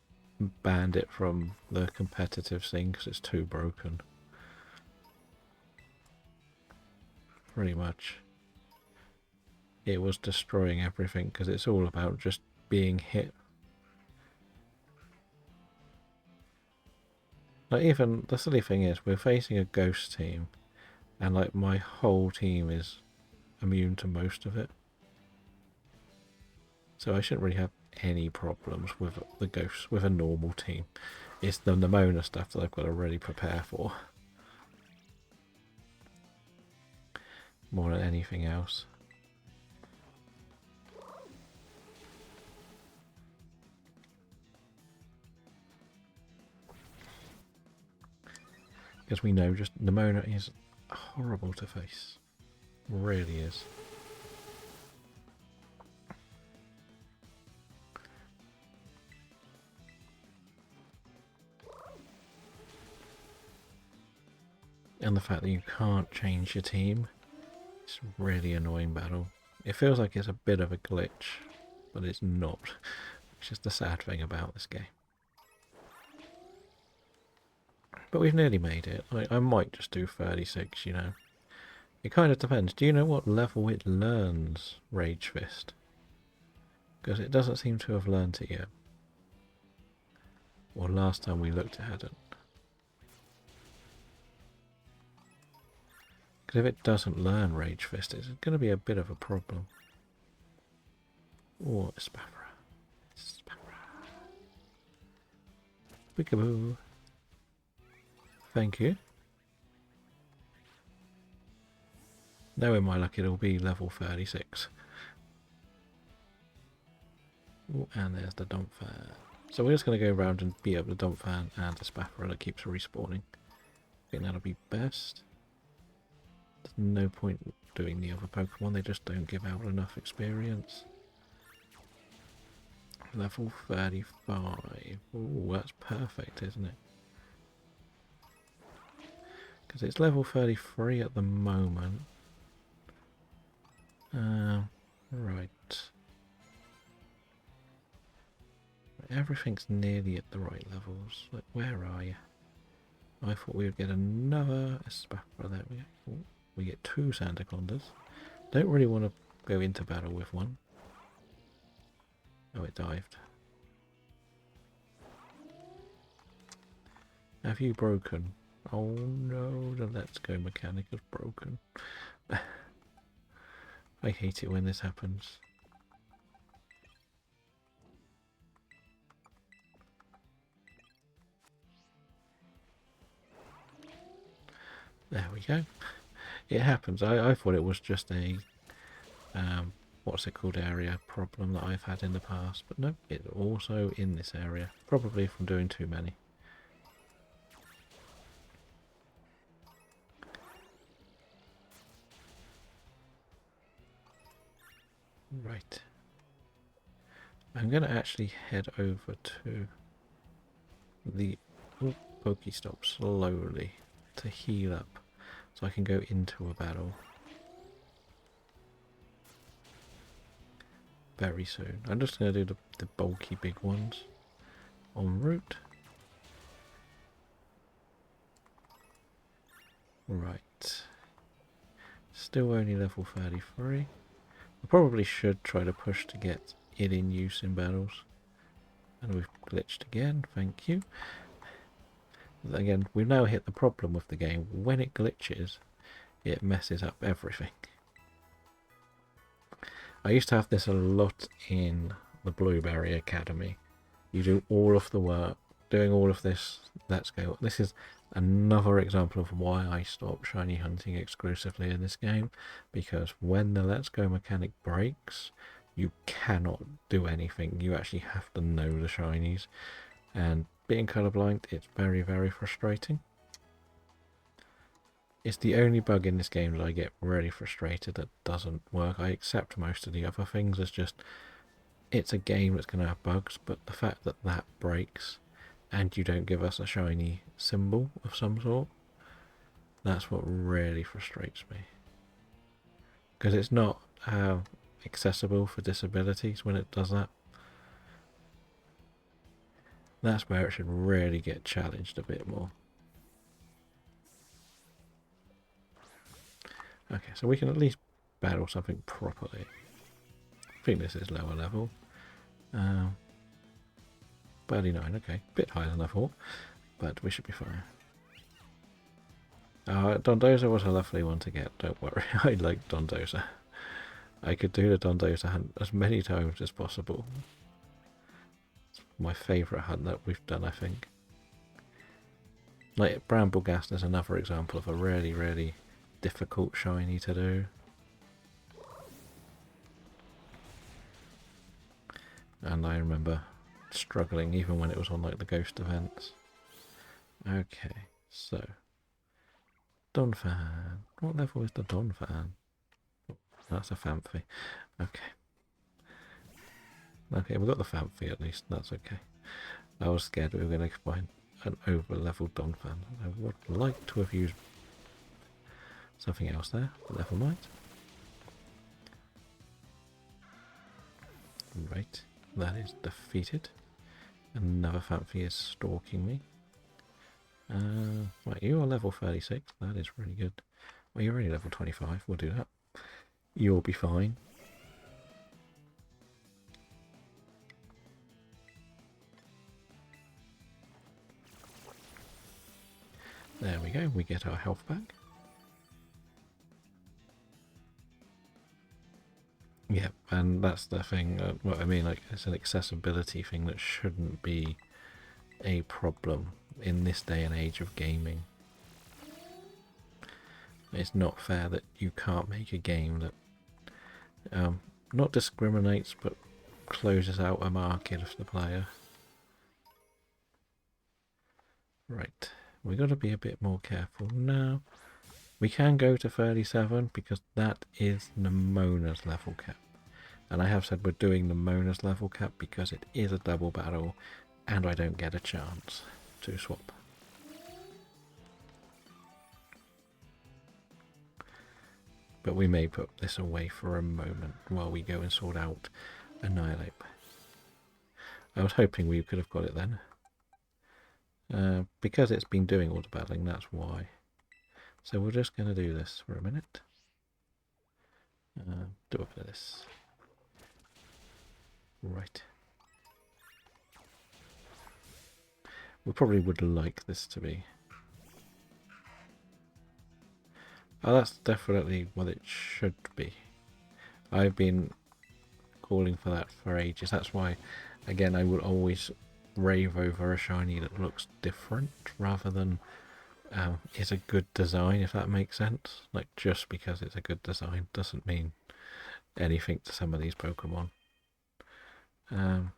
banned it from the competitive scene because it's too broken. Pretty much. It was destroying everything because it's all about just being hit. Like, even the silly thing is, we're facing a ghost team, and like my whole team is immune to most of it. So I shouldn't really have any problems with the ghosts with a normal team. It's the Nemona stuff that I've got to really prepare for. More than anything else. Because we know just Nemona is horrible to face. Really is. And the fact that you can't change your team, it's a really annoying battle. It feels like it's a bit of a glitch, but it's not. It's just the sad thing about this game. But we've nearly made it. I might just do 36, you know. It kind of depends. Do you know what level it learns Rage Fist? Because it doesn't seem to have learnt it yet. Or last time we looked it hadn't. Because if it doesn't learn Rage Fist, it's going to be a bit of a problem. Oh, Espathra. Espathra. Peekaboo. Thank you. Knowing my luck, it'll be level 36. Ooh, and there's the dump fan. So we're just going to go around and beat up the dump fan and the Espathra that keeps respawning. I think that'll be best. There's no point doing the other Pokemon, they just don't give out enough experience. Level 35. Oh, that's perfect, isn't it? Because it's level 33 at the moment. Right. Everything's nearly at the right levels. Like, where are you? I thought we would get another Espafra. There we go. Ooh, we get 2 Santa Condas. Don't really want to go into battle with one. Oh, it dived. Have you broken? Oh no, the Let's Go mechanic is broken. I hate it when this happens. There we go. It happens. I thought it was just a what's it called, area problem that I've had in the past, but no, it's also in this area, probably from doing too many. Right, I'm going to actually head over to the Pokestop slowly to heal up so I can go into a battle very soon. I'm just going to do the bulky big ones en route. Right. Still only level 33. I probably should try to push to get it in use in battles. And we've glitched again, thank you. Again, we've now hit the problem with the game. When it glitches, it messes up everything. I used to have this a lot in the Blueberry Academy. You do all of the work, doing all of this, let's go. This is another example of why I stopped shiny hunting exclusively in this game, because when the let's go mechanic breaks, you cannot do anything. You actually have to know the shinies, and being colorblind, it's very, very frustrating. It's the only bug in this game that I get really frustrated that doesn't work. I accept most of the other things as just, it's a game that's going to have bugs, but the fact that that breaks and you don't give us a shiny symbol of some sort, that's what really frustrates me. Because it's not accessible for disabilities when it does that. That's where it should really get challenged a bit more. Okay, so we can at least battle something properly. I think this is lower level. 39, okay. Bit higher than I thought, but we should be fine. Dondoza was a lovely one to get, don't worry. I like Dondoza. I could do the Dondoza hunt as many times as possible. It's my favourite hunt that we've done, I think. Like Bramblegast is another example of a really, really difficult shiny to do. And I remember struggling even when it was on like the ghost events. Okay, so Donphan. What level is the Donphan? That's a Famfi. Okay. Okay, we got the Famfi at least. That's okay. I was scared we were going to find an over-leveled Donphan. I would like to have used something else there, but never mind. Right, that is defeated. Another Famfi is stalking me. Right, you are level 36. That is really good. Well, you're only level 25. We'll do that. You'll be fine. There we go. We get our health back. Yeah, and that's the thing. What I mean, like, it's an accessibility thing that shouldn't be a problem in this day and age of gaming. It's not fair that you can't make a game that not discriminates but closes out a market of the player. Right, we got to be a bit more careful now. We can go to 37 because that is Nemona's level cap. And I have said we're doing the Mona's level cap because it is a double battle and I don't get a chance to swap. But we may put this away for a moment while we go and sort out Annihilate. I was hoping we could have got it then. Because it's been doing all the battling, that's why. So we're just going to do this for a minute. Do a bit of this. Right. We probably would like this to be. Oh, that's definitely what it should be. I've been calling for that for ages. That's why, again, I would always rave over a shiny that looks different rather than is a good design, if that makes sense. Like, just because it's a good design doesn't mean anything to some of these Pokemon. How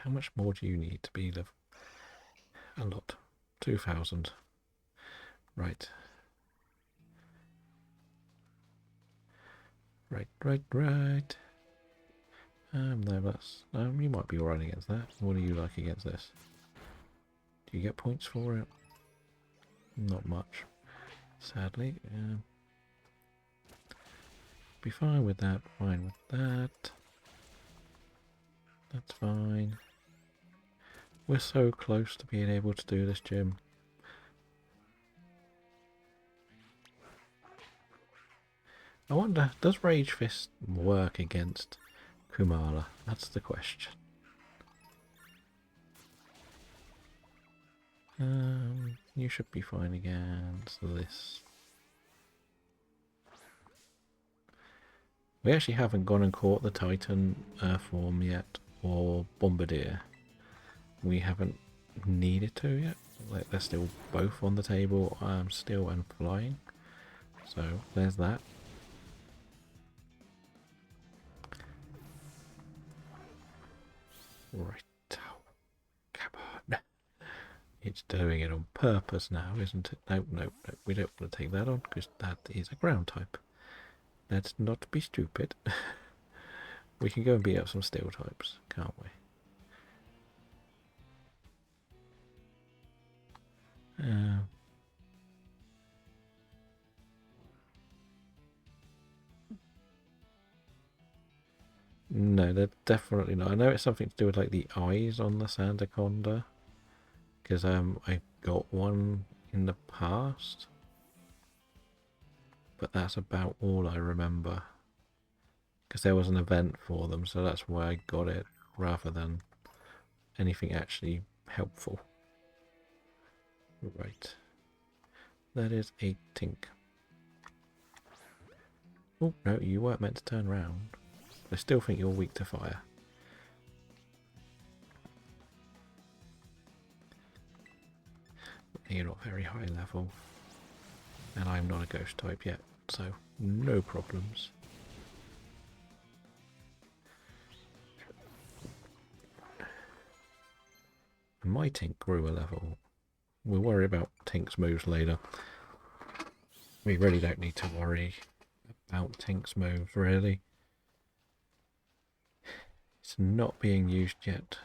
much more do you need to be level? A lot. 2,000. Right. Right. No, that's... you might be alright against that. What do you like against this? Do you get points for it? Not much, sadly. Be fine with that, fine with that. That's fine. We're so close to being able to do this, Jim. I wonder, does Rage Fist work against Kumala? That's the question. You should be fine against this. We actually haven't gone and caught the Titan form yet, or Bombardier. We haven't needed to yet. Like, they're still both on the table, still and flying. So there's that. Right. Come on. It's doing it on purpose now, isn't it? No. We don't want to take that on because that is a ground type. Let's not be stupid. We can go and beat up some steel types, can't we? No, they're definitely not. I know it's something to do with like the eyes on the Sandaconda, because I got one in the past, but that's about all I remember. Because there was an event for them, so that's why I got it rather than anything actually helpful. Right. That is a Tink. Oh, no, you weren't meant to turn around. I still think you're weak to fire. You're not very high level. And I'm not a ghost type yet, so no problems. And my Tink grew a level. We'll worry about Tink's moves later. We really don't need to worry about Tink's moves, really. It's not being used yet.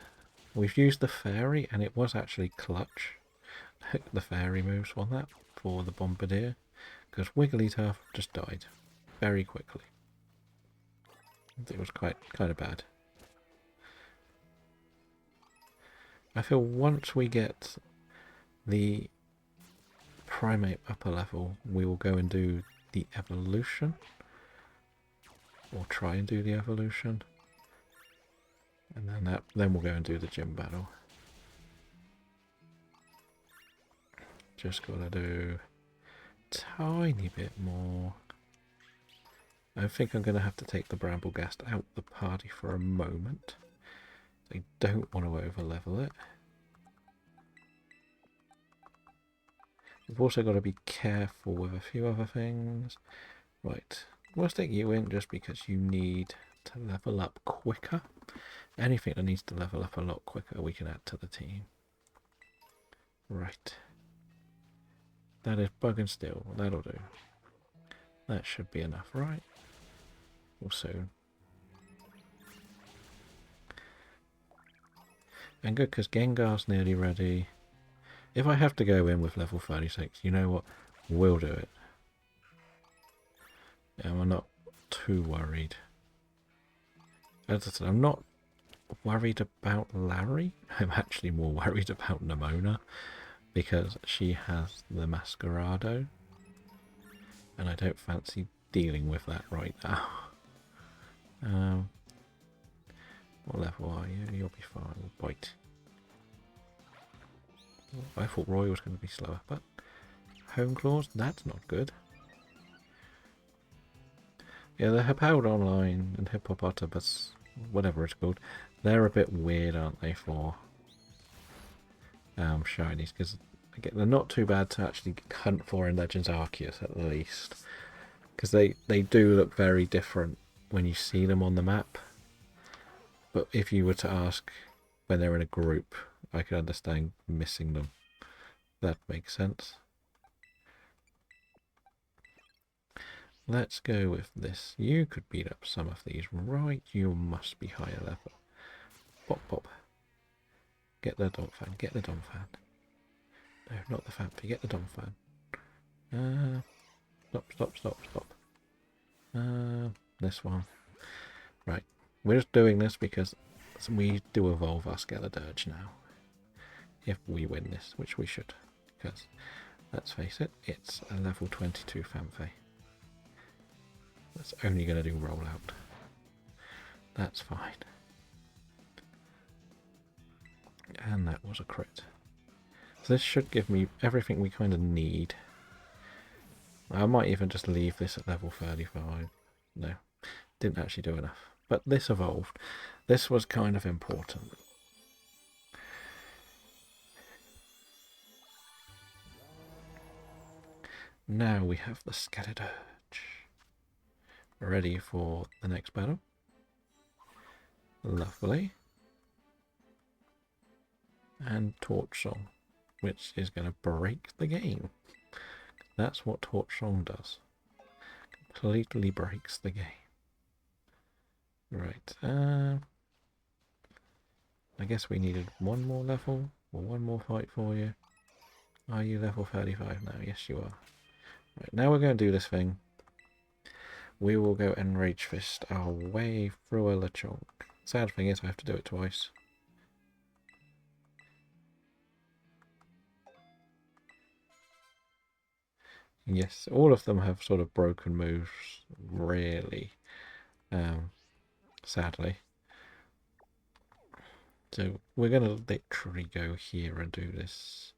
We've used the fairy, and it was actually clutch. The fairy moves on that for the Bombardier, because Wigglytuff just died very quickly. It was kind of bad. I feel once we get the primate upper level, we will go and do the evolution, or try and do the evolution, and then we'll go and do the gym battle. Just gotta do a tiny bit more. I think I'm gonna have to take the Bramblegast out the party for a moment. I don't want to over level it. We've also got to be careful with a few other things. Right, we'll stick you in just because you need to level up quicker. Anything that needs to level up a lot quicker we can add to the team. Right. That is Bug and Steel. That'll do. That should be enough, right? We'll soon And good, because Gengar's nearly ready. If I have to go in with level 36, you know what? We'll do it. Yeah, I'm not too worried. As I said, I'm not worried about Larry. I'm actually more worried about Nimona, because she has the Masquerado, and I don't fancy dealing with that right now. What level are you? You'll be fine. Bite. I thought Roy was going to be slower, but Home Claws, that's not good. Yeah, the Hippowdon line and Hippopotamus, whatever it's called, they're a bit weird, aren't they, for shinies? Because again, they're not too bad to actually hunt for in Legends Arceus, at least. Because they do look very different when you see them on the map. But if you were to ask when they're in a group, I could understand missing them. That makes sense. Let's go with this. You could beat up some of these, right? You must be higher level. Pop, pop. Get the Donphan. Get the Donphan. No, not the Phanpy. Get the Donphan. Stop, stop, stop, stop. This one. Right. We're just doing this because we do evolve our Skeledirge now. If we win this, which we should. Because, let's face it, it's a level 22 Phanpy. That's only going to do rollout. That's fine. And that was a crit. So this should give me everything we kind of need. I might even just leave this at level 35. No, didn't actually do enough. But this evolved. This was kind of important. Now we have the Skeledirge. Ready for the next battle. Lovely. And Torch Song, which is going to break the game. That's what Torch Song does. Completely breaks the game. Right. I guess we needed one more level or one more fight for you. Are you level 35 now? Yes, you are. Right, now we're going to do this thing. We will go and Rage Fist our way through a Lechonk. Sad thing is I have to do it twice. Yes, all of them have sort of broken moves, really, sadly. So we're going to literally go here and do this.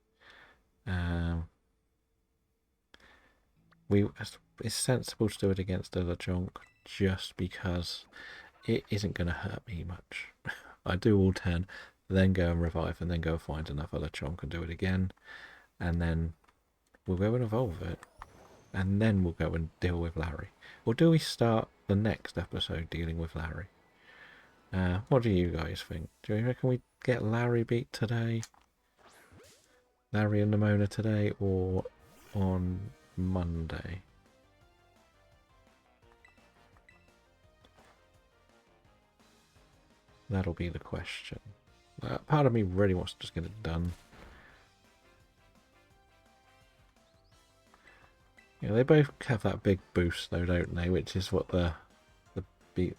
It's sensible to do it against a Lechonk just because it isn't going to hurt me much. I do all 10, then go and revive, and then go find another Lechonk and do it again. And then we'll go and evolve it. And then we'll go and deal with Larry. Or do we start the next episode dealing with Larry? What do you guys think? Do you reckon we get Larry beat today? Larry and Nimona today, or on Monday? That'll be the question. Part of me really wants to just get it done. Yeah, they both have that big boost though, don't they? Which is what the beat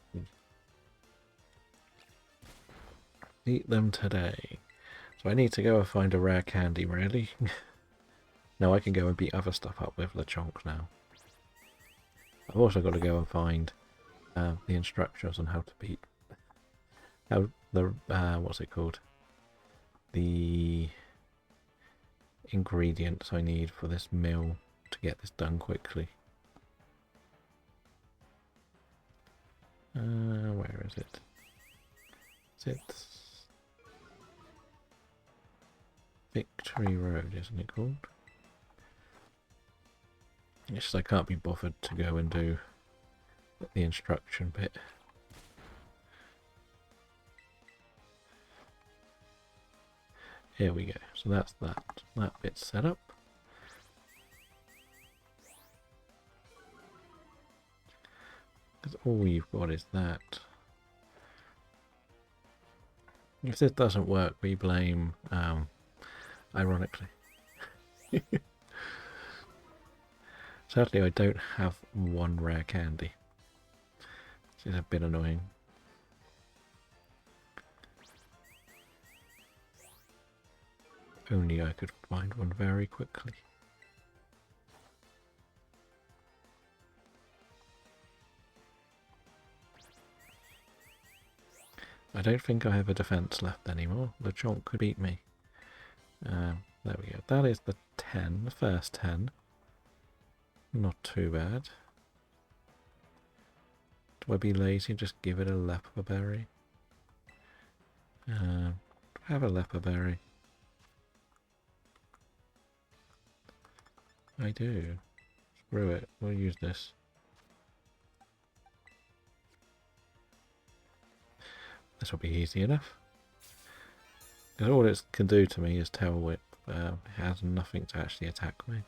them today. So I need to go and find a rare candy, really. No, I can go and beat other stuff up with Lechonk now. I've also got to go and find the instructions on how to beat what's it called? The ingredients I need for this meal to get this done quickly. Where is it? Is it Victory Road, isn't it called? It's just I can't be bothered to go and do the instruction bit. Here we go. So that's that bit's set up. Because all you've got is that. If this doesn't work, we blame, ironically. Sadly, I don't have one rare candy, which is a bit annoying. Only I could find one very quickly. I don't think I have a defense left anymore. The chonk could beat me. There we go. That is the 10, the first 10. Not too bad. Do I be lazy and just give it a leper berry? Have a leper berry. I do. Screw it. We'll use this. This will be easy enough. Because all it can do to me is tail whip. It has nothing to actually attack me.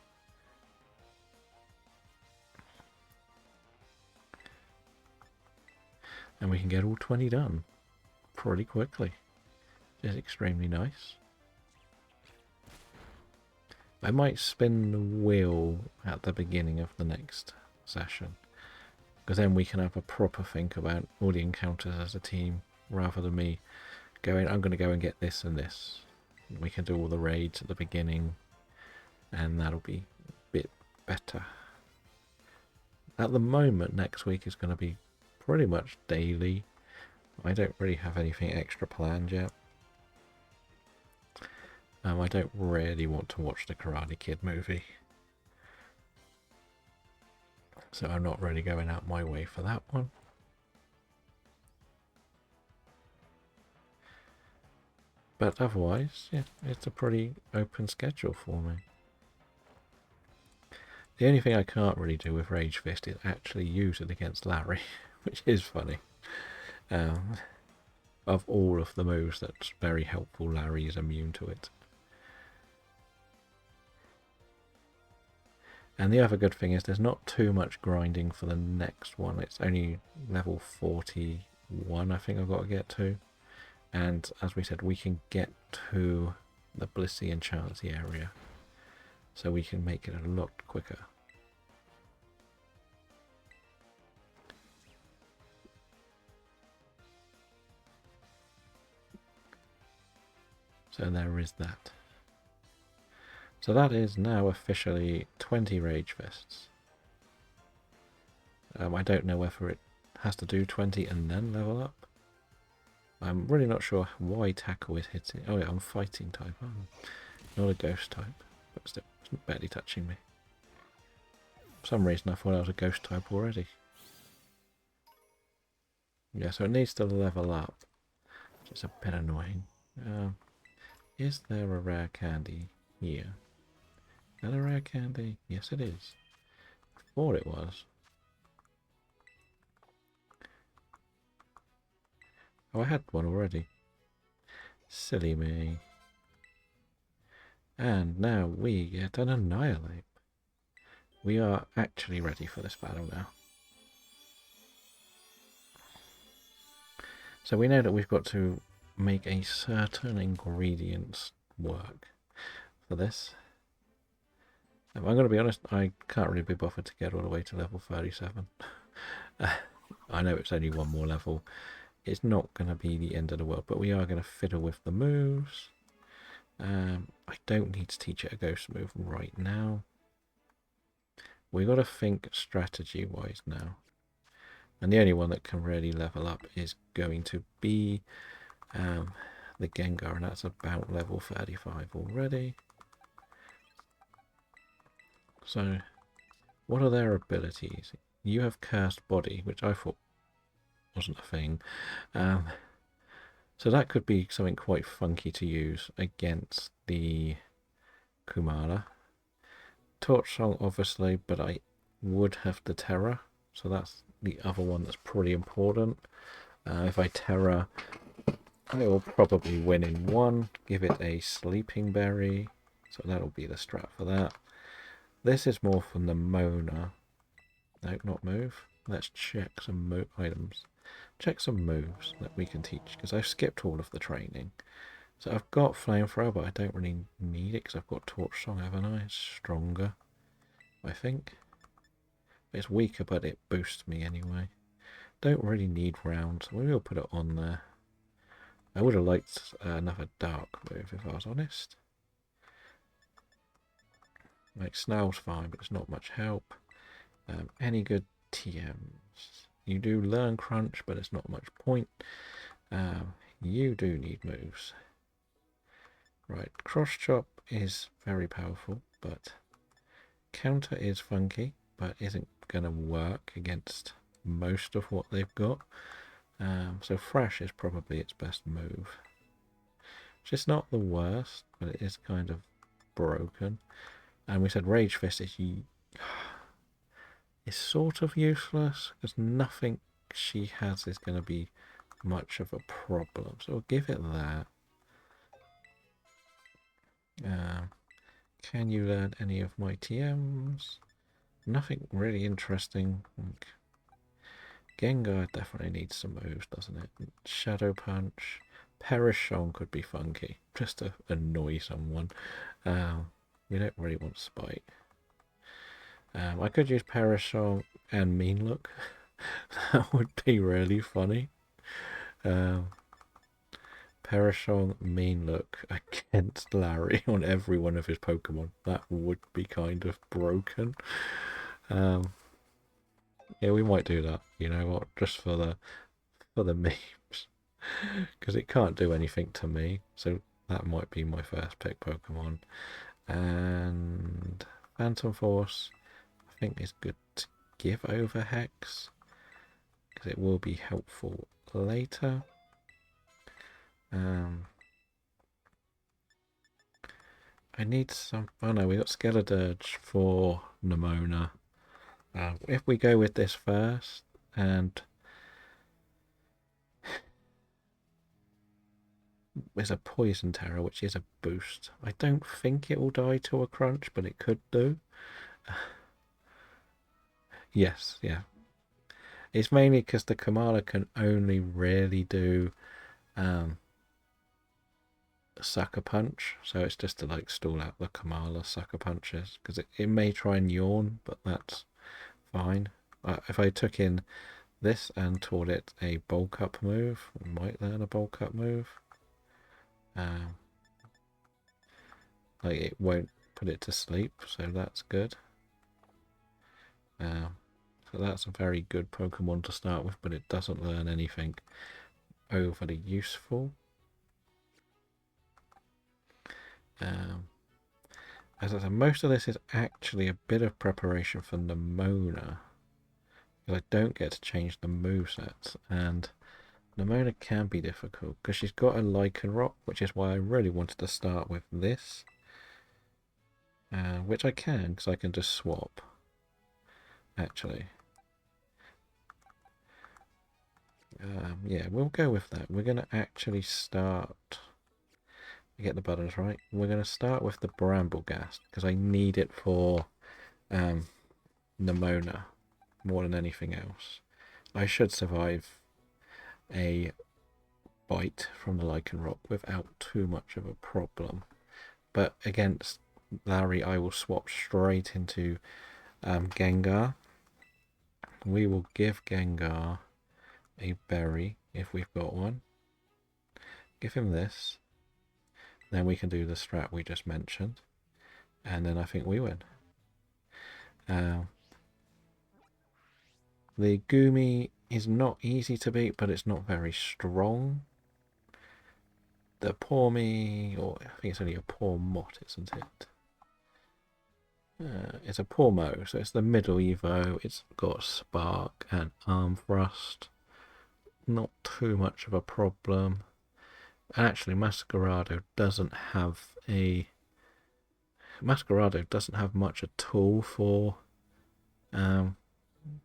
And we can get all 20 done pretty quickly. Which is extremely nice. I might spin the wheel at the beginning of the next session. Because then we can have a proper think about all the encounters as a team. Rather than me going, I'm going to go and get this and this. We can do all the raids at the beginning. And that'll be a bit better. At the moment, next week is going to be pretty much daily. I don't really have anything extra planned yet. I don't really want to watch the Karate Kid movie. So I'm not really going out my way for that one. But otherwise, yeah, it's a pretty open schedule for me. The only thing I can't really do with Rage Fist is actually use it against Larry, which is funny. Of all of the moves, that's very helpful. Larry is immune to it. And the other good thing is there's not too much grinding for the next one. It's only level 41 I think I've got to get to. And as we said, we can get to the Blissey and Chansey area. So we can make it a lot quicker. So there is that. So that is now officially 20 Rage Fists. I don't know whether it has to do 20 and then level up. I'm really not sure why Tackle is hitting. Oh yeah, I'm fighting type. Oh, not a ghost type, but still, it's barely touching me. For some reason I thought I was a ghost type already. Yeah, so it needs to level up, which is a bit annoying. Is there a rare candy here? Is that a rare candy? Yes it is. I thought it was. Oh, I had one already. Silly me. And now we get an Annihilate. We are actually ready for this battle now. So we know that we've got to make a certain ingredients work for this. If I'm going to be honest, I can't really be bothered to get all the way to level 37. I know it's only one more level. It's not going to be the end of the world, but we are going to fiddle with the moves. I don't need to teach it a ghost move right now. We've got to think strategy-wise now. And the only one that can really level up is going to be the Gengar, and that's about level 35 already. So, what are their abilities? You have Cursed Body, which I thought wasn't a thing. So that could be something quite funky to use against the Kumala. Torch Song, obviously, but I would have the Terror, so that's the other one that's pretty important. If I Terror, I will probably win in one. Give it a Sleeping Berry, so that'll be the strat for that. This is more from the Mona. No, not move. let's check some items. Check some moves that we can teach, because I've skipped all of the training. So I've got flamethrower, but I don't really need it because I've got torch song, haven't I? It's stronger, I think. It's weaker, but it boosts me anyway. Don't really need rounds. Maybe I'll put it on there. I would have liked another dark move, if I was honest. Like Snarl's fine, but it's not much help. Any good TMs? You do learn crunch, but it's not much point. You do need moves. Right, cross chop is very powerful, but counter is funky, but isn't going to work against most of what they've got. So thrash is probably its best move. It's not the worst, but it is kind of broken. And we said rage fist is sort of useless because nothing she has is going to be much of a problem. So we'll give it that. Can you learn any of my TMs? Nothing really interesting. Gengar definitely needs some moves, doesn't it? Shadow Punch. Perish Song could be funky, just to annoy someone. We don't really want Spite. I could use Perish Song and Mean Look. That would be really funny. Perish Song, Mean Look against Larry on every one of his Pokemon. That would be kind of broken. Yeah, we might do that. You know what? Just for the memes, because it can't do anything to me. So that might be my first pick Pokemon. And Phantom Force, I think is good to give over Hex, because it will be helpful later. I need some. Oh no, we got Skeledirge for Nemona. If we go with this first, and there's a Poison Terror, which is a boost. I don't think it will die to a crunch, but it could do. Yes, yeah. It's mainly because the Kamala can only really do Sucker Punch, so it's just to like stall out the Kamala Sucker Punches, because it may try and yawn, but that's fine. If I took in this and taught it a bulk up move, we might learn a bulk up move. Like it won't put it to sleep, so that's good. So that's a very good Pokemon to start with, but it doesn't learn anything overly useful. As I said, most of this is actually a bit of preparation for Nemona, because I don't get to change the movesets, and Nemona can be difficult because she's got a Lycanroc, which is why I really wanted to start with this, which I can because I can just swap. Actually, yeah, we'll go with that. We're going to actually start. Get the buttons right. We're going to start with the Brambleghast because I need it for Nemona more than anything else. I should survive a bite from the Lycanroc without too much of a problem. But against Larry, I will swap straight into Gengar. We will give Gengar a berry if we've got one. Give him this. Then we can do the strat we just mentioned. And then I think we win. The Goomy is not easy to beat, but it's not very strong. The Pawmi, or I think it's only a Pawmot, isn't it? It's a Pawmo, so it's the middle Evo. It's got Spark and Arm Thrust. Not too much of a problem. Actually, Masquerado doesn't have much at all for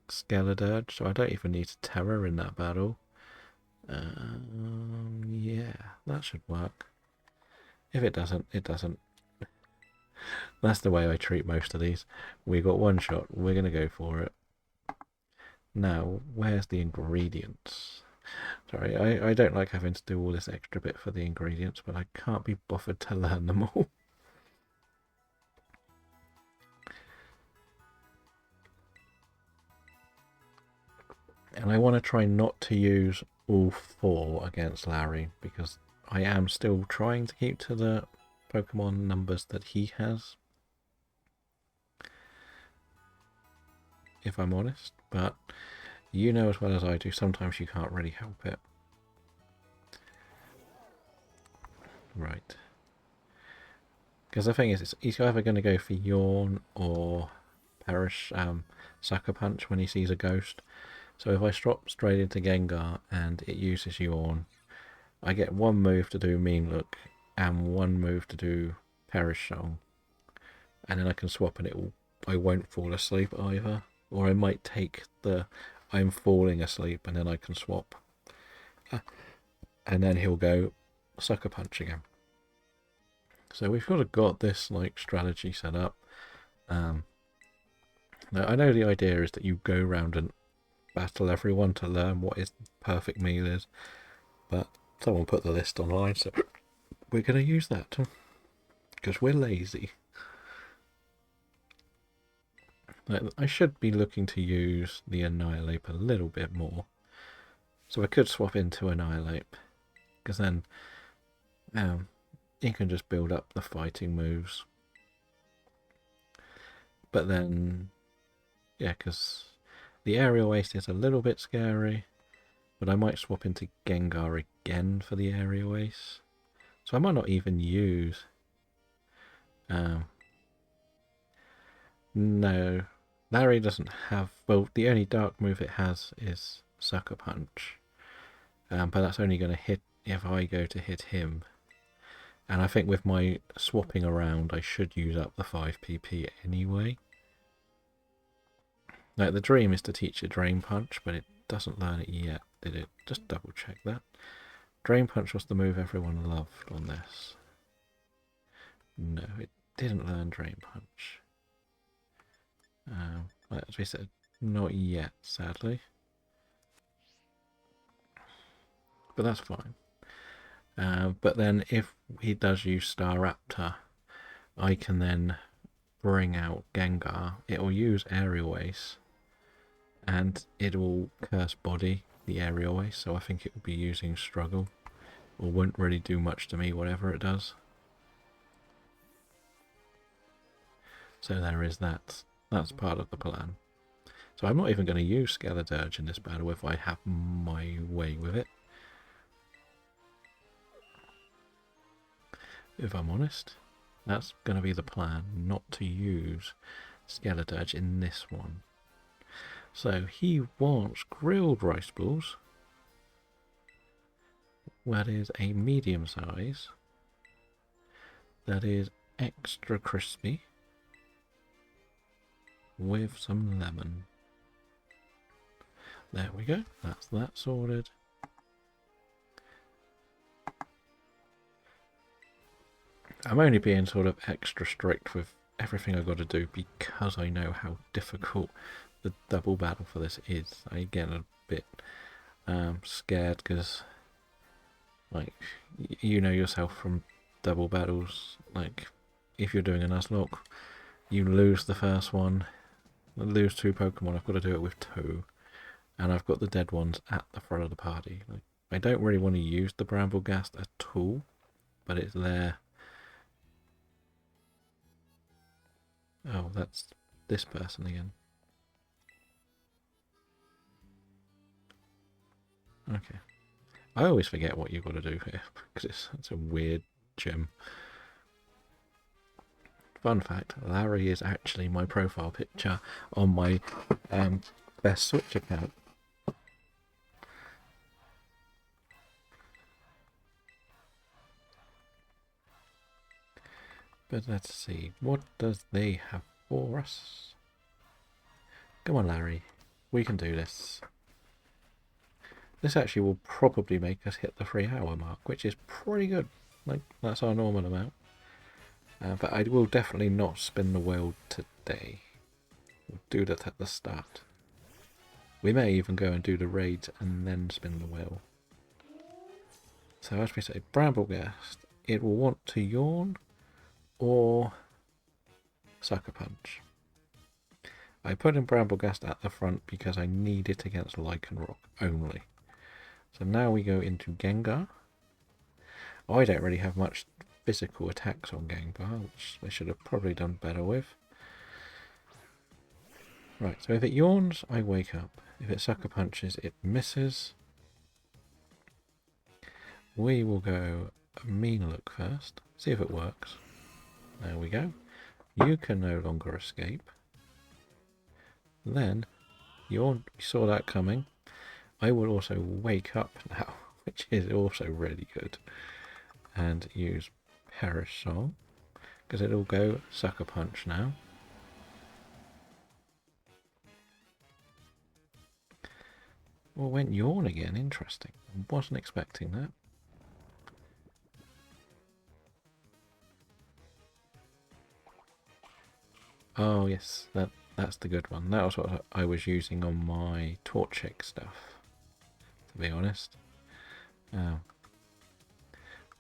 Skeledirge, so I don't even need to Terror in that battle. Yeah, that should work. If it doesn't, it doesn't. That's the way I treat most of these. We got one shot, we're going to go for it. Now, where's the ingredients? Sorry, I don't like having to do all this extra bit for the ingredients, but I can't be bothered to learn them all. And I want to try not to use all 4 against Larry, because I am still trying to keep to the Pokemon numbers that he has, if I'm honest. But you know as well as I do, sometimes you can't really help it. Right. Because the thing is, he's either going to go for Yawn or Perish Sucker Punch when he sees a ghost. So if I drop straight into Gengar and it uses Yawn, I get 1 move to do Mean Look and 1 move to do Perish Song. And then I can swap and I won't fall asleep either. Or I might take the I'm falling asleep and then I can swap. And then he'll go Sucker Punch again. So we've sort of got this like strategy set up. Now I know the idea is that you go around and battle everyone to learn what his perfect meal is, but someone put the list online, so we're going to use that because we're lazy. I should be looking to use the Annihilate a little bit more, so I could swap into Annihilate, because then you can just build up the fighting moves. But then, yeah, because the Aerial Ace is a little bit scary, but I might swap into Gengar again for the Aerial Ace. So I might not even use... no, Larry doesn't have... Well, the only dark move it has is Sucker Punch. But that's only going to hit if I go to hit him. And I think with my swapping around, I should use up the 5 PP anyway. Like, the dream is to teach it Drain Punch, but it doesn't learn it yet, did it? Just double check that. Drain Punch was the move everyone loved on this. No, it didn't learn Drain Punch. As we said, not yet, sadly. But that's fine. But then if he does use Staraptor, I can then bring out Gengar. It will use Aerial Ace, and it will Curse Body the Aerial Ace, so I think it will be using Struggle, or won't really do much to me, whatever it does. So there is that. That's part of the plan. So I'm not even going to use Skeledirge in this battle if I have my way with it, if I'm honest. That's going to be the plan, not to use Skeledirge in this one. So he wants grilled rice balls. That is a medium size. That is extra crispy with some lemon. There we go. That's that sorted. I'm only being sort of extra strict with everything I've got to do because I know how difficult the double battle for this is. I get a bit scared because, like, you know yourself from double battles, like, if you're doing a Nuzlocke, you lose the first one, lose 2 Pokemon, I've got to do it with 2, and I've got the dead ones at the front of the party. Like, I don't really want to use the Bramblegast at all, but it's there. Oh, that's this person again. Okay. I always forget what you've got to do here, because it's a weird gym. Fun fact, Larry is actually my profile picture on my Best Switch account. But let's see, what does they have for us? Come on, Larry, we can do this. This actually will probably make us hit the 3-hour mark, which is pretty good. Like, that's our normal amount. But I will definitely not spin the wheel today. We'll do that at the start. We may even go and do the raids and then spin the wheel. So as we say, Bramblegast, it will want to yawn or Sucker Punch. I put in Bramblegast at the front because I need it against Lichen Rock only. So now we go into Gengar. I don't really have much physical attacks on Gengar, which I should have probably done better with. Right, so if it yawns, I wake up. If it Sucker Punches, it misses. We will go Mean Look first, see if it works. There we go. You can no longer escape. Then, you saw that coming. I will also wake up now, which is also really good. And use Perish Song, because it'll go Sucker Punch now. Well, went Yawn again, interesting. Wasn't expecting that. Oh yes, that's the good one. That was what I was using on my Torchic stuff, to be honest.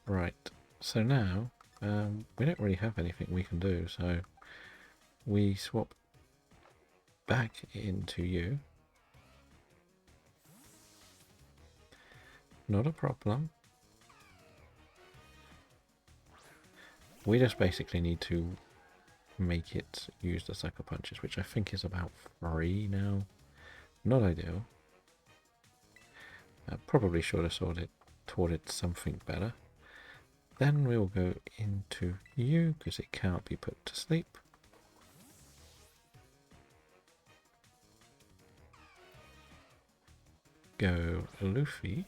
Right, so now we don't really have anything we can do, so we swap back into you. Not a problem. We just basically need to make it use the Sucker Punches, which I think is about 3 now. Not ideal. I probably should have taught it something better. Then we'll go into you, because it can't be put to sleep. Go Luffy.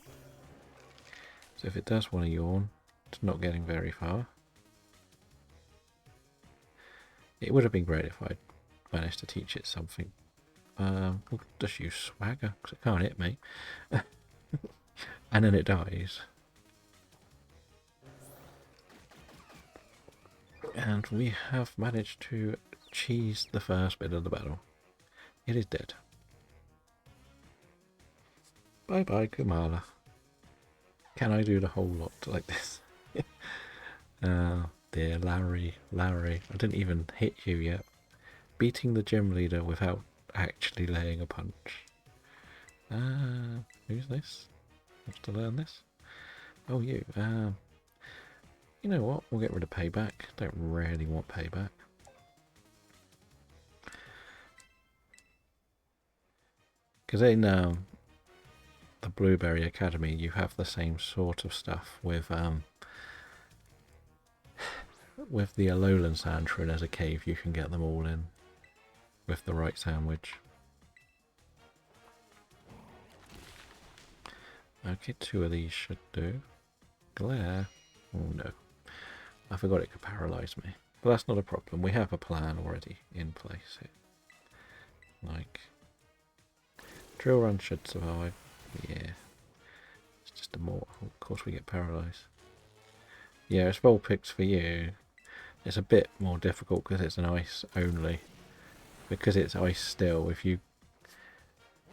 So if it does want to yawn, it's not getting very far. It would have been great if I'd managed to teach it something. We'll just use Swagger, because it can't hit me. And then it dies. And we have managed to cheese the first bit of the battle. It is dead. Bye bye, Kumala. Can I do the whole lot like this? Oh dear, Larry. I didn't even hit you yet. Beating the gym leader without actually laying a punch. Who's this? Wants to learn this? Oh, you. You know what? We'll get rid of payback. Don't really want payback. Because in the Blueberry Academy, you have the same sort of stuff with the Alolan Sandshrew as a cave. You can get them all in with the right sandwich. Okay, 2 of these should do. Glare. Oh no. I forgot it could paralyse me. But that's not a problem. We have a plan already in place here. Like, Drill Run should survive. Yeah. It's just a mortal. Of course we get paralysed. Yeah, it's Vulpix for you. It's a bit more difficult because it's an ice only. Because it's ice still, if you...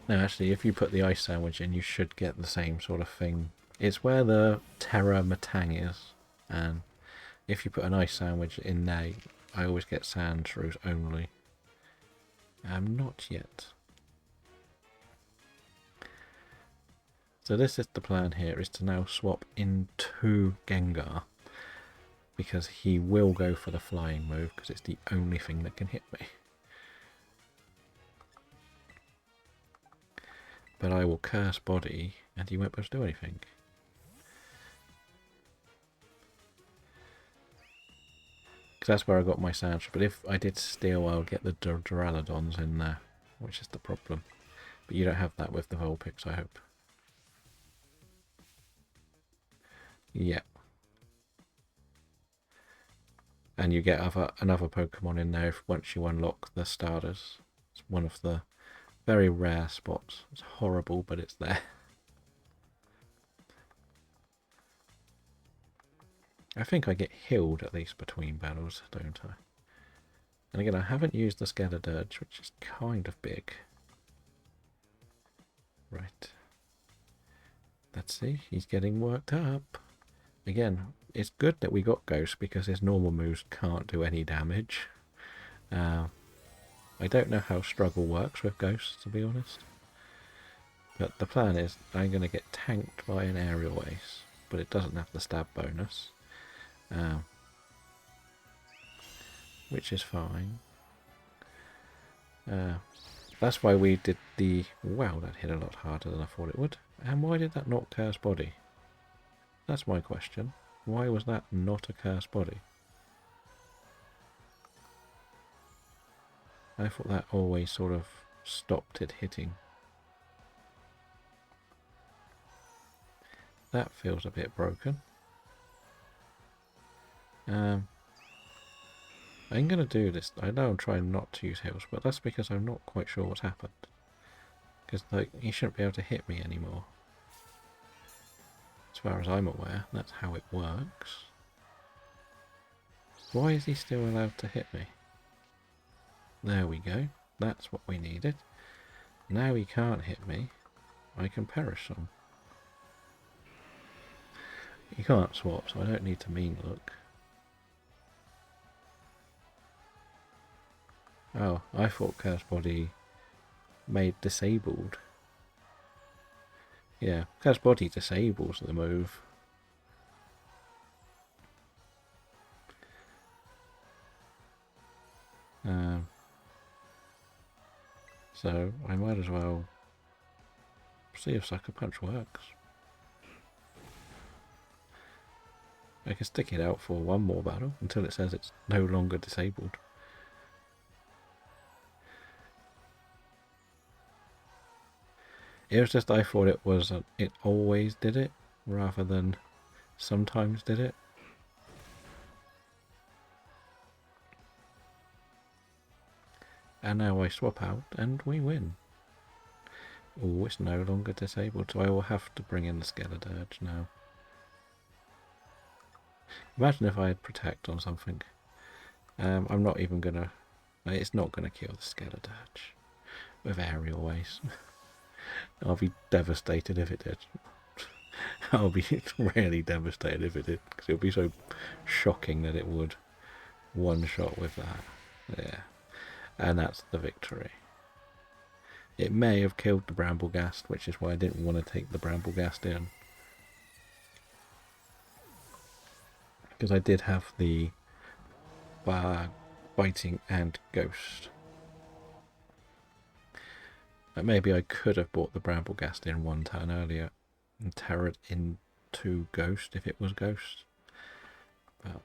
No, actually, if you put the ice sandwich in, you should get the same sort of thing. It's where the Terra Matang is. And if you put an ice sandwich in there, I always get Sandshrews only. Not yet. So this is the plan here, is to now swap into Gengar. Because he will go for the flying move, because it's the only thing that can hit me. But I will Curse Body, and he won't be able to do anything. Because that's where I got my Sandshrew. But if I did steal, I'll get the Duraludons in there, which is the problem. But you don't have that with the Vulpix, I hope. Yeah. And you get another Pokemon in there once you unlock the starters. It's one of the very rare spots. It's horrible, but it's there. I think I get healed at least between battles, don't I? And again, I haven't used the Skeledirge, which is kind of big. Right. Let's see. He's getting worked up. Again, it's good that we got Ghost because his normal moves can't do any damage. I don't know how Struggle works with Ghosts, to be honest. But the plan is I'm going to get tanked by an aerial ace, but it doesn't have the stab bonus. Which is fine. That's why we did the... Wow, that hit a lot harder than I thought it would. And why did that not curse body? That's my question. Why was that not a curse body? I thought that always sort of stopped it hitting. That feels a bit broken. I'm going to do this. I know I'm trying not to use heals, but that's because I'm not quite sure what's happened. Because like, he shouldn't be able to hit me anymore. As far as I'm aware, that's how it works. Why is he still allowed to hit me? There we go. That's what we needed. Now he can't hit me. I can perish him. He can't swap, so I don't need to mean look. Oh, I thought Curse Body made disabled. Yeah, Curse Body disables the move. So I might as well see if Sucker Punch works. I can stick it out for one more battle until it says it's no longer disabled. It was just I thought it was it always did it rather than sometimes did it. And now I swap out and we win. Oh, it's no longer disabled, so I will have to bring in the Skeledirge now. Imagine if I had Protect on something. I'm not even gonna... It's not gonna kill the Skeledirge with Aerial Ace. I'll be devastated if it did. I'll be really devastated if it did, because it would be so shocking that it would one-shot with that. Yeah. And that's the victory. It may have killed the Bramblegast, which is why I didn't want to take the Bramblegast in. Because I did have the Biting and Ghost. Maybe I could have bought the Bramblegast in one turn earlier and terrored into Ghost if it was Ghost. But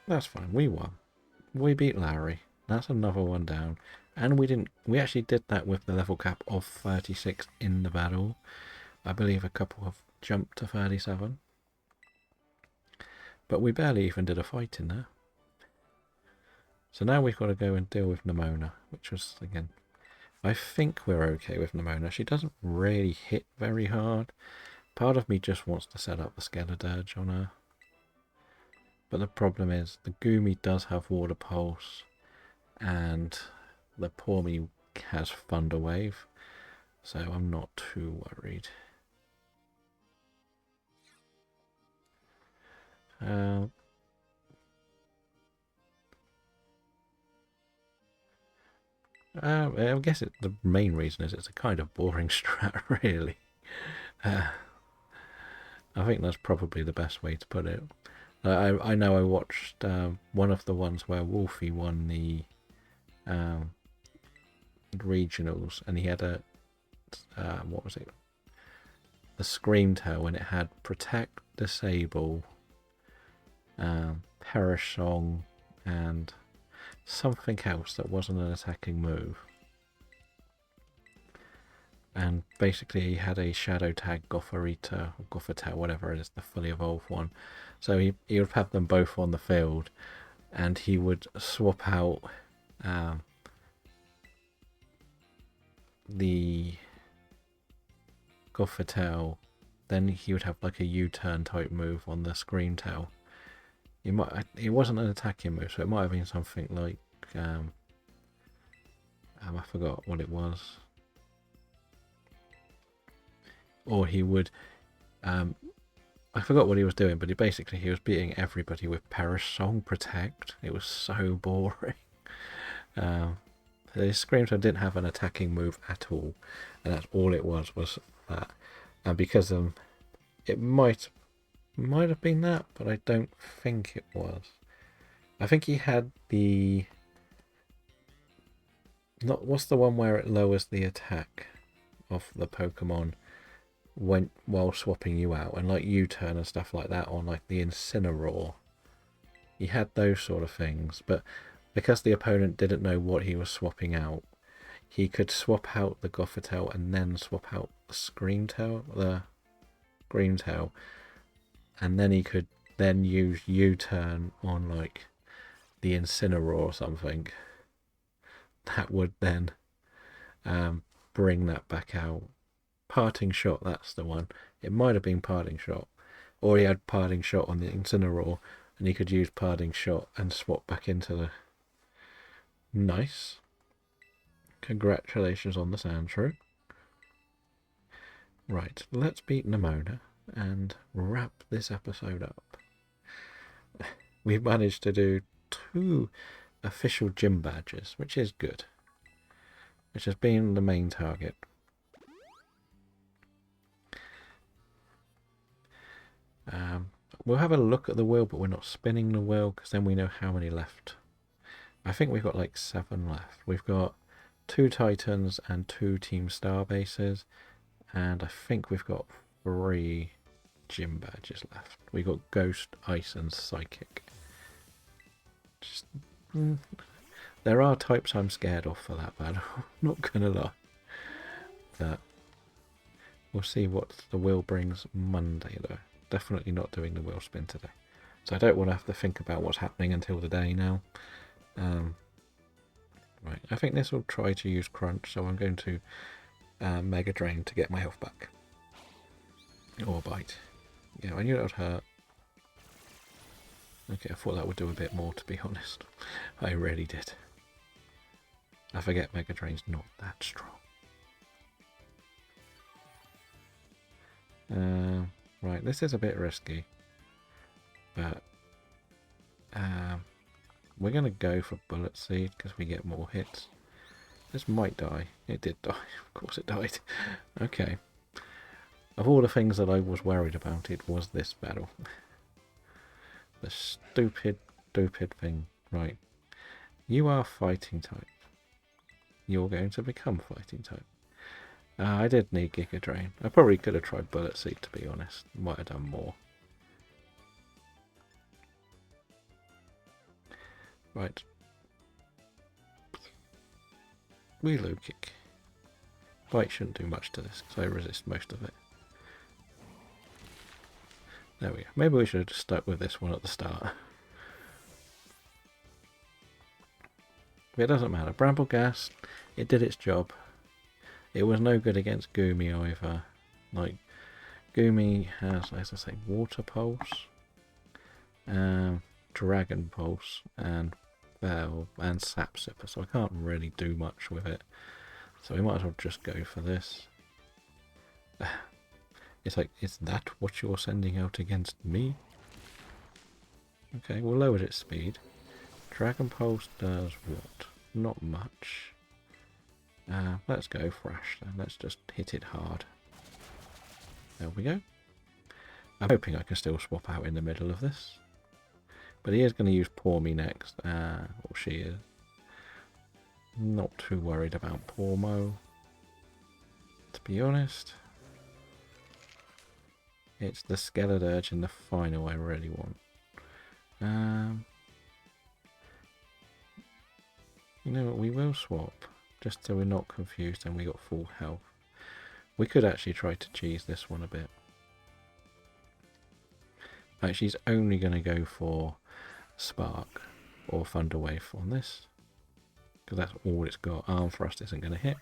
that's fine, we won. We beat Larry. That's another one down. And we actually did that with the level cap of 36 in the battle. I believe a couple have jumped to 37. But we barely even did a fight in there. So now we've got to go and deal with Nimona, which was, again, I think we're okay with Nimona. She doesn't really hit very hard. Part of me just wants to set up the Skeledirge on her. But the problem is, the Goomy does have Water Pulse, and the Pormy has Thunder Wave, so I'm not too worried. I guess the main reason is it's a kind of boring strat, really. I think that's probably the best way to put it. I know I watched one of the ones where Wolfie won the regionals, and he had a what was it? The Screamtail, and it had Protect, Disable, Perish Song, and something else that wasn't an attacking move. And basically he had a Shadow Tag Gotharita, or Gothitail, whatever it is, the fully evolved one. So he would have them both on the field, and he would swap out the Gothitail, then he would have like a U-turn type move on the Screamtail. It wasn't an attacking move, so it might have been something like I forgot what it was. or he would, I forgot what he was doing, but he was beating everybody with Perish Song Protect. It was so boring. His Screamtail didn't have an attacking move at all, and that's all it was that. And because it might have been that, but I don't think it was. I think he had the what's the one where it lowers the attack of the Pokemon while swapping you out, and like U-turn and stuff like that, on like the Incineroar. He had those sort of things, but because the opponent didn't know what he was swapping out, he could swap out the Gothitelle and then swap out the Screamtail, and then he could then use U-turn on like the Incineroar or something. That would then bring that back out. Parting Shot, that's the one. It might have been Parting Shot, or he had Parting Shot on the Incineroar, and he could use Parting Shot and swap back into the... Nice. Congratulations on the Sandshrew. Right, let's beat Nemona and wrap this episode up. We've managed to do 2 official gym badges, which is good. Which has been the main target. We'll have a look at the wheel, but we're not spinning the wheel because then we know how many left. I think we've got like 7 left. We've got 2 Titans and 2 Team Star bases, and I think we've got 3 gym badges left. We've got Ghost, Ice, and Psychic. There are types I'm scared of for that battle. Not gonna lie. But we'll see what the wheel brings Monday, though. Definitely not doing the wheel spin today. So I don't want to have to think about what's happening until the day now. Right, I think this will try to use Crunch, so I'm going to Mega Drain to get my health back. Or Bite. Yeah, I knew that would hurt. Okay, I thought that would do a bit more, to be honest. I really did. I forget Mega Drain's not that strong. Right, this is a bit risky, but we're going to go for Bullet Seed because we get more hits. This might die. It did die. Of course it died. Okay. Of all the things that I was worried about, it was this battle. The stupid thing. Right. You are Fighting type. You're going to become Fighting type. I did need Giga Drain. I probably could have tried Bullet Seed, to be honest. Might have done more. Right. Wheelo Kick. Bite shouldn't do much to this, because I resist most of it. There we go. Maybe we should have just stuck with this one at the start. But it doesn't matter. Bramble Gas, it did its job. It was no good against Goomy either. Like, Goomy has, as I say, Water Pulse, Dragon Pulse, and Bell, and Sap Sipper, so I can't really do much with it. So we might as well just go for this. It's like, is that what you're sending out against me? Okay, we'll lower its speed. Dragon Pulse does what? Not much. Let's go Thrash then. Let's just hit it hard. There we go. I'm hoping I can still swap out in the middle of this. But he is going to use Pour Me next. Or she is. Not too worried about Pormo, to be honest. It's the Skeledirge in the final I really want. You know what, we will swap. Just so we're not confused and we got full health. We could actually try to cheese this one a bit. Like, she's only going to go for Spark or Thunder Wave on this. Because that's all it's got. Arm Thrust isn't going to hit.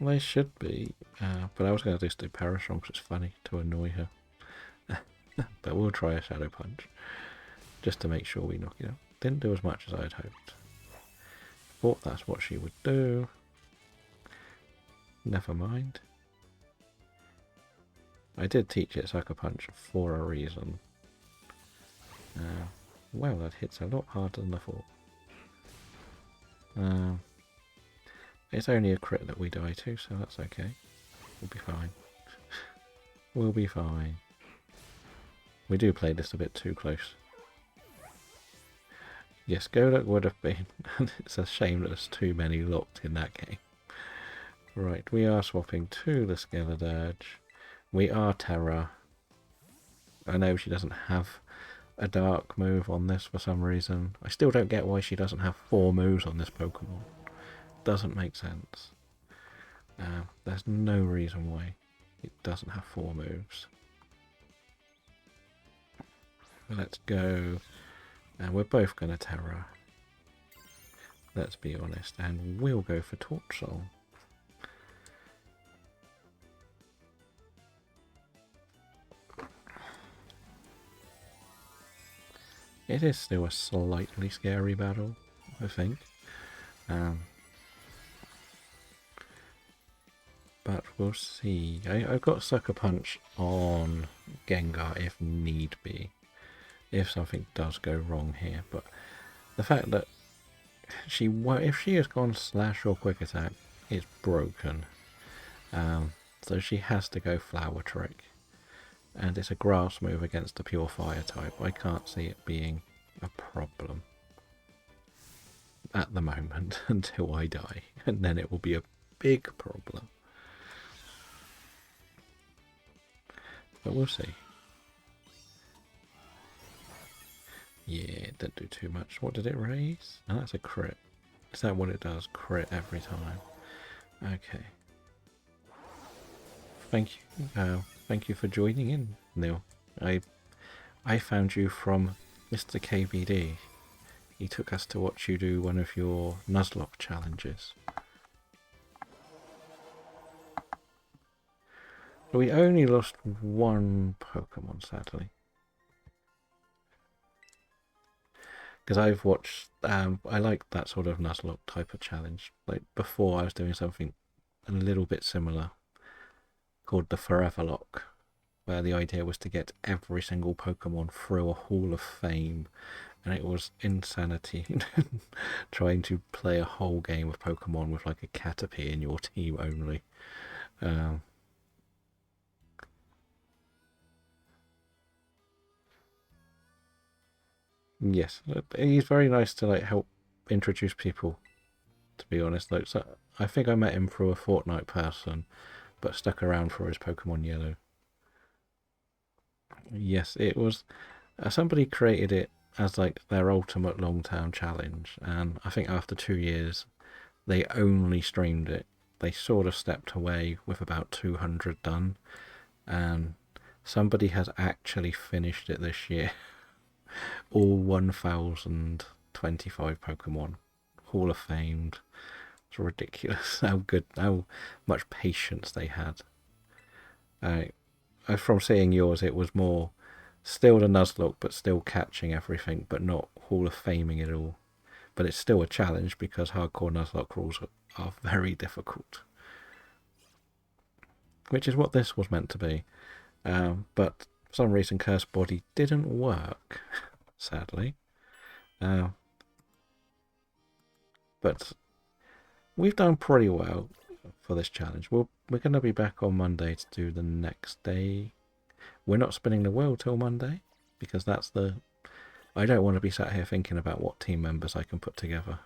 They should be. But I was going to just do Parashon because it's funny to annoy her. But we'll try a Shadow Punch. Just to make sure we knock it out. Didn't do as much as I had hoped. Thought that's what she would do. never mind. I did teach it Sucker Punch for a reason. Well, that hits a lot harder than I thought. It's only a crit that we die to, so that's okay. We'll be fine. We'll be fine. We do play this a bit too close. Yes, Golok would have been, and it's a shame that there's too many locked in that game. Right, we are swapping to the Skeledirge. We are Terra. I know she doesn't have a dark move on this for some reason. I still don't get why she doesn't have 4 moves on this Pokemon. Doesn't make sense. There's no reason why it doesn't have 4 moves. Let's go. And we're both going to Terra. Let's be honest. And we'll go for Torch Soul. It is still a slightly scary battle, I think. But we'll see. I've got Sucker Punch on Gengar if need be. If something does go wrong here. But the fact that if she has gone Slash or Quick Attack, it's broken. So she has to go Flower Trick. And it's a grass move against a pure fire type. I can't see it being a problem at the moment until I die. And then it will be a big problem. But we'll see. Yeah, it didn't do too much. What did it raise? Oh, that's a crit. Is that what it does? Crit every time. Okay. Thank you for joining in, Neil. I found you from Mr. KBD. He took us to watch you do one of your Nuzlocke challenges. We only lost 1 Pokemon, sadly. Because I've watched, I like that sort of Nuzlocke type of challenge. Like before I was doing something a little bit similar called the Forever Lock, where the idea was to get every single Pokemon through a Hall of Fame, and it was insanity trying to play a whole game of Pokemon with like a Caterpie in your team only. Yes, he's very nice to like help introduce people, to be honest. Like, so I think I met him through a Fortnite person, but stuck around for his Pokemon Yellow. Yes, it was. Somebody created it as like their ultimate long-term challenge, and I think after 2 years, they only streamed it. They sort of stepped away with about 200 done, and somebody has actually finished it this year. All 1025 Pokemon, Hall of Famed. It's ridiculous how much patience they had. From seeing yours, it was more still the Nuzlocke, but still catching everything, but not Hall of Faming it all. But it's still a challenge because hardcore Nuzlocke rules are very difficult. Which is what this was meant to be. But for some reason, Cursed Body didn't work, sadly. But we've done pretty well for this challenge. We're going to be back on Monday to do the next day. We're not spinning the wheel till Monday, because that's I don't want to be sat here thinking about what team members I can put together.